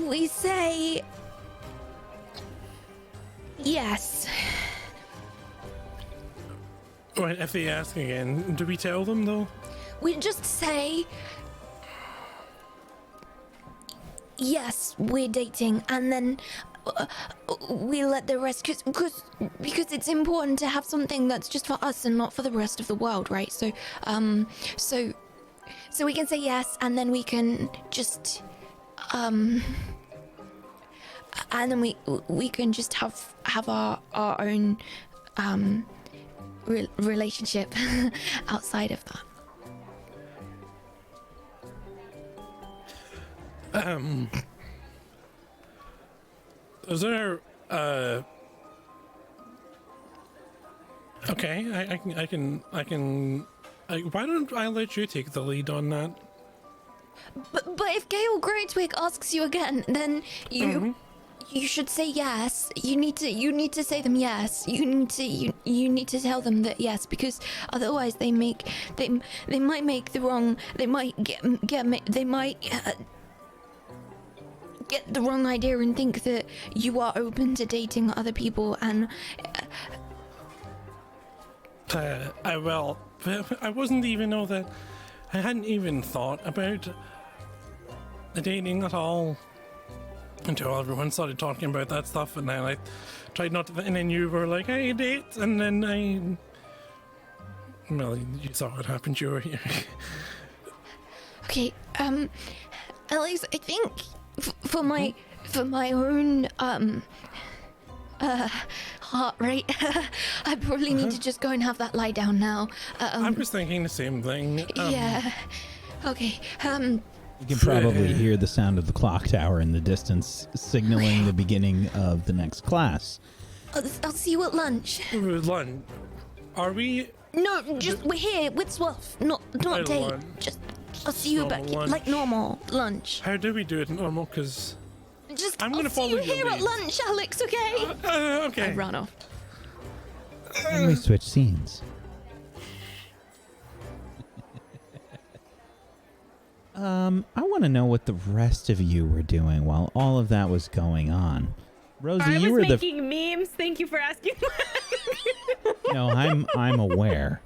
we say yes. Right, if they ask again, do we tell them though? We just say yes, we're dating, and then we let the rest, because it's important to have something that's just for us and not for the rest of the world, right? So so we can say yes, and then we can just and then we can just have our own relationship outside of that. Is there okay, I can why don't I let you take the lead on that? But if Gale Greatwig asks you again, then you should say yes. You need to say them yes. You need to tell them that yes, because otherwise they might make the wrong. They might get the wrong idea and think that you are open to dating other people. And I wasn't even know that. I hadn't even thought about dating at all until everyone started talking about that stuff, and then I tried not to, and then you were like, "Hey, date," and then well, you saw what happened. You were here. Okay, Alex, I think for my own heart rate, I probably need to just go and have that lie down now. I was thinking the same thing. Yeah. Okay. You can probably hear the sound of the clock tower in the distance, signaling the beginning of the next class. I'll see you at lunch. Lunch? Are we? No, just we're here with Swaff, not date. Lunch. Just I'll see you back Lunch. like normal lunch. How do we do it normal? Because I'm I'll gonna see follow you your here at lead. lunch, Alex. Okay. Okay. I run off. And we switch scenes. I want to know what the rest of you were doing while all of that was going on. Rosie, you were making memes. Thank you for asking. No, I'm aware.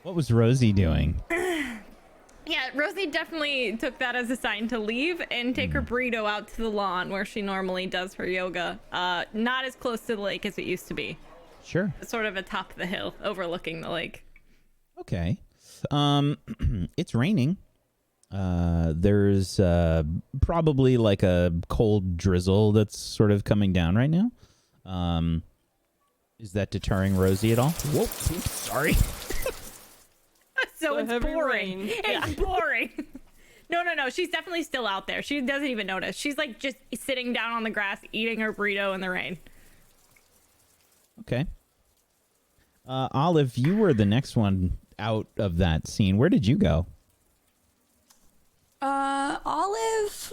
What was Rosie doing? Yeah, Rosie definitely took that as a sign to leave and take her burrito out to the lawn where she normally does her yoga. Not as close to the lake as it used to be. Sure. Sort of atop the hill, overlooking the lake. Okay. It's raining. There's probably like a cold drizzle that's sort of coming down right now. Is that deterring Rosie at all? Whoa, oops, sorry. So The it's heavy boring. rain. It's boring. No. She's definitely still out there. She doesn't even notice. She's like just sitting down on the grass, eating her burrito in the rain. Okay. Olive, you were the next one out of that scene. Where did you go? Olive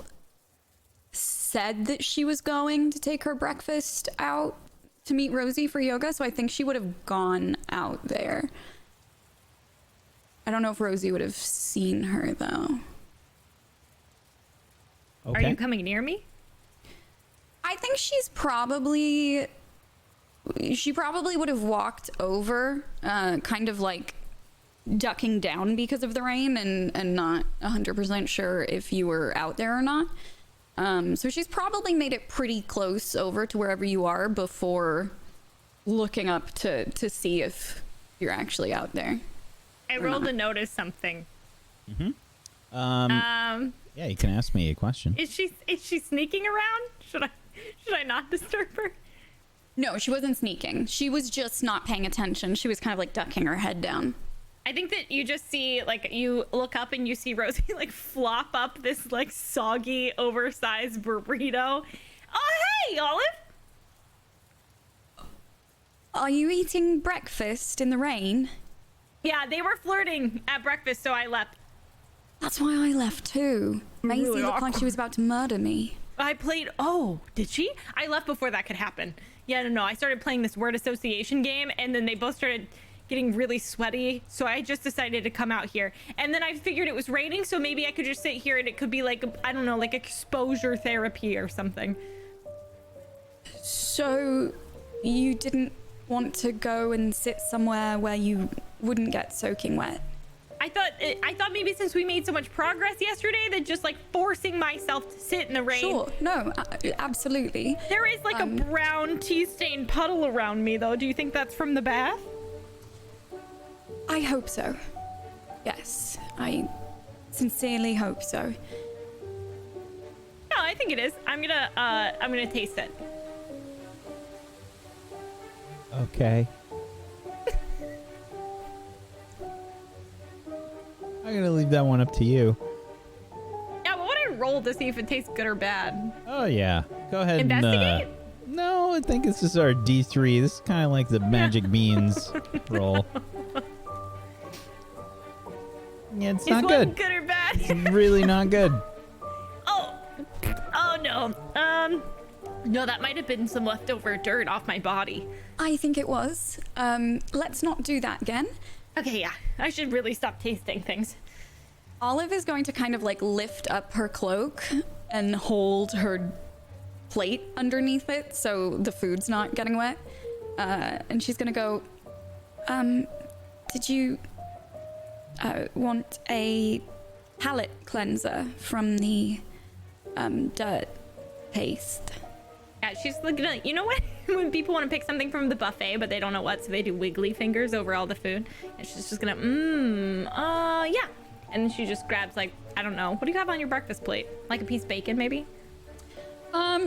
said that she was going to take her breakfast out to meet Rosie for yoga, so I think she would have gone out there. I don't know if Rosie would have seen her, though. Okay. Are you coming near me? I think she probably would have walked over, kind of like ducking down because of the rain and not 100% sure if you were out there or not. So she's probably made it pretty close over to wherever you are before looking up to see if you're actually out there. I rolled to notice something. Yeah, you can ask me a question. Is she sneaking around? Should I not disturb her? No, she wasn't sneaking. She was just not paying attention. She was kind of like ducking her head down. I think that you just see, like, you look up and you see Rosie, like, flop up this, like, soggy, oversized burrito. Oh, hey, Olive! Are you eating breakfast in the rain? Yeah, they were flirting at breakfast, so I left. That's why I left too. Masie Really looked like she was about to murder me. I played, oh, did she? I left before that could happen. Yeah, no, I started playing this word association game, and then they both started getting really sweaty, so I just decided to come out here. And then I figured it was raining, so maybe I could just sit here and it could be like, I don't know, like exposure therapy or something. So, you didn't want to go and sit somewhere where you wouldn't get soaking wet? I thought maybe since we made so much progress yesterday that just like forcing myself to sit in the rain. Sure, no, absolutely. There is like a brown tea-stained puddle around me though. Do you think that's from the bath? I hope so. Yes, I sincerely hope so. I think it is. I'm gonna taste it. Okay. I'm gonna leave that one up to you. Yeah, but what I roll to see if it tastes good or bad? Oh yeah, go ahead. Investigate? No, I think this is our D3. This is kind of like the magic beans roll. Yeah, it's not good. Good or bad? It's really not good. Oh no. No, that might have been some leftover dirt off my body. I think it was. Let's not do that again. Okay, yeah. I should really stop tasting things. Olive is going to kind of like lift up her cloak and hold her plate underneath it so the food's not getting wet. And she's gonna go, did you want a palate cleanser from the dirt paste? Yeah, she's looking at, you know what? When people want to pick something from the buffet, but they don't know what, so they do wiggly fingers over all the food. And she's just gonna, yeah. And then she just grabs, like, I don't know. What do you have on your breakfast plate? Like a piece of bacon, maybe?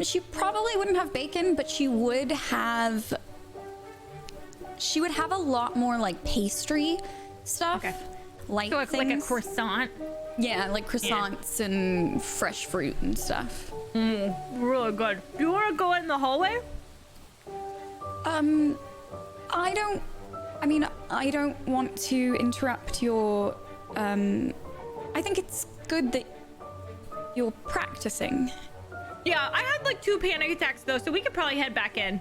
She probably wouldn't have bacon, but she would have a lot more like pastry stuff. Okay. Light So it's like a things. croissant? Yeah, like croissants and fresh fruit and stuff. Really good. Do you want to go in the hallway? I don't want to interrupt your, I think it's good that you're practicing. Yeah, I had like 2 panic attacks though, so we could probably head back in.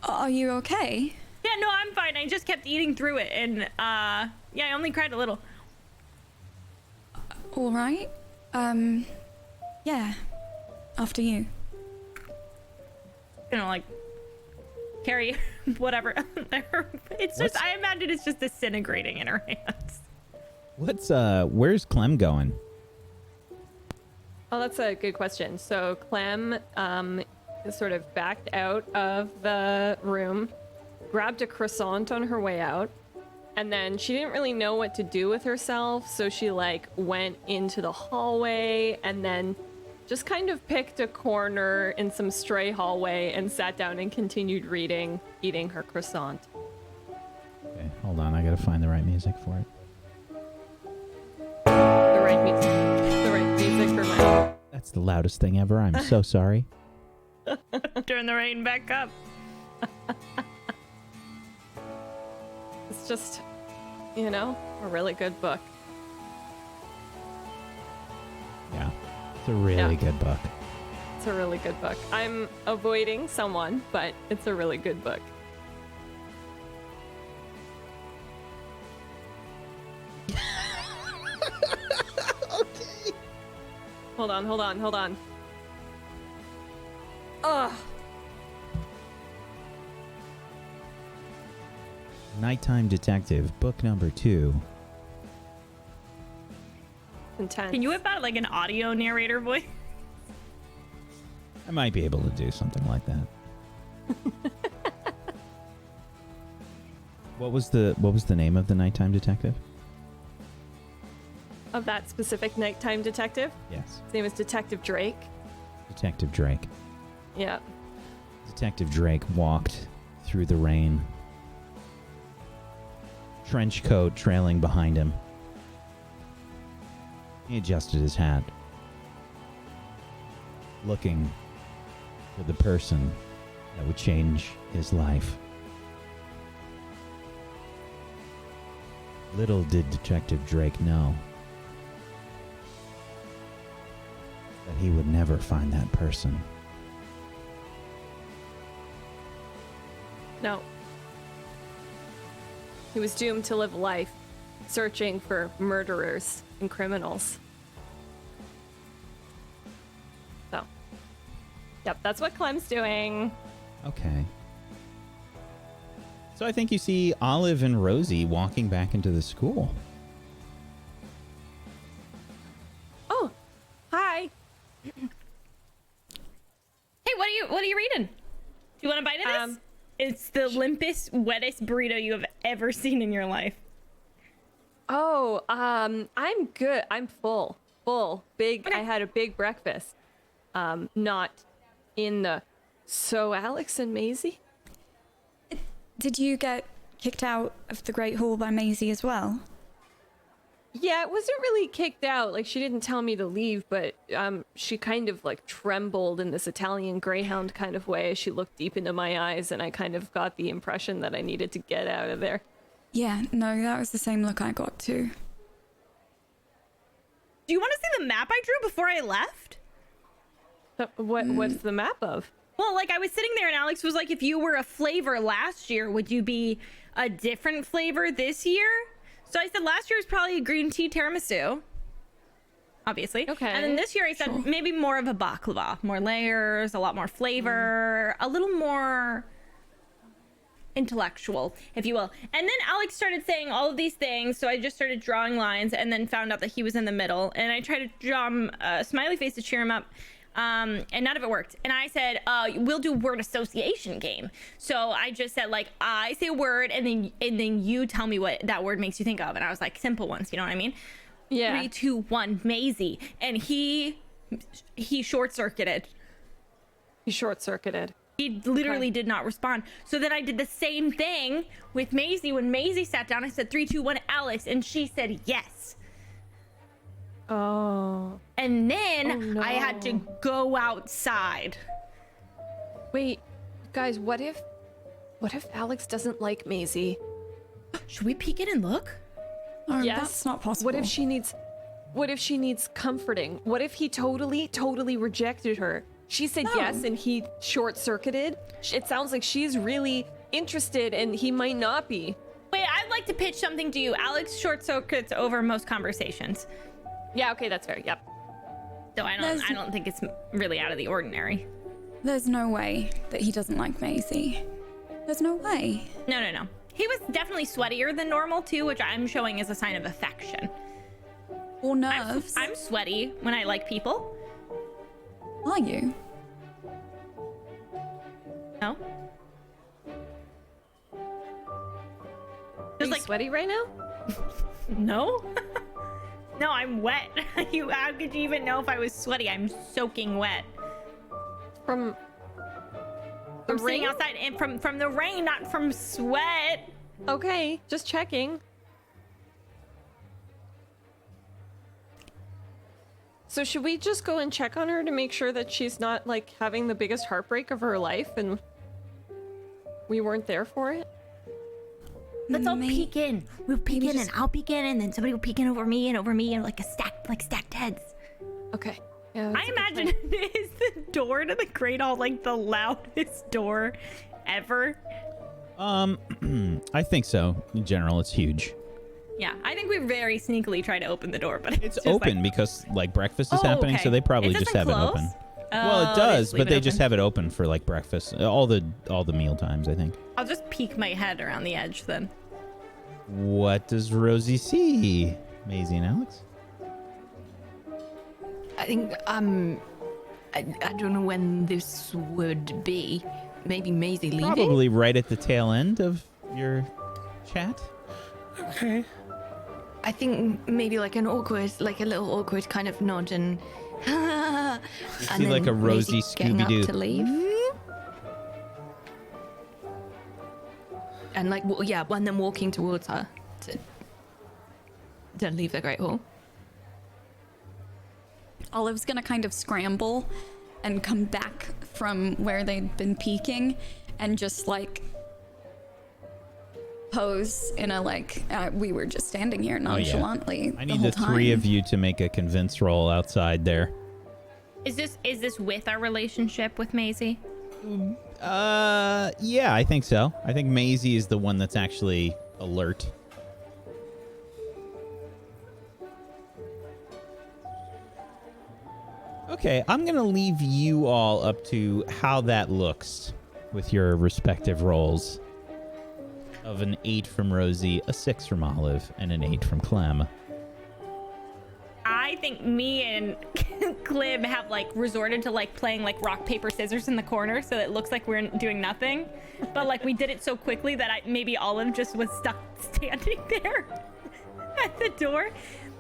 Are you okay? Yeah, no, I'm fine. I just kept eating through it, and yeah, I only cried a little. All right. Yeah. After you. You know, like carry whatever. It's just, I imagine it's just disintegrating in her hands. Where's Clem going? Oh, that's a good question. So Clem sort of backed out of the room, grabbed a croissant on her way out, and then she didn't really know what to do with herself, so she like went into the hallway and then just kind of picked a corner in some stray hallway and sat down and continued reading, eating her croissant. Okay, hold on. I gotta find the right music for it. The right music for my... That's the loudest thing ever. I'm so sorry. Turn the rain back up. It's just, you know, a really good book. Yeah, it's a really good book. It's a really good book. I'm avoiding someone, but it's a really good book. Okay. Hold on. Ugh. Nighttime Detective, book number 2. Intense. Can you whip out like an audio narrator voice? I might be able to do something like that. What was the name of the Nighttime Detective? Of that specific nighttime detective? Yes. His name is Detective Drake. Detective Drake. Yeah. Detective Drake walked through the rain, trench coat trailing behind him. He adjusted his hat, looking for the person that would change his life. Little did Detective Drake know that he would never find that person. No. He was doomed to live life searching for murderers and criminals. So, yep, that's what Clem's doing. Okay. So I think you see Olive and Rosie walking back into the school. Oh, hi. Hey, what are you reading? Do you want a bite of this? It's the limpest, wettest burrito you have ever seen in your life. Oh, I'm good. I'm full. full, big. I had a big breakfast. Not in the. So Alex and Masie? Did you get kicked out of the Great Hall by Masie as well? Yeah, it wasn't really kicked out. Like, she didn't tell me to leave, but she kind of like trembled in this Italian greyhound kind of way as she looked deep into my eyes, and I kind of got the impression that I needed to get out of there. Yeah, no, that was the same look I got too. Do you want to see the map I drew before I left? What's the map of? Well, like I was sitting there and Alex was like, if you were a flavor last year, would you be a different flavor this year? So I said last year was probably a green tea tiramisu. Obviously. Okay. And then this year I said maybe more of a baklava. More layers, a lot more flavor, a little more intellectual, if you will. And then Alex started saying all of these things, so I just started drawing lines and then found out that he was in the middle. And I tried to draw him a smiley face to cheer him up. And none of it worked. And I said, we'll do word association game. So I just said, like, I say a word and then you tell me what that word makes you think of. And I was like, simple ones, you know what I mean? Yeah. 3, 2, 1, Masie. And he short-circuited. He short-circuited. He literally did not respond. So then I did the same thing with Masie. When Masie sat down, I said 3, 2, 1, Alex. And she said yes. Oh. And then no. I had to go outside. Wait, guys, what if Alex doesn't like Masie? Should we peek in and look? Oh, Yes. that's not possible. What if she needs comforting? What if he totally rejected her? She said yes and he short-circuited. It sounds like she's really interested and he might not be. Wait, I'd like to pitch something to you. Alex short circuits over most conversations. Yeah, okay, that's fair. Yep. So I don't think it's really out of the ordinary. There's no way that he doesn't like Masie. There's no way. No. He was definitely sweatier than normal too, which I'm showing as a sign of affection. Or nerves. I'm sweaty when I like people. Are you? No? Are you sweaty right now? No? No, I'm wet. How could you even know if I was sweaty? I'm soaking wet. From From sitting outside and from the rain, not from sweat. Okay, just checking. So should we just go and check on her to make sure that she's not like having the biggest heartbreak of her life and we weren't there for it? Let's all peek in. We'll peek in, and I'll peek in, and then somebody will peek in over me, and like stacked heads. Okay. Yeah, I imagine is the door to the Great Hall like the loudest door ever. I think so. In general, it's huge. Yeah, I think we very sneakily try to open the door, but It's just open like, because like breakfast is happening, so they probably It just doesn't have it close? open. Well, Oh, it does, they just but they leave it just open. have it open for like breakfast, all the meal times, I think. I'll just peek my head around the edge then. What does Rosie see? Masie and Alex? I think I don't know when this would be. Maybe Masie leaving. Probably right at the tail end of your chat. Okay. I think maybe like a little awkward kind of nod and. You see like a Rosie Maisie getting up Scooby-Doo. to leave. And like, and then walking towards her to leave the Great Hall. Olive's gonna kind of scramble and come back from where they'd been peeking and just like pose in a like we were just standing here nonchalantly. I the need whole the three time. of you to make a convince roll outside there. Is this with our relationship with Masie? Yeah, I think so. I think Masie is the one that's actually alert. Okay, I'm gonna leave you all up to how that looks with your respective rolls. Of an 8 from Rosie, a 6 from Olive, and an 8 from Clem. I think me and Clem have like resorted to like playing like rock paper scissors in the corner, so it looks like we're doing nothing. But like we did it so quickly that maybe Olive just was stuck standing there at the door.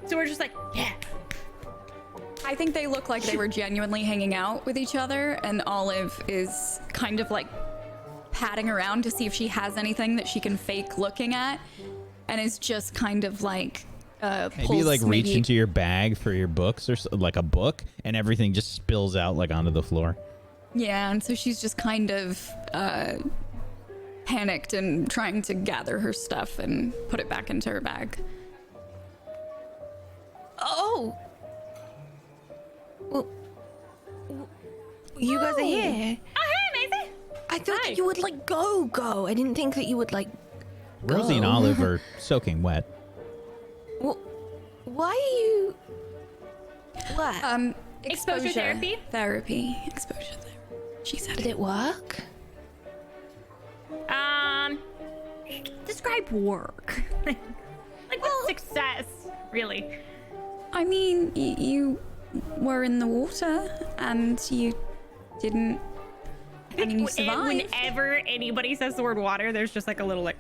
So we're just like, yeah, I think they look like they were genuinely hanging out with each other, and Olive is kind of like patting around to see if she has anything that she can fake looking at, and is just kind of like Maybe like reach into your bag for your books or like a book, and everything just spills out like onto the floor. Yeah, and so she's just kind of panicked and trying to gather her stuff and put it back into her bag. Oh! Well, you guys are here. Oh, hey, Masie. I thought that you would, like, go. I didn't think that you would, like, Rosie and Olive are soaking wet. Well, why are you... What? Exposure therapy? Exposure therapy. She said Did it work? Describe work. Like what's success, really? I mean, you were in the water and you didn't. I mean, you survived. Whenever anybody says the word water, there's just like a little like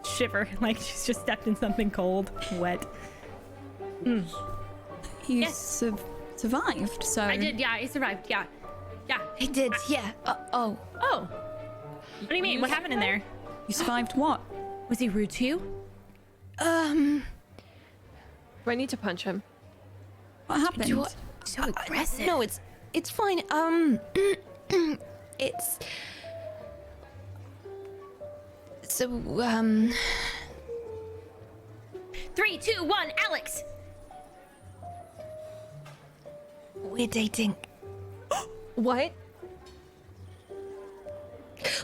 shiver, like she's just stepped in something cold, wet. You survived, so. I did, yeah, I survived, yeah. I did, yeah. Oh. What do you mean? What happened in there? You survived what? Was he rude to you? Do I need to punch him? What happened? So aggressive. No, it's fine. It's... So, 3, 2, 1, Alex! We're dating. What?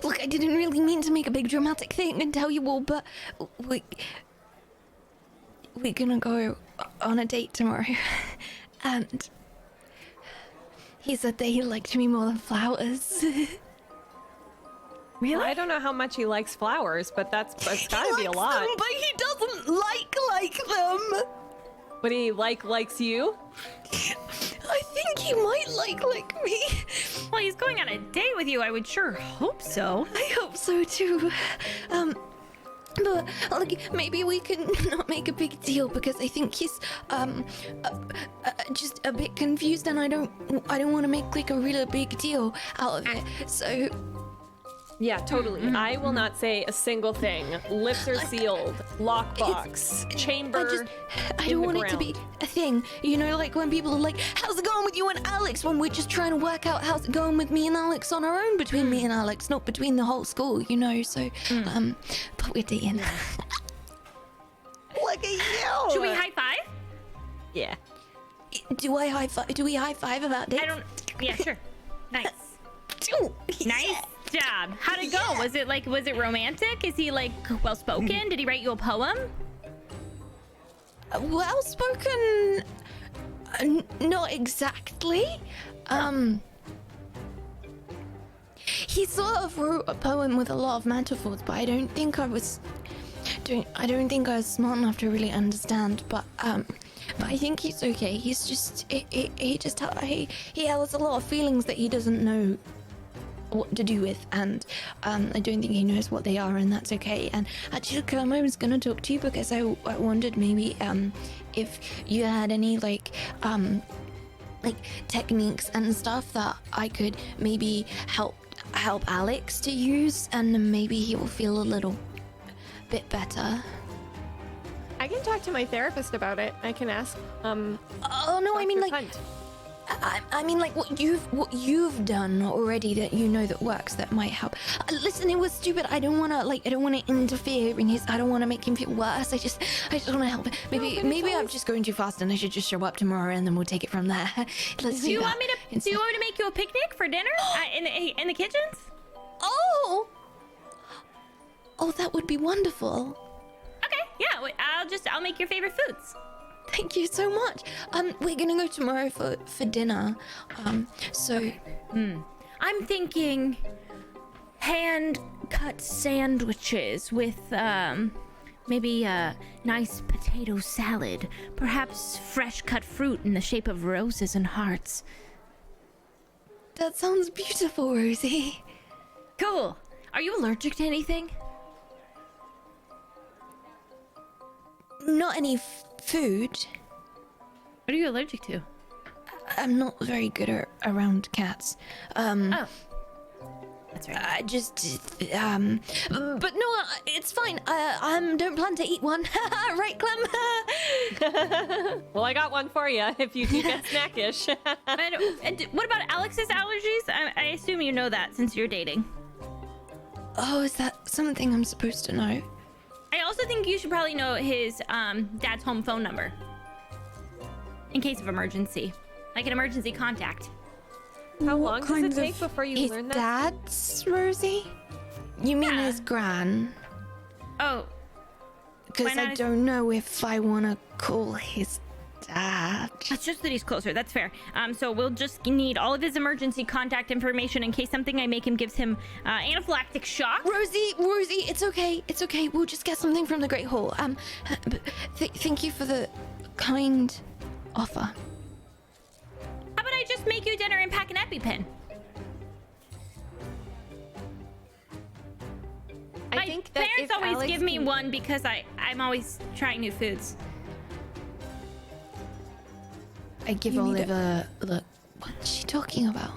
Look, I didn't really mean to make a big dramatic thing and tell you all, but we're gonna go on a date tomorrow. And he said that he liked me more than flowers. Really? Well, I don't know how much he likes flowers, but that's gotta be a lot. Them, but he doesn't like them. But he likes you? I think he might like me. Well, he's going on a date with you. I would sure hope so. I hope so too. But like, maybe we can not make a big deal because I think he's just a bit confused, and I don't want to make like a really big deal out of it. So. Yeah, totally. I will not say a single thing. Lips are sealed. Lockbox. Chamber. I don't want it to be a thing. You know, like when people are like, how's it going with you and Alex? When we're just trying to work out how's it going with me and Alex on our own, between me and Alex, not between the whole school, you know? So, but we're dating. Look at you! Should we high five? Yeah. Do we high five about dates? Yeah, sure. Nice. Nice job. How'd it go? Was it romantic? Is he like well spoken? Did he write you a poem? Well spoken, not exactly. He sort of wrote a poem with a lot of metaphors, but I don't think I was smart enough to really understand. But I think he's okay. He's just he has a lot of feelings that he doesn't know what to do with, and I don't think he knows what they are, and that's okay. And actually, Clem, I was gonna talk to you because I wondered maybe if you had any like techniques and stuff that I could maybe help Alex to use, and maybe he will feel a little bit better. I can talk to my therapist about it. I can ask. Oh no, I mean like. Hunt. I mean, like what you've done already that you know that works, that might help. Listen, it was stupid. I don't want to interfere in his. I don't want to make him feel worse. I just want to help. Maybe I'm just going too fast, and I should just show up tomorrow, and then we'll take it from there. Let's do you want me to make you a picnic for dinner in the kitchens? Oh, that would be wonderful. Okay, yeah. I'll make your favorite foods. Thank you so much. We're gonna go tomorrow for dinner. So. I'm thinking hand-cut sandwiches with maybe a nice potato salad, perhaps fresh-cut fruit in the shape of roses and hearts. That sounds beautiful, Rosie. Cool. Are you allergic to anything? Not any food. What are you allergic to? I'm not very good around cats. Oh. That's right. I just, but no, it's fine. Don't plan to eat one, right, Clem? Well, I got one for you if you can get snackish. And what about Alex's allergies? I assume you know that since you're dating. Oh, is that something I'm supposed to know? I also think you should probably know his dad's home phone number in case of emergency, like an emergency contact. How long does it take before you His learn that? dad's, Rosie? You mean Yeah. his gran? Oh, Because Why not I his- don't know if I want to call his dad. it's just that he's closer. That's fair. So we'll just need all of his emergency contact information in case something I make him gives him anaphylactic shock. Rosie, it's okay. It's okay. We'll just get something from the Great Hall. Thank you for the kind offer. How about I just make you dinner and pack an EpiPen? I My think that parents if always Alex give me can- one because I'm always trying new foods. I give Olive a look. What's she talking about?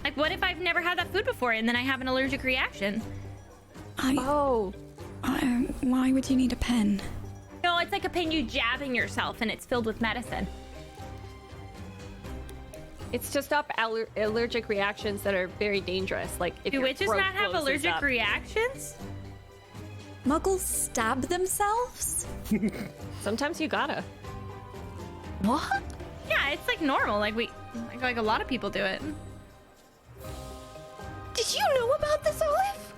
Like, what if I've never had that food before and then I have an allergic reaction? Oh, Why would you need a pen? No, it's like a pen you jab in yourself and it's filled with medicine. it's to stop allergic reactions that are very dangerous. Like if Do your witches throat not have closes allergic up. reactions? Muggles stab themselves? Sometimes you gotta. What? Yeah, it's like normal. Like a lot of people do it. Did you know about this, Olive?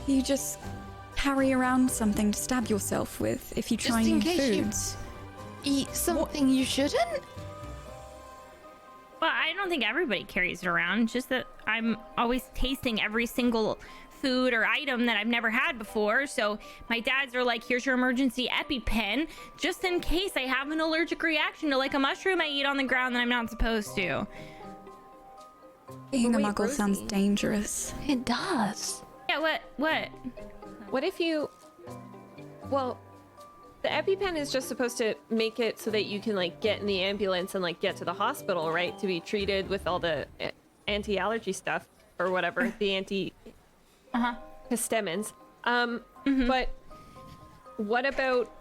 You just carry around something to stab yourself with if you try Just in new case you- foods. Eat something you shouldn't? Well, I don't think everybody carries it around. Just that I'm always tasting every single food or item that I've never had before. So my dads are like, here's your emergency EpiPen, just in case I have an allergic reaction to like a mushroom I eat on the ground that I'm not supposed to. Being a Wait, muggle sounds Rosie. dangerous. It does. Yeah, what? What if you? Well, the EpiPen is just supposed to make it so that you can like get in the ambulance and like get to the hospital, right? To be treated with all the anti-allergy stuff or whatever, the antihistamines. But what about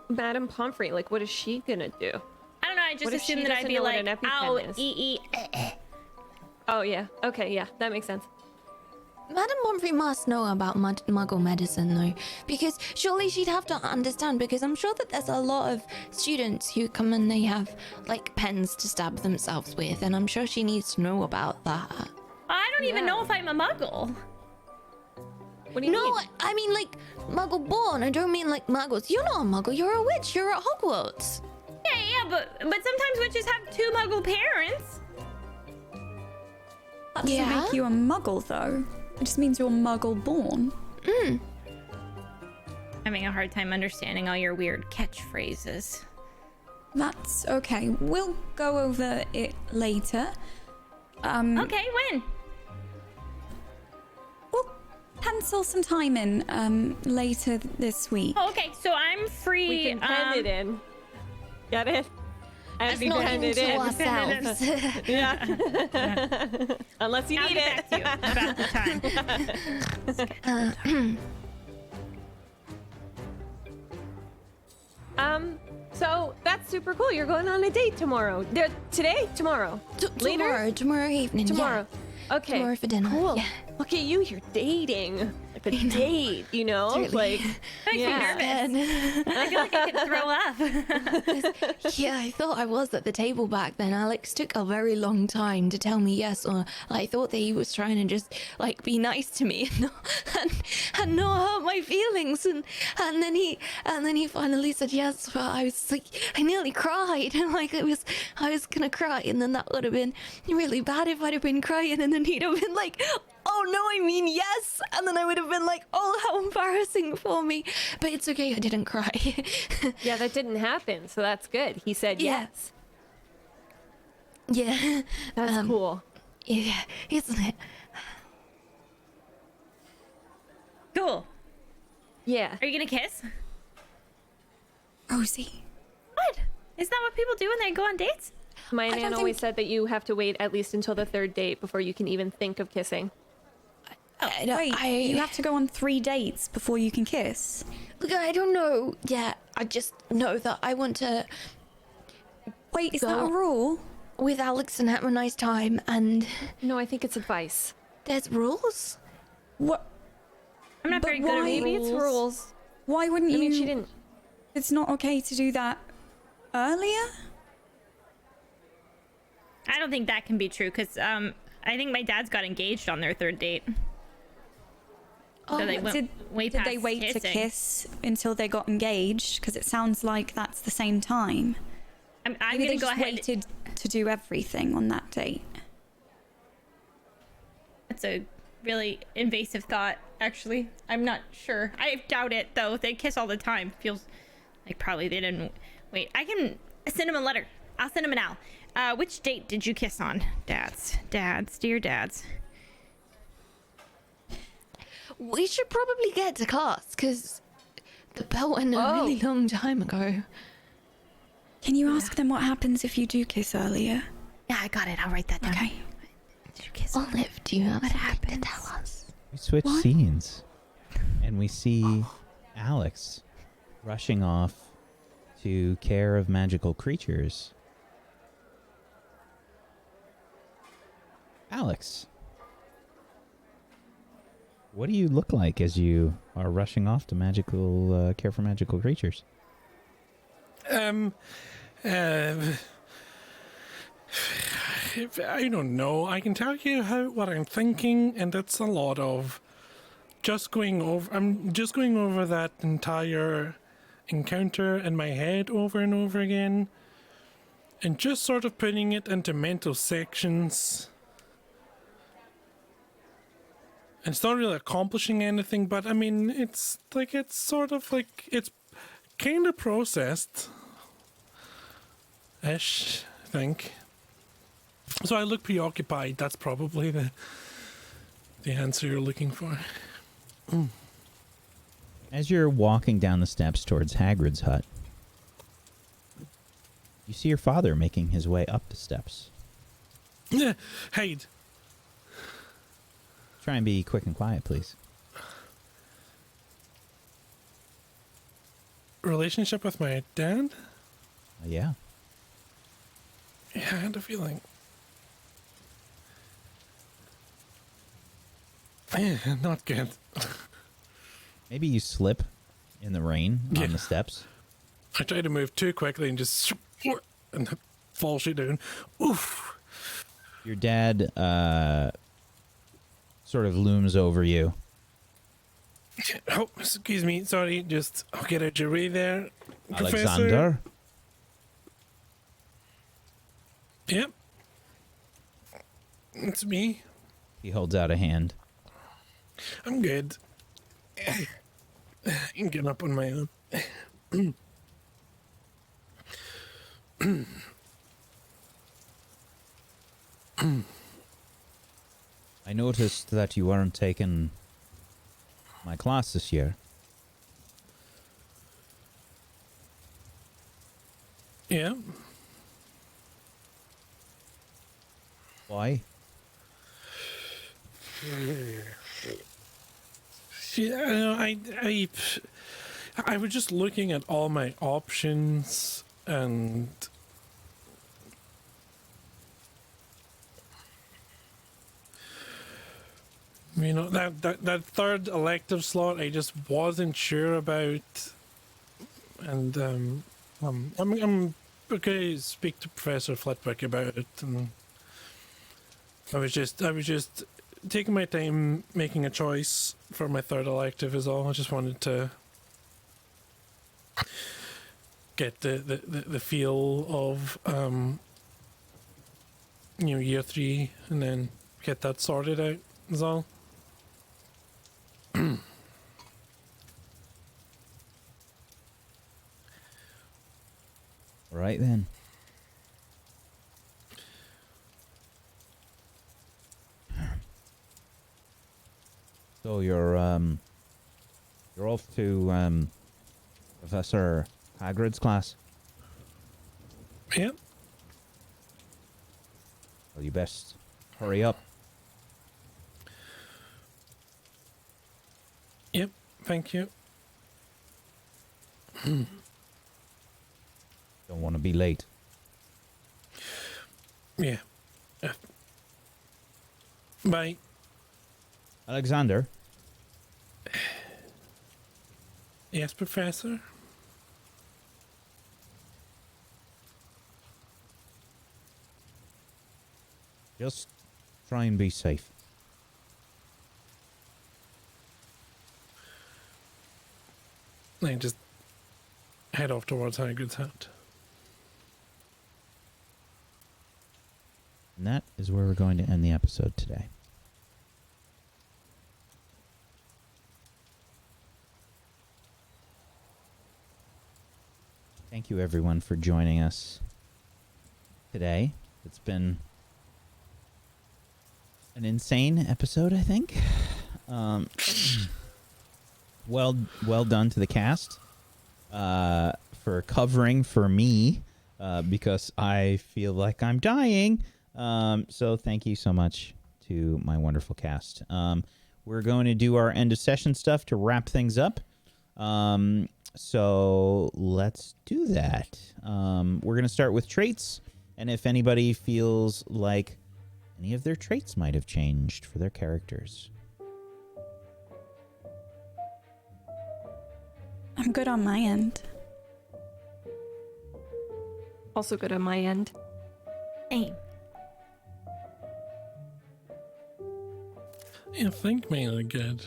Madame Pomfrey? Like, what is she gonna do? I don't know. I just What if she assumed that I'd doesn't be know what like, an EpiPen ow, is? Oh yeah. Okay, yeah, that makes sense. Madame Pomfrey must know about muggle medicine, though, because surely she'd have to understand, because I'm sure that there's a lot of students who come and they have, like, pens to stab themselves with, and I'm sure she needs to know about that. I don't even know if I'm a muggle. What do you No, mean? I mean, like, muggle-born. I don't mean, like, muggles. You're not a muggle. You're a witch. You're at Hogwarts. Yeah, but sometimes witches have two muggle parents. That doesn't make you a muggle, though. It just means you're muggle-born. Having a hard time understanding all your weird catchphrases. That's okay. We'll go over it later. Okay, when? We'll pencil some time in later this week. Oh, okay, so I'm free. We can pen it in. Get it? And Let's we not pen it into in. ourselves. Yeah. Unless you I'll need get it. back to you about the time. So that's super cool. You're going on a date tomorrow. Today? Tomorrow. Later? Tomorrow evening. Tomorrow. Yeah. Okay. Tomorrow for dinner. Cool. Yeah. Look at you. You're dating. Like a date, you know? Totally. Like, Makes me nervous. I feel like I could throw up. Yeah, I thought I was at the table back then. Alex took a very long time to tell me yes, or I thought that he was trying to just like be nice to me and not hurt my feelings. And then he finally said yes. But I was like, I nearly cried. Like I was gonna cry, and then that would have been really bad if I'd have been crying, and then he'd have been like, oh no, I mean yes, and then I would have been like, oh, how embarrassing for me. But it's okay, I didn't cry. yeah, that didn't happen. So that's good. He said Yeah. yes. Yeah. That's cool. Yeah, isn't it? Cool. Yeah. Are you gonna kiss? Rosie. What? Isn't that what people do when they go on dates? My don't nan always think- said that you have to wait at least until the third date before you can even think of kissing. Wait, you have to go on 3 dates before you can kiss. Look, I don't know. Yeah, I just know that I want to Wait, is that Go- a rule? with Alex and have a nice time. And No, I think it's advice. there's rules. What? I'm not But very good at why- Maybe it's rules. Why wouldn't I you? mean, she didn't. It's not okay to do that earlier? I don't think that can be true because I think my dad's got engaged on their third date. Oh, So they went Did, way did past they wait to kissing. kiss until they got engaged? Because it sounds like that's the same time. I'm Maybe gonna they go just ahead. waited to do everything on that date. That's a really invasive thought, actually. I'm not sure. I doubt it, though. They kiss all the time. Feels like probably they didn't wait. I can send him a letter. I'll send him an owl. Which date did you kiss on? Dear dads. We should probably get to class because the bell went a really long time ago. Can you ask them what happens if you do kiss earlier? Yeah, I got it. I'll write that down. Okay. Did you kiss? Olive, do you have something to tell us? We switch What? scenes, and we see Alex rushing off to care of magical creatures. Alex, what do you look like as you are rushing off to magical care for magical creatures? I don't know. I can tell you what I'm thinking, and that's a lot of just going over. I'm just going over that entire encounter in my head over and over again, and just sort of putting it into mental sections. And it's not really accomplishing anything, but I mean, it's sort of like it's kind of processed ish, I think. So I look preoccupied. That's probably the answer you're looking for. As you're walking down the steps towards Hagrid's hut, you see your father making his way up the steps. Hide. Try and be quick and quiet, please. Relationship with my dad? Yeah. Yeah, I had a feeling. Not good. Maybe you slip in the rain Yeah. on the steps. I try to move too quickly and just and fall straight down. Oof. Your dad sort of looms over you. Oh, excuse me. Sorry. Just I'll get out your way there, Professor. Alexander? Yep. It's me. He holds out a hand. I'm good. I can get up on my own. I noticed that you weren't taking my class this year. Yeah. Why? Yeah, I was just looking at all my options, and you know that third elective slot I just wasn't sure about, and I'm okay. Speak to Professor Flitwick about it, and I was just taking my time making a choice for my third elective is all. I just wanted to get the feel of year 3 and then get that sorted out is all. All right then. So you're off to Professor Hagrid's class. Yep. Well, you best hurry up. Yep, thank you. Don't want to be late. Yeah. Bye. Alexander? Yes, Professor? Just try and be safe. I just head off towards Hagrid's hut. And that is where we're going to end the episode today. Thank you, everyone, for joining us today. It's been an insane episode, I think. Well done to the cast for covering for me because I feel like I'm dying. So thank you so much to my wonderful cast. We're going to do our end of session stuff to wrap things up. So let's do that. We're going to start with traits. And if anybody feels like any of their traits might have changed for their characters. I'm good on my end. Also good on my end. Same. I think mine are good.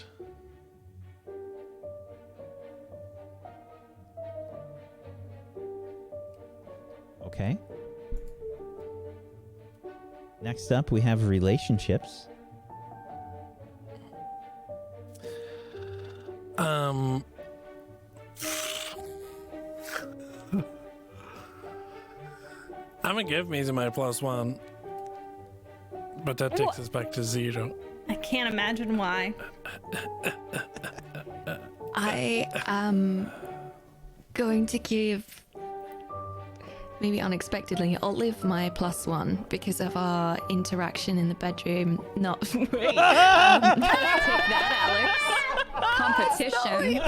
Okay. Next up, we have relationships. I'm gonna give Masie my +1, but that takes us back to 0. I can't imagine why. I am going to give, maybe unexpectedly, Olive my +1 because of our interaction in the bedroom. Not wait. Take that, Alex. Competition.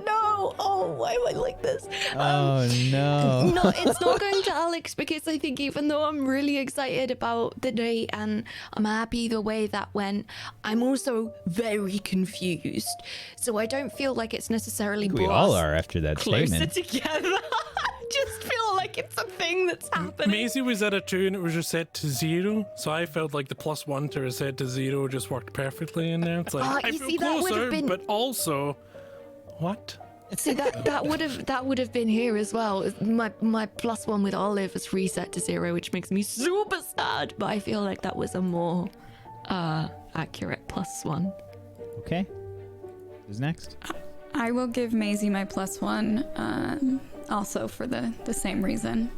No. Oh, why am I like this? Oh, no. No, it's not going to Alex because I think even though I'm really excited about the date and I'm happy the way that went, I'm also very confused. So I don't feel like it's necessarily We brought all us are after that closer statement. together. I just feel like it's a thing that's happening. Masie was at a 2 and it was just set to 0, so I felt like the +1 to her set to 0 just worked perfectly in there. It's like, Oh, I you feel see, that would have closer, been- but also... What? See that would have been here as well. My +1 with Olive is reset to 0, which makes me super sad. But I feel like that was a more accurate +1. Okay. Who's next? I will give Masie my +1, also for the same reason.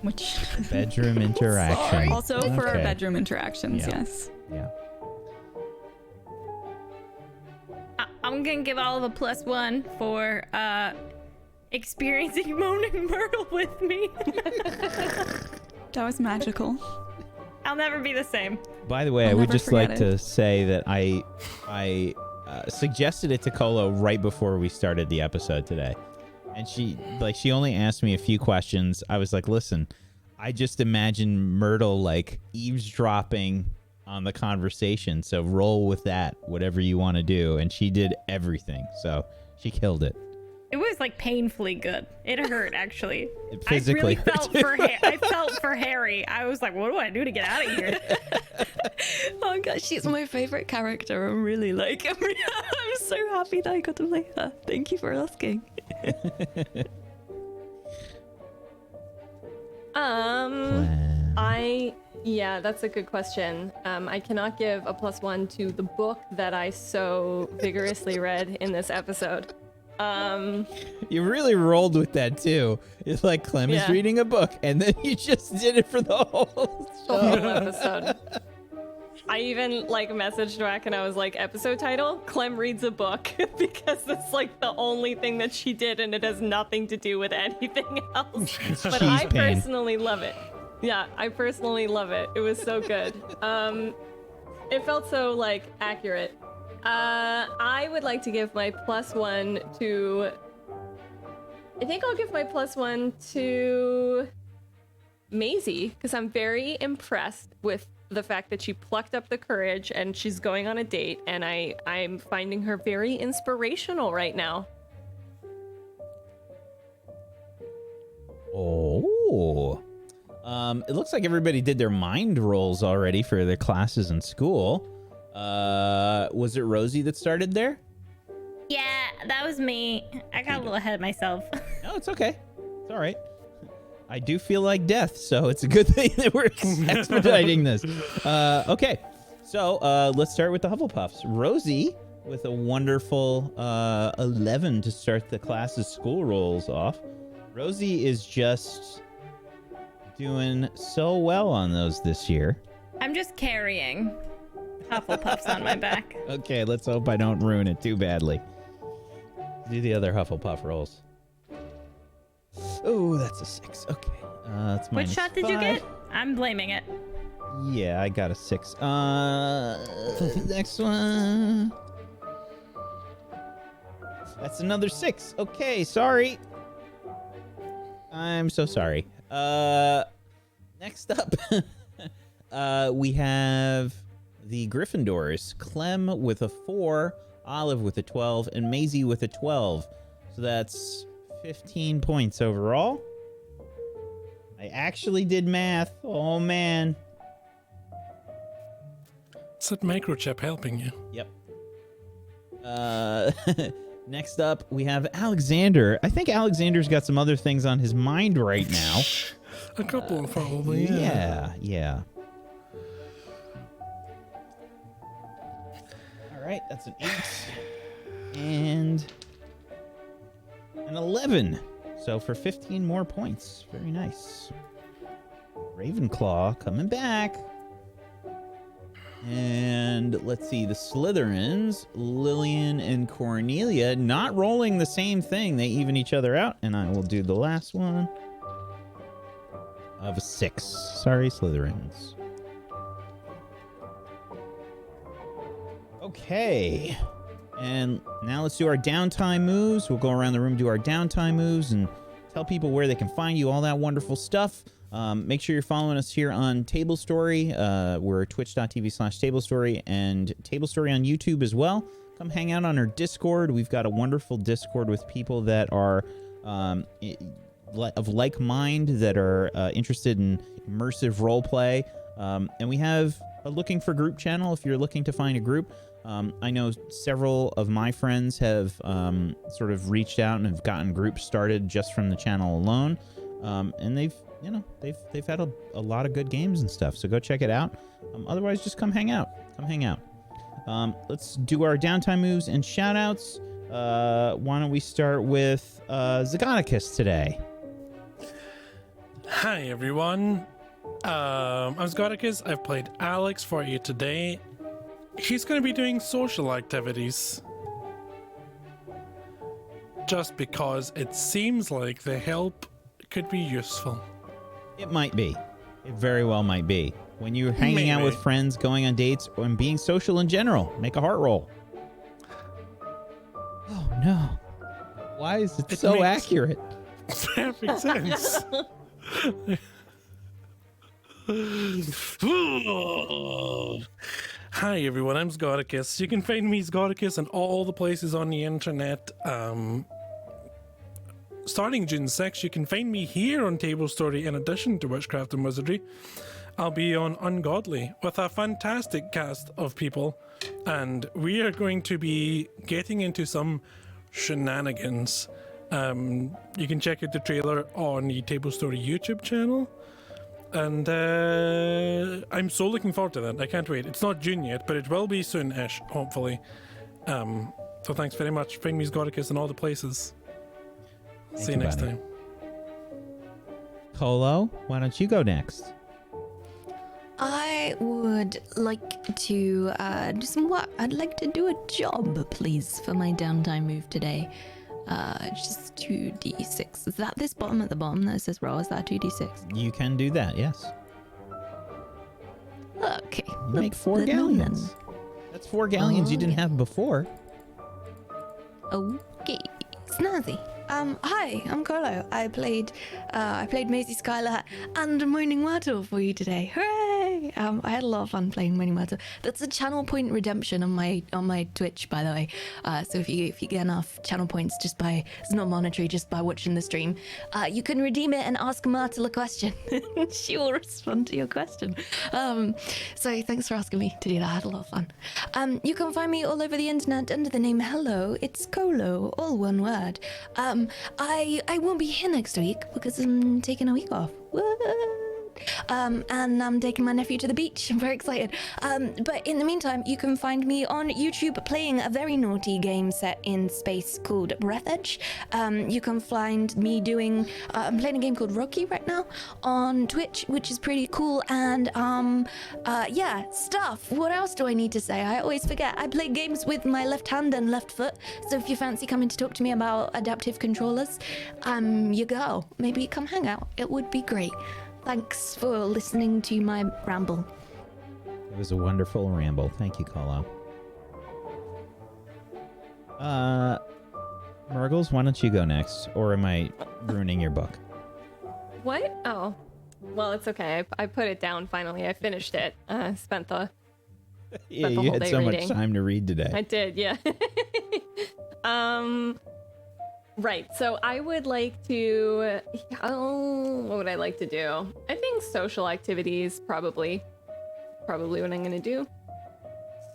Which Bedroom interaction. also for our Okay. bedroom interactions, Yeah. yes. Yeah. I'm gonna give Olive a +1 for experiencing Moaning Myrtle with me. That was magical. I'll never be the same. By the way, I I'll would never just like forget it. to say that I suggested it to Colo right before we started the episode today. And she only asked me a few questions. I was like, listen, I just imagine Myrtle like eavesdropping on the conversation. So roll with that, whatever you want to do. And she did everything. So she killed it. It was like painfully good. It hurt actually. It physically I really hurt felt for I felt for Harry. I was like, what do I do to get out of here? Oh gosh, she's my favorite character. I'm really like, I'm so happy that I got to play her. Thank you for asking. Yeah, that's a good question. I cannot give a +1 to the book that I so vigorously read in this episode. You really rolled with that too. It's like Clem is Yeah. reading a book, and then you just did it for the whole The show. whole episode. I even like messaged back and I was like, episode title, Clem reads a book, because it's like the only thing that she did and it has nothing to do with anything else. But I She's pain. personally love it. Yeah, I personally love it. It was so good. It felt so, like, accurate. I would like to give my +1 to... I think I'll give my +1 to Masie, because I'm very impressed with the fact that she plucked up the courage and she's going on a date, and I'm finding her very inspirational right now. Oh. It looks like everybody did their mind rolls already for their classes in school. Was it Rosie that started there? Yeah, that was me. I got a little ahead of myself. No, it's okay. It's all right. I do feel like death, so it's a good thing that we're expediting this. Okay, so let's start with the Hufflepuffs. Rosie, with a wonderful 11 to start the class's school rolls off. Rosie is just doing so well on those this year. I'm just carrying Hufflepuffs on my back. Okay, let's hope I don't ruin it too badly. Do the other Hufflepuff rolls. Oh, that's a 6. Okay. That's Which shot did you -5. get? I'm blaming it. Yeah, I got a 6. Next one. That's another 6. Okay, sorry. I'm so sorry. Next up, we have the Gryffindors. Clem with a 4, Olive with a 12, and Masie with a 12. So that's 15 points overall. I actually did math. Oh, man. Is that microchip helping you? Yep. Next up, we have Alexander. I think Alexander's got some other things on his mind right now. A couple, probably. Yeah. All right, that's an 8 and an 11. So for 15 more points. Very nice. Ravenclaw coming back. And let's see, the Slytherins, Lillian and Cornelia, not rolling the same thing. They even each other out. And I will do the last one of a 6. Sorry, Slytherins. Okay. And now let's do our downtime moves. We'll go around the room, do our downtime moves, and tell people where they can find you, all that wonderful stuff. Make sure you're following us here on Table Story. We're twitch.tv/Table Story and Table Story on YouTube as well. Come hang out on our Discord. We've got a wonderful Discord with people that are of like mind, that are interested in immersive role play. And we have a looking for group channel if you're looking to find a group. I know several of my friends have sort of reached out and have gotten groups started just from the channel alone. And they've had a lot of good games and stuff. So go check it out. Otherwise, just come hang out. Let's do our downtime moves and shout outs. Why don't we start with Zagonicus today? Hi, everyone. I'm Zagonicus. I've played Alex for you today. He's going to be doing social activities. Just because it seems like the help could be useful. It might be. It very well might be. When you're hanging out with friends, going on dates, and being social in general, make a heart roll. Oh, no. Why is it so accurate? Perfect sense. Hi everyone, I'm Zagonicus. You can find me Zagonicus in all the places on the internet. Starting June 6th, you can find me here on Table Story in addition to Witchcraft and Wizardry. I'll be on Ungodly with a fantastic cast of people, and we are going to be getting into some shenanigans. You can check out the trailer on the Table Story YouTube channel. And I'm so looking forward to that. I can't wait. It's not June yet, but it will be soon-ish, hopefully. So thanks very much. Find me Zagonicus in all the places. See you next time. Colo, why don't you go next? I would like to do some work. I'd like to do a job, please, for my downtime move today. Just 2d6. Is that this bottom at the bottom that says roll? Is that 2d6? You can do that, yes. Okay. You make 4 galleons. That's 4 galleons you didn't have before. Okay. Snazzy. Hi, I'm Colo. I played Masie, Skylar, and Moaning Myrtle for you today. Hooray! I had a lot of fun playing Moaning Myrtle. That's a channel point redemption on my Twitch, by the way. So if you get enough channel points just by, it's not monetary, just by watching the stream, you can redeem it and ask Myrtle a question. She will respond to your question. So thanks for asking me to do that. I had a lot of fun. You can find me all over the internet under the name Hello. It's Colo, all one word. I won't be here next week because I'm taking a week off. What? And I'm taking my nephew to the beach. I'm very excited. But in the meantime, you can find me on YouTube playing a very naughty game set in space called Breath Edge. You can find me doing, I'm playing a game called Rocky right now on Twitch, which is pretty cool. And yeah, stuff. What else do I need to say? I always forget. I play games with my left hand and left foot. So if you fancy coming to talk to me about adaptive controllers, you go. Maybe come hang out. It would be great. Thanks for listening to my ramble. It was a wonderful ramble. Thank you, Colo. Murgles, why don't you go next? Or am I ruining your book? What? Oh. Well, it's okay. I put it down finally. I finished it. Spent the You had so reading. much time to read today. I did, yeah. Right, so I would like to... what would I like to do? I think social activities, probably. Probably what I'm going to do.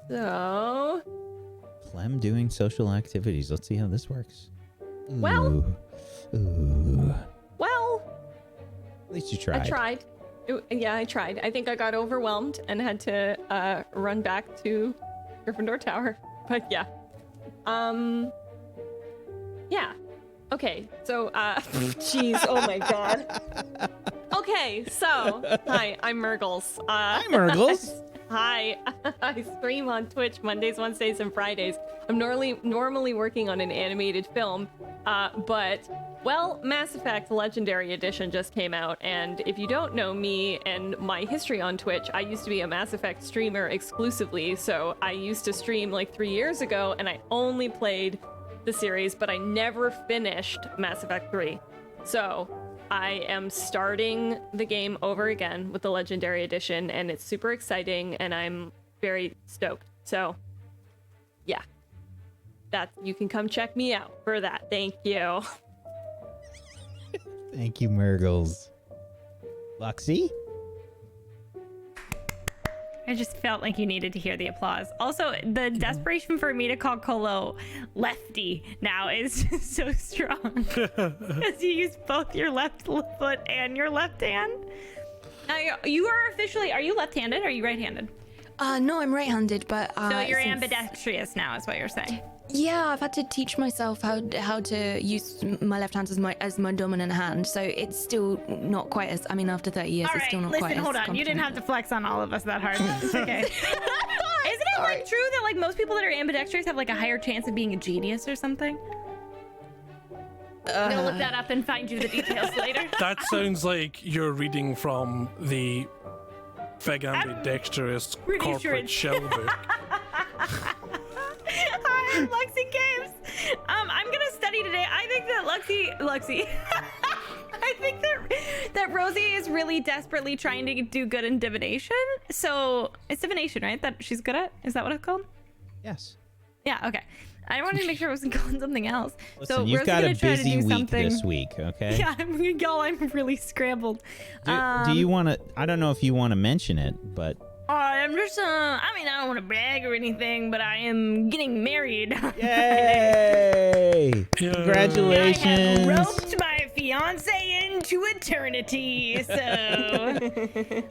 So... Clem doing social activities. Let's see how this works. Well... Ooh. Well... At least you tried. I tried. Yeah, I tried. I think I got overwhelmed and had to run back to Gryffindor Tower. But yeah. Yeah. Okay, so, jeez, oh my god. Okay, so, hi, I'm Murgles. Hi, Murgles. Hi, I stream on Twitch Mondays, Wednesdays, and Fridays. I'm normally working on an animated film, but, well, Mass Effect Legendary Edition just came out, and if you don't know me and my history on Twitch, I used to be a Mass Effect streamer exclusively, so I used to stream like 3 years ago, and I only played the series, but I never finished Mass Effect 3. So I am starting the game over again with the Legendary Edition, and it's super exciting, and I'm very stoked. So yeah, you can come check me out for that. Thank you. Thank you, Murgles. Luxie? I just felt like you needed to hear the applause. Also, the desperation for me to call Colo Lefty now is just so strong. Because you use both your left foot and your left hand. Now, you are officially, are you left-handed or are you right-handed? No, I'm right-handed, but... so you're ambidextrous now is what you're saying. Yeah, I've had to teach myself how to use my left hand as my dominant hand, so it's still not quite as, I mean, after 30 years, it's still not quite as... Listen, hold on. You didn't have to flex on all of us that hard. It's okay. Isn't it like true that like most people that are ambidextrous have like a higher chance of being a genius or something? I'm gonna look that up and find you the details later. That sounds like you're reading from the Fig Ambidextrous corporate shell book. Hi, I'm Luxie Games. I'm gonna study today. I think that Luxie. I think that Rosie is really desperately trying to do good in divination. So it's divination, right? That she's good at? Is that what it's called? Yes. Yeah. Okay. I wanted to make sure I wasn't calling something else. Listen, so you've Rosie's got a gonna try busy to do week something. this week, okay? Yeah, I'm really scrambled. Do you want to? I don't know if you want to mention it, but. I'm just, I mean, I don't want to brag or anything, but I am getting married. Yay! Congratulations! I have roped my fiance into eternity, so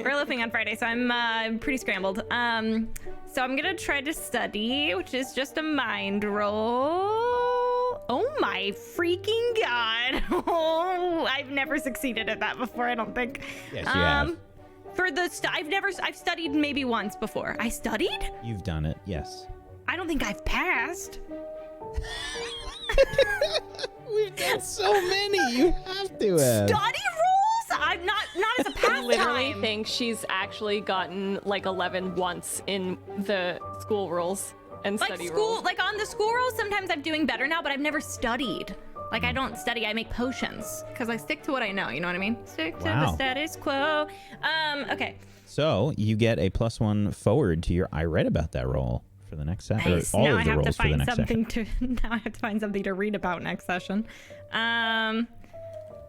we're living on Friday, so I'm pretty scrambled. So I'm gonna try to study, which is just a mind roll. Oh my freaking god! Oh, I've never succeeded at that before. I don't think. Yes, you have. For the I've studied maybe once before. I studied? You've done it, yes. I don't think I've passed. We've done so many. You have to have. Study rules? I'm not as a I literally pastime. think she's actually gotten like 11 once in the school rules and Like study school, rules. like on the school rules, sometimes I'm doing better now, but I've never studied. Like I don't study, I make potions because I stick to what I know. You know what I mean? Stick to the Wow. status quo. Okay. So you get a +1 forward to your I read about that roll for the next session. Nice. All Now of I the have to rolls for the find next session. something to. Now I have to find something to read about next session.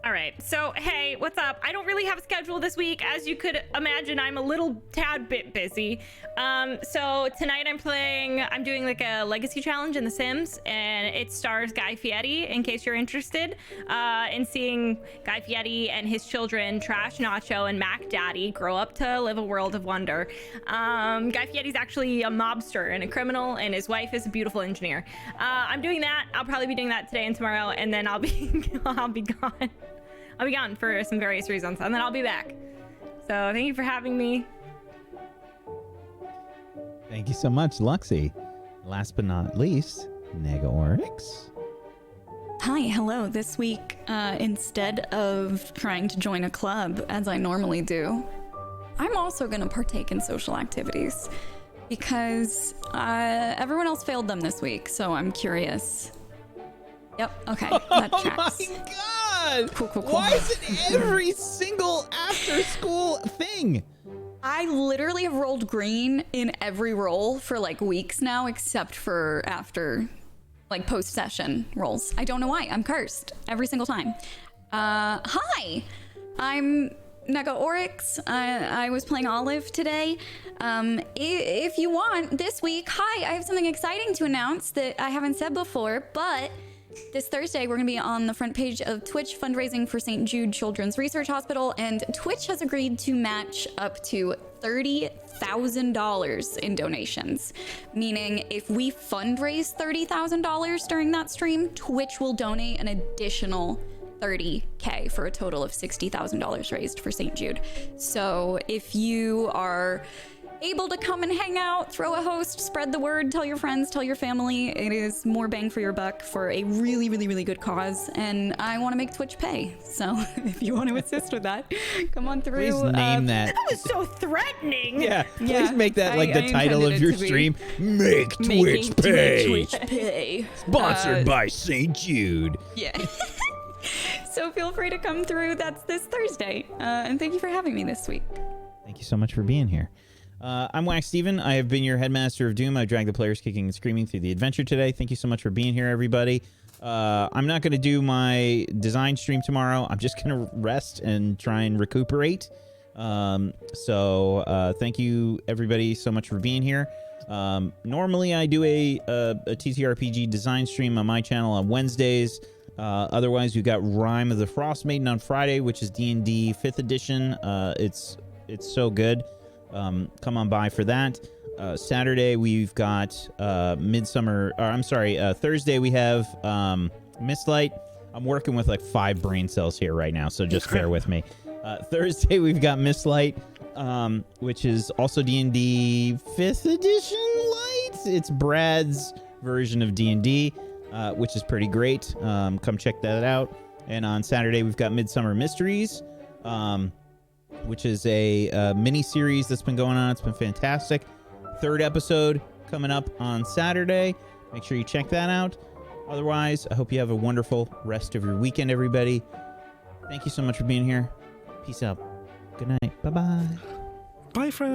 All right. So hey, what's up? I don't really have a schedule this week, as you could imagine. I'm a little tad bit busy. So tonight I'm doing like a legacy challenge in The Sims, and it stars Guy Fieri. In case you're interested in seeing Guy Fieri and his children Trash, Nacho, and Mac Daddy grow up to live a world of wonder. Guy Fieri's actually a mobster and a criminal, and his wife is a beautiful engineer. I'm doing that. I'll probably be doing that today and tomorrow, and then I'll be gone. I'll be gone for some various reasons, and then I'll be back. So thank you for having me. Thank you so much, Luxie. Last but not least, Negaorix. Hi, hello. This week, instead of trying to join a club as I normally do, I'm also going to partake in social activities because everyone else failed them this week, so I'm curious. Yep, okay, that tracks. Oh my god! Cool. Why is it every single after-school thing? I literally have rolled green in every roll for like weeks now, except for after like post-session rolls. I don't know why. I'm cursed every single time. Hi, I'm Negaorix. I was playing Olive today. If you want, this week, hi, I have something exciting to announce that I haven't said before, but this Thursday, we're going to be on the front page of Twitch fundraising for St. Jude Children's Research Hospital, and Twitch has agreed to match up to $30,000 in donations. Meaning, if we fundraise $30,000 during that stream, Twitch will donate an additional $30K for a total of $60,000 raised for St. Jude. So if you are able to come and hang out, throw a host, spread the word, tell your friends, tell your family. It is more bang for your buck for a really, really, really good cause, and I want to make Twitch pay. So if you want to assist with that, come on through. Please name that. That was so threatening. Yeah, please Yeah, make that like the I title intended of it your to be stream. Make Twitch Making pay. Twitch pay. Sponsored by St. Jude. Yeah. So feel free to come through. That's this Thursday. And thank you for having me this week. Thank you so much for being here. I'm Wax Steven. I have been your Headmaster of Doom. I dragged the players kicking and screaming through the adventure today. Thank you so much for being here, everybody. I'm not going to do my design stream tomorrow. I'm just going to rest and try and recuperate. So thank you, everybody, so much for being here. Normally, I do a TTRPG design stream on my channel on Wednesdays. Otherwise, we've got Rime of the Frost Maiden on Friday, which is D&D 5th edition. It's so good. Come on by for that. Saturday we've got Thursday we have Mistlight. I'm working with like 5 brain cells here right now, so just bear with me. Thursday we've got Mistlight, which is also D&D 5th edition light. It's Brad's version of D&D, which is pretty great. Come check that out. And on Saturday we've got Midsummer Mysteries, which is a mini series that's been going on. It's been fantastic. 3rd episode coming up on Saturday. Make sure you check that out. Otherwise, I hope you have a wonderful rest of your weekend, everybody. Thank you so much for being here. Peace out. Good night. Bye-bye. Bye, friends.